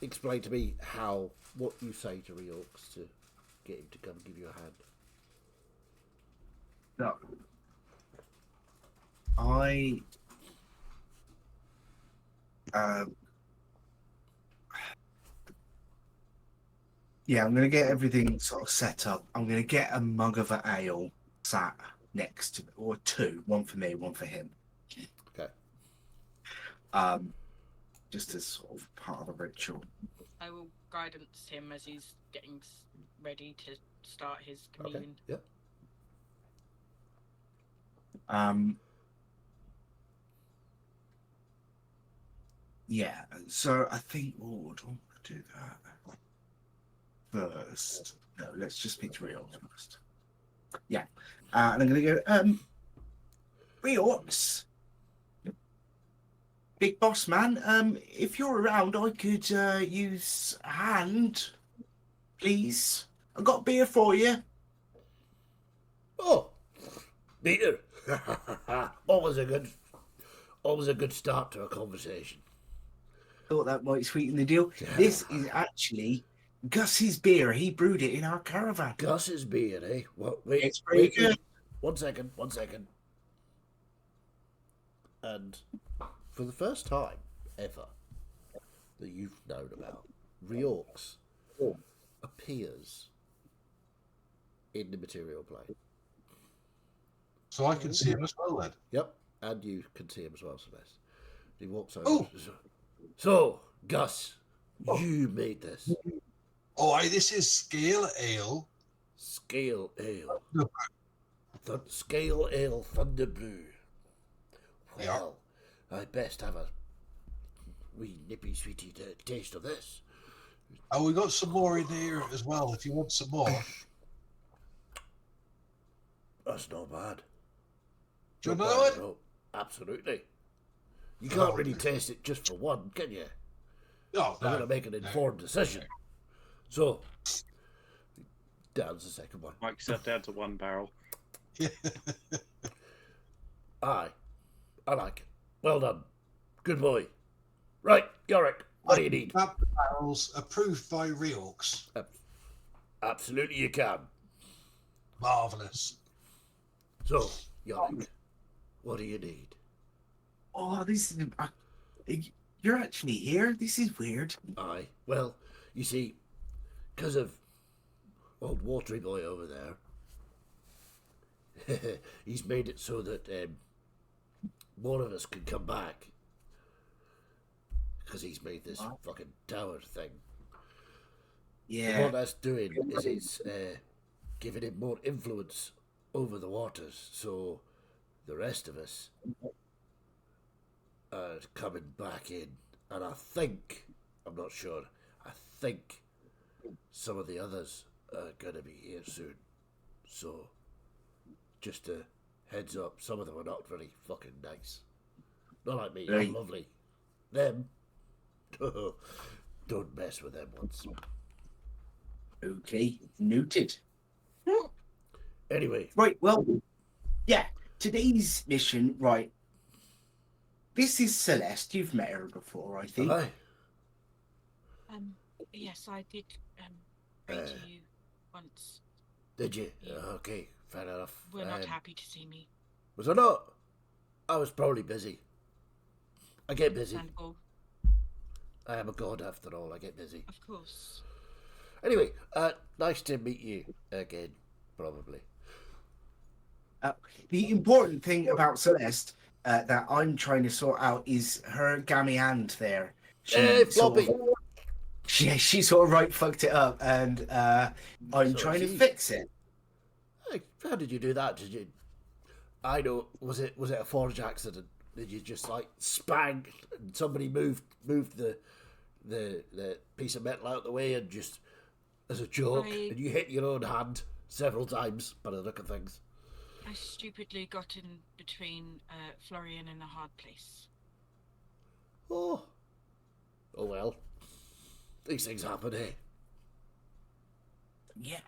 explain to me what you say to Reorx to get him to come give you a hand. No. Yeah, I'm gonna get everything sort of set up. I'm gonna get a mug of ale sat next to, or two, one for me, one for him. Okay. Just as sort of part of the ritual. I will guidance him as he's getting ready to start his communion. Okay. Yep. Yeah, so I think, don't want to do that first. No, let's just speak to Reorx first. Yeah, and I'm going to go, Reorx, big boss man, if you're around, I could use a hand, please. I've got beer for you. Oh, beer. always a good start to a conversation. Thought that might sweeten the deal. This is actually Gus's beer. He brewed it in our caravan. Gus's beer, eh? Well, wait, It's pretty good. 1 second. And for the first time ever that you've known about, Reorx appears in the material plane. So I can see him as well then. Yep, and you can see him as well, Celeste. He walks over. Oh. So, Gus, you made this. Oh, this is scale ale. Scale ale. Scale ale Thunder Brew. Well, I best have a wee nippy sweetie taste of this. Oh, we got some more in here as well if you want some more. That's not bad. Do you Not know bad it? at all. Absolutely. You can't really taste it just for one, can you? No, I'm going to make an informed decision. So, down's the second one. Mike set down to one barrel. Aye. I like it. Well done. Good boy. Right, Yorick, what do you need? Barrels approved by Reorx. Absolutely you can. Marvellous. So, Yorick, what do you need? Oh, this is... you're actually here? This is weird. Aye. Well, you see, because of old Watery Boy over there, he's made it so that more of us can come back. Because he's made this fucking tower thing. Yeah. What that's doing is it's giving him more influence over the waters, so the rest of us are coming back in. And I think, I'm not sure, I think some of the others are going to be here soon. So, just a heads up, some of them are not very fucking nice. Not like me, I'm lovely. Them, don't mess with them once. Okay, noted. Anyway. Right, well, yeah, today's mission, right. This is Celeste. You've met her before, I think. Aye. Yes, I did write to you once. Did you? Okay, fair enough. We're not happy to see me. Was I not? I was probably busy. I get busy. Understandable. I am a god after all, I get busy. Of course. Anyway, nice to meet you again, probably. The important thing about Celeste that I'm trying to sort out is her gammy hand there. Hey, sort Floppy! of, she sort of right fucked it up, and I'm So trying to she- fix it. Hey, how did you do that? Did you? I know. Was it a forge accident? Did you just like spang and somebody moved the piece of metal out of the way and just as a joke, I- and you hit your own hand several times by the look of things? I stupidly got in between Florian and a hard place. Oh well. These things happen, eh? Yeah.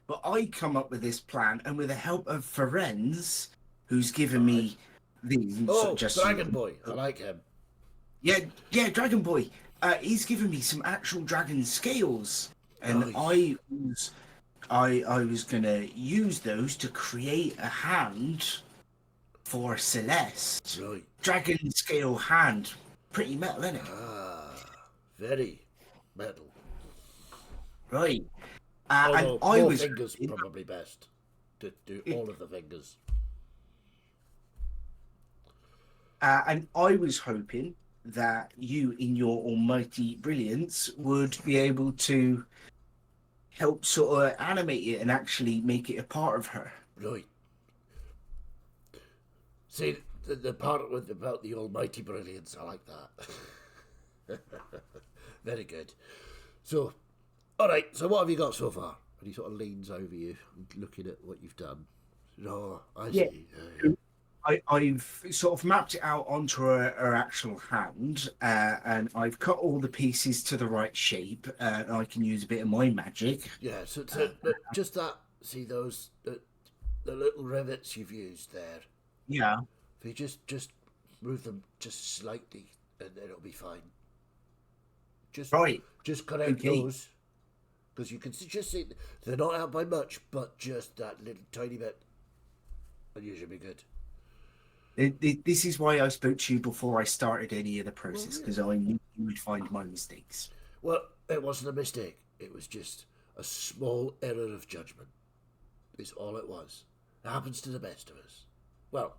But I come up with this plan, and with the help of Ferenz, who's given me these. Oh, Dragon Boy. I like him. Yeah, Dragon Boy. He's given me some actual dragon scales, and Nice. I was gonna use those to create a hand for Celeste. Right. Dragon scale hand, pretty metal, isn't it? Very metal. Right. Although and I more was fingers probably best to do all of the fingers. and I was hoping that you, in your almighty brilliance, would be able to help sort of animate it and actually make it a part of her. Right. See, the part about the almighty brilliance, I like that. Very good. So, all right. So, what have you got so far? And he sort of leans over you, looking at what you've done. No, I Yeah. see. I've sort of mapped it out onto her actual hand, and I've cut all the pieces to the right shape. And I can use a bit of my magic. Yeah. So just that. See those the little rivets you've used there. Yeah. If you just move them just slightly, and it'll be fine. Just Right. Just cut out Okay. those, because you can just see they're not out by much, but just that little tiny bit, and you should be good. This is why I spoke to you before I started any of the process, because I knew you would find my mistakes. Well, it wasn't a mistake. It was just a small error of judgment. Is all it was. It happens to the best of us. Well,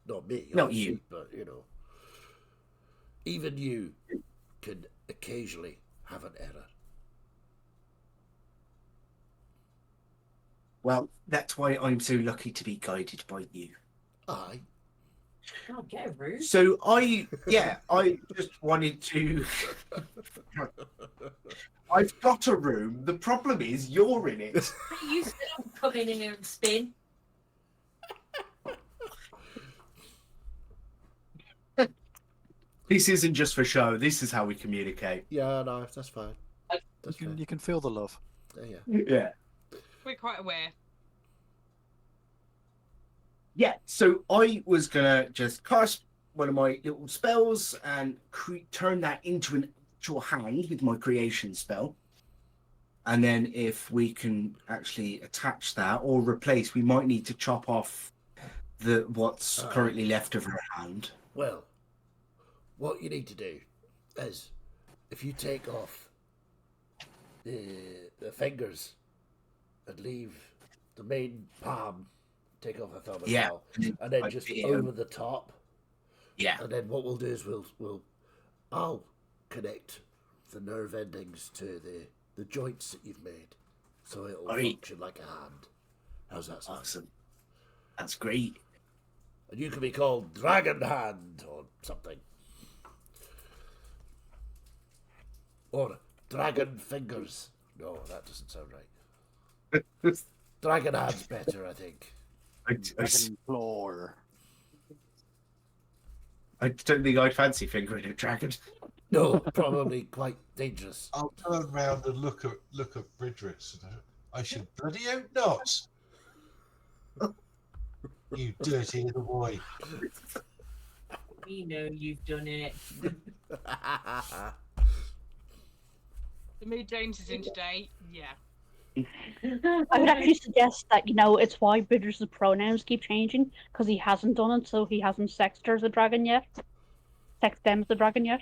not me, Not obviously, you. but you know, even you can occasionally have an error. Well, that's why I'm so lucky to be guided by you. Aye. Oh, get rude. So I just wanted to. I've got a room. The problem is you're in it. You said I'm coming in here and spin. This isn't just for show. This is how we communicate. Yeah, no, that's fine. That's fine. You can feel the love. Yeah. Yeah. We're quite aware. Yeah. So I was gonna just cast one of my little spells and turn that into an actual hand with my creation spell. And then if we can actually attach that or replace, we might need to chop off what's currently left of her hand. Well, what you need to do is, if you take off the fingers and leave the main palm, take off a thumb as well, and then just over the top. Yeah. And then what we'll do is I'll connect the nerve endings to the joints that you've made, so it'll function like a hand. How's that sound? Awesome. That's great. And you can be called Dragon Hand or something. Or Dragon Fingers. No, that doesn't sound right. Dragon Hand's better, I think. Dragon floor. I don't think I'd fancy fingering a dragon. No, probably quite dangerous. I'll turn round and look at Bridris. I should bloody hope not. You dirty little boy. We know you've done it. The mood James is in today, yeah. I would actually suggest that, it's why Bridger's pronouns keep changing, because he hasn't done it, so he hasn't sexed her as a dragon yet. Sexed them as a dragon yet.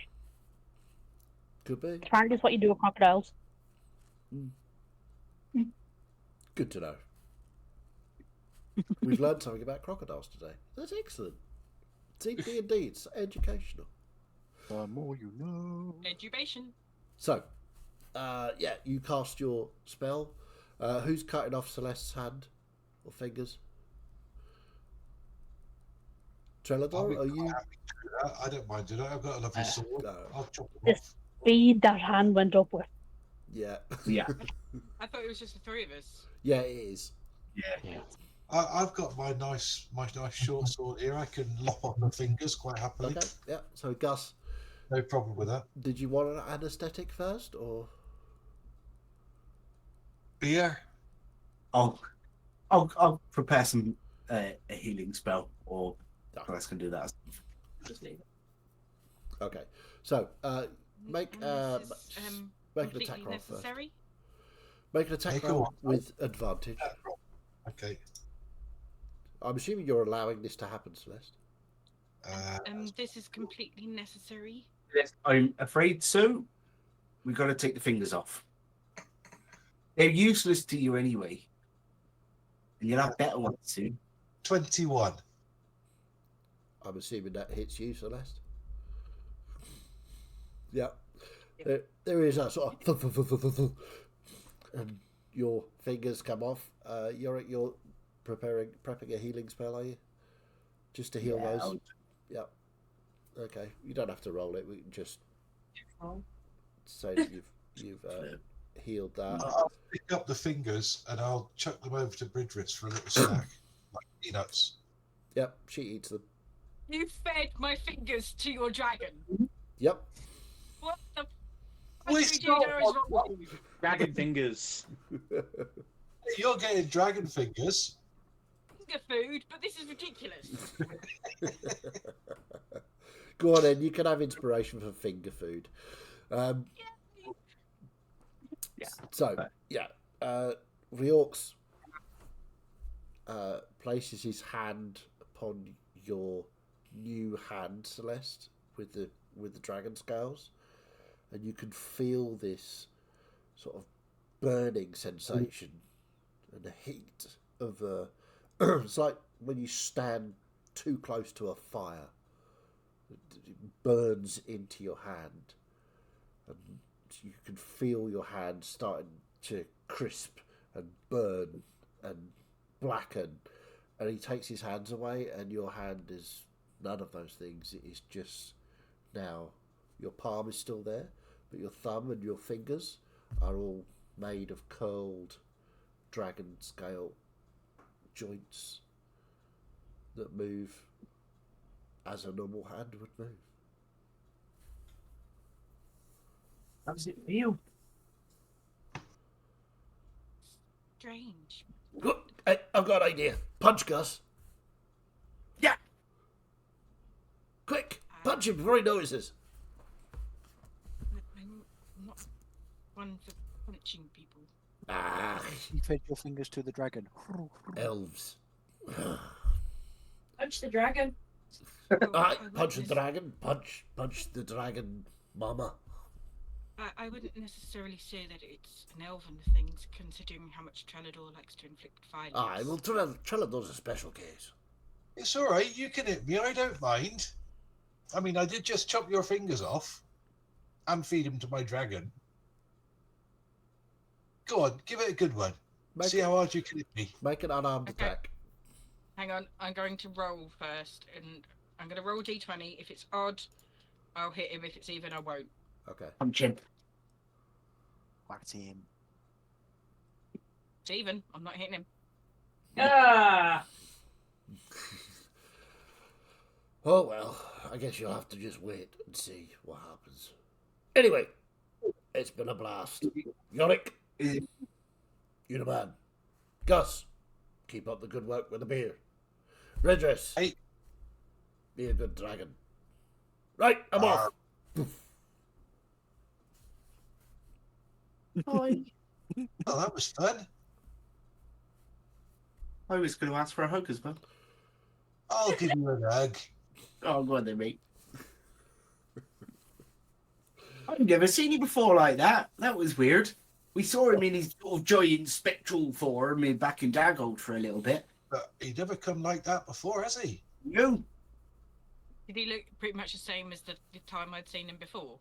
Could be. Apparently it's what you do with crocodiles. Good to know. We've learned something about crocodiles today. That's excellent. See, D&D, it's educational. The more you know. Education. So, yeah, you cast your spell. Who's cutting off Celeste's hand or fingers? Trelador, are you? I don't mind doing that. I've got a lovely sword. I'll chop them The off. speed that hand went up with. Yeah. Yeah. I thought it was just the three of us. Yeah, it is. Yeah. I've got my nice short sword here. I can lop off the fingers quite happily. Okay. Yeah. So, Gus, No problem with that. did you want an anesthetic first, or? Beer. I'll prepare some a healing spell, or Grace can do that. Just leave it. Okay. So, make This is, make an completely attack roll first. necessary. Make an attack Make a roll what? with advantage. Okay. I'm assuming you're allowing this to happen, Celeste. This is completely necessary. Yes, I'm afraid so. We've got to take the fingers off. They're useless to you anyway. And you'll have better ones soon. 21. I'm assuming that hits you, Celeste. Yeah. There is a sort of and your fingers come off. You're prepping a healing spell, are you? Just to heal those? Yeah. Okay. You don't have to roll it. We can just say that you've healed that. I'll pick up the fingers and I'll chuck them over to Bridris for a little snack, like peanuts. Yep. She eats them. You fed my fingers to your dragon. Yep. What the? We What do you do there is wrong? Dragon fingers. You're getting dragon fingers. Finger food, but this is ridiculous. Go on then. You can have inspiration for finger food. So, yeah. Riorx places his hand upon your new hand, Celeste, with the dragon scales, and you can feel this sort of burning sensation and the heat of it's like when you stand too close to a fire. It burns into your hand, and you can feel your hand starting to crisp and burn and blacken. And he takes his hands away, and your hand is none of those things. It is just now your palm is still there, but your thumb and your fingers are all made of curled dragon scale joints that move as a normal hand would move. How does it feel? Strange. Hey, I've got an idea. Punch Gus. Yeah. Quick, punch him before he notices. I'm not one for punching people. Ah, You fed your fingers to the dragon. elves. Punch the dragon. Alright, punch the dragon. Punch the dragon, mama. I wouldn't necessarily say that it's an elven thing, considering how much Trelador likes to inflict violence. Aye, well, Trelador's a special case. It's all right. You can hit me. I don't mind. I mean, I did just chop your fingers off and feed them to my dragon. Go on, give it a good one. See how hard you can hit me. Make an unarmed Okay. attack. Hang on, I'm going to roll first, and I'm going to roll d20. If it's odd, I'll hit him. If it's even, I won't. Okay. Punch him. Whacked him. It's even. I'm not hitting him. Ah! Oh well, I guess you'll have to just wait and see what happens. Anyway, it's been a blast. Yorick, you're the man. Gus, keep up the good work with the beer. Redress, Hey. Be a good dragon. Right, I'm off. Bye. Oh, that was fun. I was going to ask for a hug as well. I'll give you a hug. Oh, go on then, mate. I've never seen you before like that. That was weird. We saw him in his sort of giant spectral form back in Daggold for a little bit. But he never come like that before, has he? No. Did he look pretty much the same as the time I'd seen him before?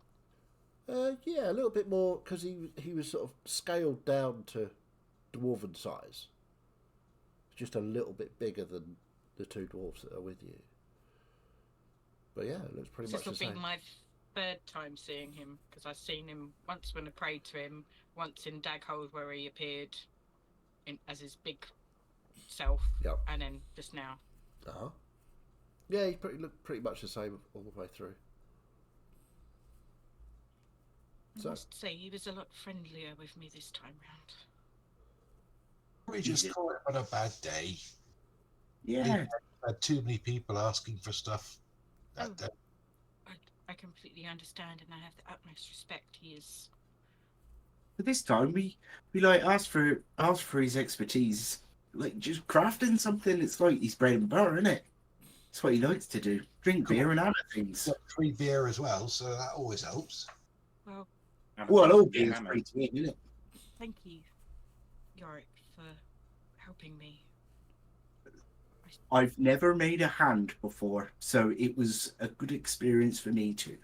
Yeah, a little bit more because he was sort of scaled down to dwarven size. Just a little bit bigger than the two dwarves that are with you. But yeah, it looks pretty much the This will same. be my third time seeing him because I've seen him once when I prayed to him, once in Daghold where he appeared as his big self, Yep. and then just now. Uh-huh. Yeah, he looked pretty much the same all the way through. I must say, he was a lot friendlier with me this time round. We just caught him on a bad day. Yeah. Had too many people asking for stuff that day. I completely understand, and I have the utmost respect. He is. But this time we like asked for his expertise, like just crafting something. It's like his bread and butter, isn't it? That's what he likes to do. Drink beer and other things. Got free beer as well, so that always helps. Well, all beer's free to me, isn't it? Thank you, Yorick, for helping me. I've never made a hand before, so it was a good experience for me too.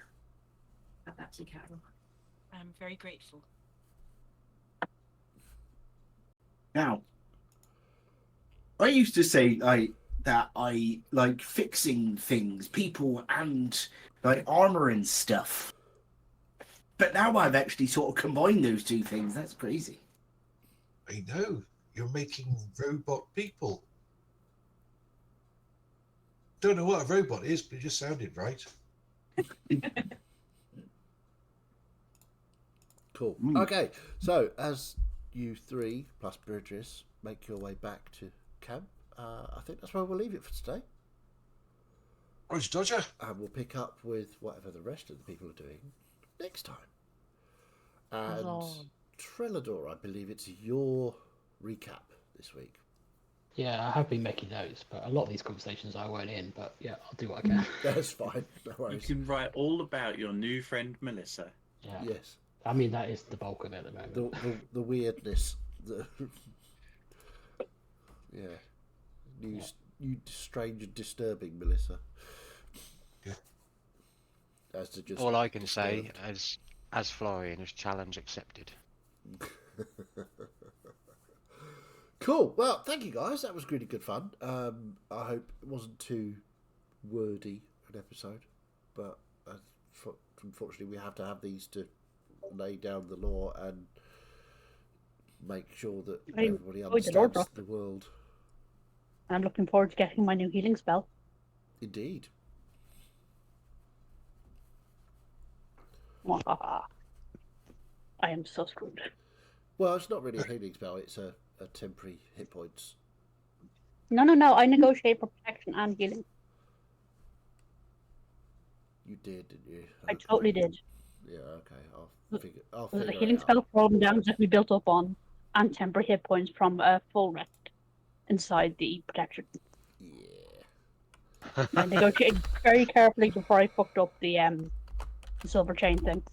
That's you, Carol. I'm very grateful. Now, I used to say that I like fixing things, people, and like armor and stuff. But now I've actually sort of combined those two things. That's crazy. I know. You're making robot people. Don't know what a robot is, but it just sounded right. Cool. Okay, so as you three plus Bridges make your way back to camp, I think that's where we'll leave it for today. Roger Dodger. And we'll pick up with whatever the rest of the people are doing next time. And Trelador, I believe it's your recap this week. Yeah, I have been making notes, but a lot of these conversations I weren't in. But yeah, I'll do what I can. That's fine. No You worries. can write all about your new friend Melissa. Yeah. Yes. I mean, that is the bulk of it at the moment. The weirdness. Yeah. New strange and disturbing Melissa. Yeah. As to just All I can say as Florian is challenge accepted. Cool. Well, thank you guys. That was really good fun. I hope it wasn't too wordy an episode, but unfortunately we have to have these to lay down the law and make sure that everybody understands the world. I'm looking forward to getting my new healing spell. Indeed. I am so screwed. Well, it's not really a healing spell. It's a temporary hit points. No. I negotiate for protection and healing. You did, didn't you? I totally did. Yeah, okay. I'll figure The it healing out. spell for all the damage that we built up on, and temporary hit points from a full rest inside the protection. Yeah. I negotiated very carefully before I fucked up the silver chain thing.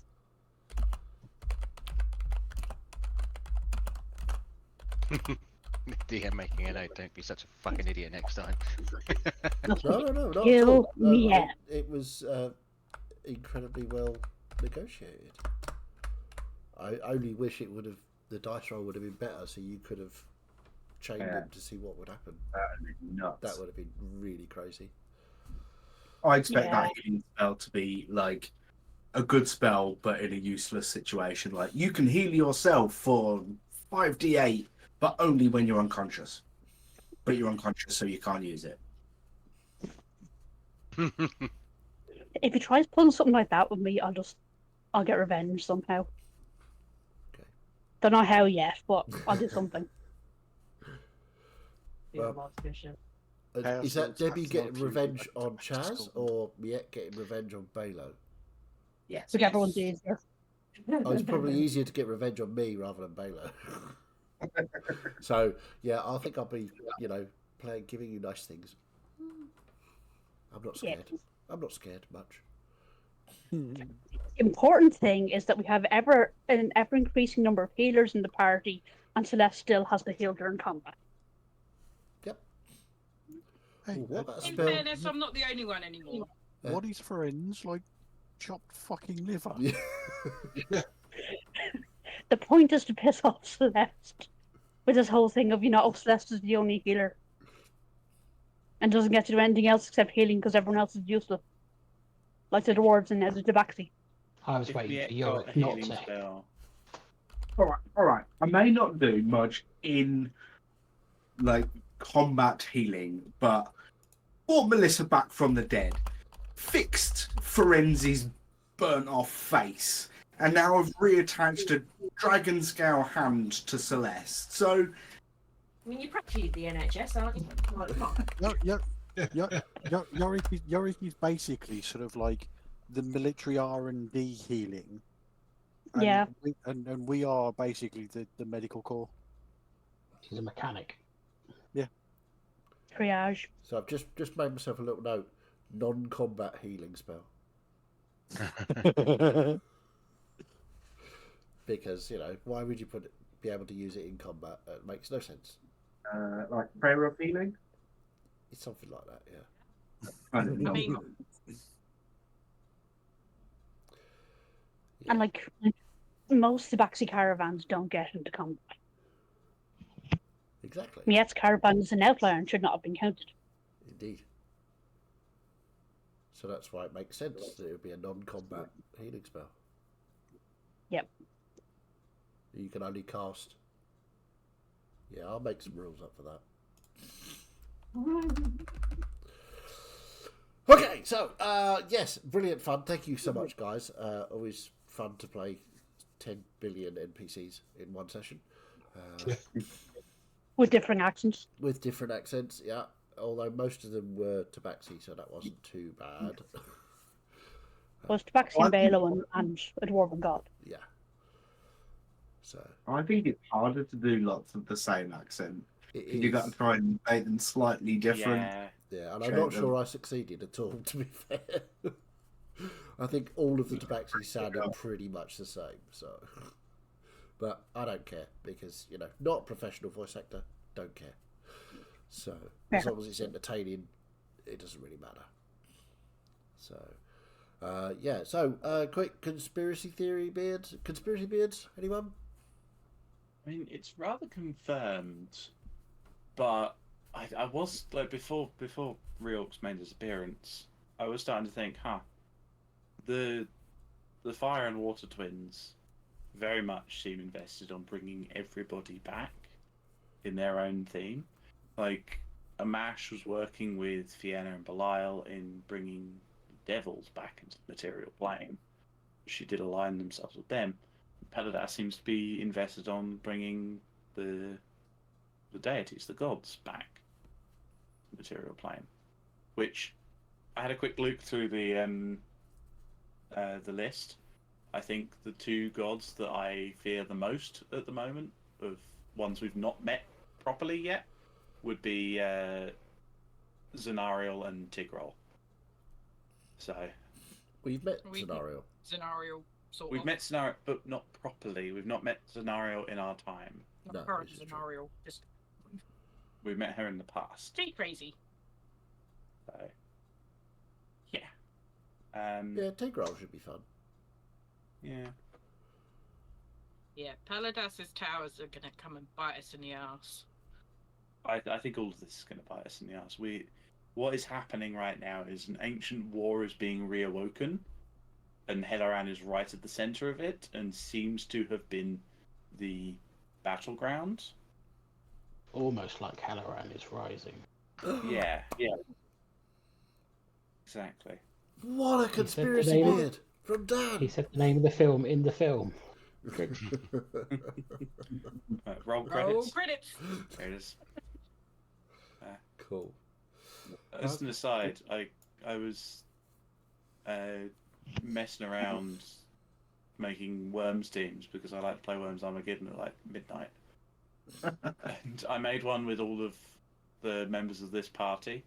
DM making a note, don't be such a fucking idiot next time. No, not at Kill all. me. It was incredibly well negotiated. I only wish the dice roll would have been better, so you could have chained them to see what would happen. That would have been really crazy. I expect that healing spell to be like a good spell, but in a useless situation. Like you can heal yourself for 5d8, but only when you're unconscious. But you're unconscious, so you can't use it. If he tries pulling something like that with me, I'll get revenge somehow. Okay. Don't know how yet, but I'll do something. Well, is that Debbie getting revenge on Chaz or Miette getting revenge on Balo? Yes. Whichever one's easier. Oh, it's probably easier to get revenge on me rather than Balo. So yeah, I think I'll be, giving you nice things. I'm not scared. Yeah. I'm not scared much. Important thing is that we have an ever increasing number of healers in the party, and Celeste still has to heal during combat. Yep. Hey, Ooh, what about a In spell? fairness, I'm not the only one anymore. What is friends like? Chopped fucking liver. Yeah. The point is to piss off Celeste with this whole thing of, oh, Celeste is the only healer and doesn't get to do anything else except healing because everyone else is useless, like the dwarves and the Tabaxi. I was If waiting Miet for got a Yorick not healing to. spell, All right. I may not do much in like combat healing, but brought Melissa back from the dead, fixed Forenzi's burnt off face, and now have reattached a dragon scale hand to Celeste. So I mean, you're practically the NHS, aren't you? Like, come on. Yorick is basically sort of like the military R&D healing. And Yeah. we are basically the medical corps. He's a mechanic. Triage. So I've just made myself a little note: non-combat healing spell, because why would you be able to use it in combat? It makes no sense. like prayer of healing. It's something like that, yeah. I mean, And like most Tabaxi caravans don't get into combat. Exactly. Miet's caravan is an outlier and should not have been counted. Indeed. So that's why it makes sense that it would be a non-combat healing spell. Yep. You can only cast. Yeah, I'll make some rules up for that. Okay, so yes, brilliant fun. Thank you so much, guys. Always fun to play 10 billion NPCs in one session. With different accents. With different accents, yeah. Although most of them were Tabaxi, so that wasn't too bad. Was Tabaxi and Balo and a Dwarven God. Yeah. So I think it's harder to do lots of the same accent. it You got to try and make them slightly different. Yeah, and I'm not sure I succeeded at all, to be fair. I think all of the Tabaxi sounded pretty much the same, so. But I don't care, because, not a professional voice actor, don't care. So, as long as it's entertaining, it doesn't really matter. So, yeah, so, quick conspiracy theory beards? Conspiracy beards, anyone? I mean, it's rather confirmed, but I was, like, before Reorx made his appearance, I was starting to think, the Fire and Water Twins very much seem invested on bringing everybody back in their own theme. Like, Amash was working with Fiona and Belial in bringing the devils back into the material plane. She did align themselves with them. Peladas seems to be invested on bringing the deities, the gods, back to the material plane. Which, I had a quick look through the list. I think the two gods that I fear the most at the moment, of ones we've not met properly yet, would be Zenariel and Tigrol. So We've met Zenariel. Scenario, sort we've of. met Zenariel, but not properly. We've not met Zenariel in our time. Not current scenario. Just We've met her in the past. stay crazy. So, yeah. Yeah, Tigral should be fun. Yeah. Yeah, Paladas's towers are gonna come and bite us in the ass. I think all of this is going to bite us in the ass. What is happening right now is an ancient war is being reawoken, and Helloran is right at the center of it, and seems to have been the battleground. Almost like Helloran is rising. Yeah. Exactly. What a conspiracy beard from Dan. He said the name of the film in the film. Roll Roll credits. credits. There it is. Cool. As an aside, I was messing around making Worms teams because I like to play Worms Armageddon at like midnight. And I made one with all of the members of this party,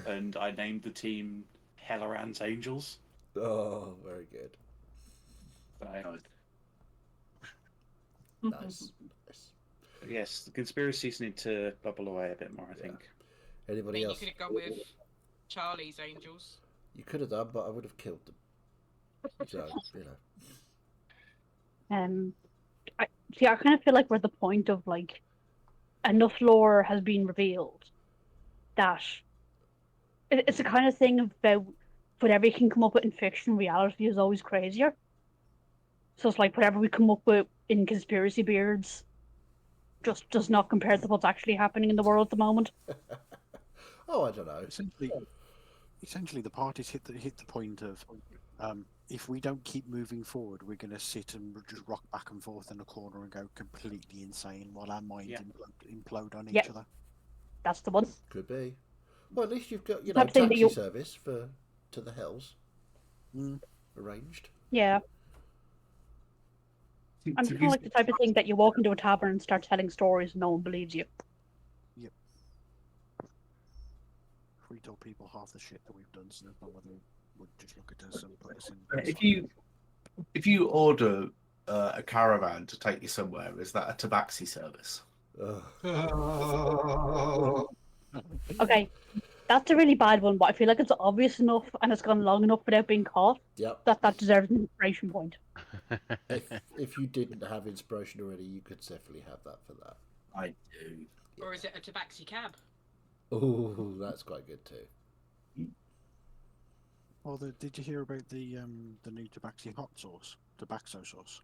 and I named the team Helloran's Angels. Oh, very good. So, Nice. yes, the conspiracies need to bubble away a bit more, I think. I Anybody mean, you else? could have gone with Charlie's Angels. You could have done, but I would have killed them. So, I kind of feel like we're at the point of like enough lore has been revealed that it's the kind of thing about whatever you can come up with in fiction, reality is always crazier. So it's like whatever we come up with in conspiracy beards just does not compare to what's actually happening in the world at the moment. oh, I don't know. Essentially, the parties hit the point of if we don't keep moving forward, we're going to sit and just rock back and forth in a corner and go completely insane while our minds implode on each other. That's the one. Could be. Well, at least you've got Type thing that taxi you- service to the Hells arranged. Yeah. I'm kind of like the type of thing that you walk into a tavern and start telling stories and no one believes you. Yep. If we told people half the shit that we've done, so no one would just look at us and put us in. If you order a caravan to take you somewhere, is that a tabaxi service? Okay, that's a really bad one, but I feel like it's obvious enough and it's gone long enough without being caught. Yep. That deserves an inspiration point. if you didn't have inspiration already, you could definitely have that for that. I do. Or is it a tabaxi cab? Oh, that's quite good too. Well, did you hear about the new tabaxi hot sauce, tabaxo sauce?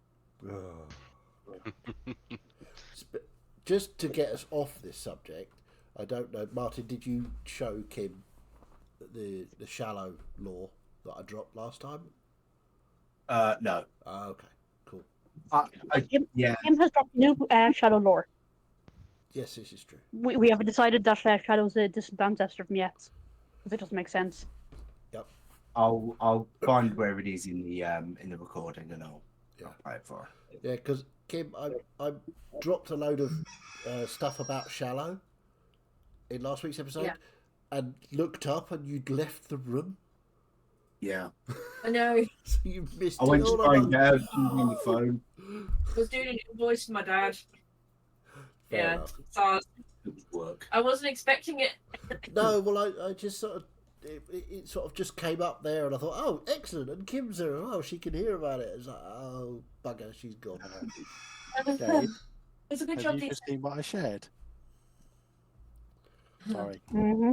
Just to get us off this subject, I don't know, Martin. Did you show Kim the shallow lore that I dropped last time? No. Okay, cool. Kim Yeah. has dropped new shadow lore. Yes, this is true. We have decided that Shadow's a distant ancestor from Yetz. Because it doesn't make sense. Yep. I'll find where it is in the recording and I'll play it for her. Yeah, because Kim, I dropped a load of stuff about Shallow in last week's episode, and looked up, and you'd left the room. Yeah. I know. So you missed I it went to all find along. out on the phone. I was doing an invoice for my dad. Fair enough. So Work. I wasn't expecting it. No, well, I just sort of it sort of just came up there, and I thought, oh, excellent, and Kim's there. Oh, she can hear about it. It's like, oh, bugger, she's gone. Okay. It's a good Have job. you These... just seen what I shared? Sorry. Mm-hmm.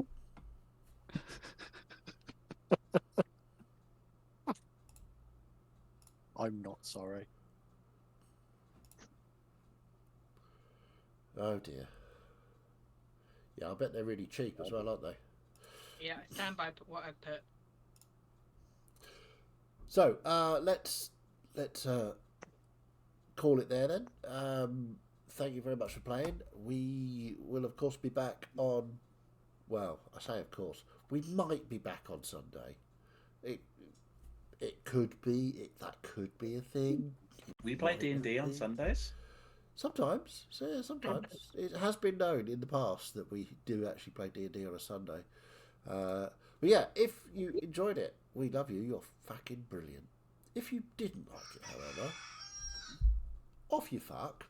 I'm not sorry. Oh dear. Yeah, I bet they're really cheap as well, aren't they? Yeah, stand by what I put. So let's call it there then. Thank you very much for playing. We will of course be back on. Well, I say of course. We might be back on Sunday. It could be. That could be a thing. We play D&D on Sundays. Sometimes, so yeah, sometimes it has been known in the past that we do actually play D&D on a Sunday. But yeah, if you enjoyed it, we love you. You're fucking brilliant. If you didn't like it, however, off you fuck.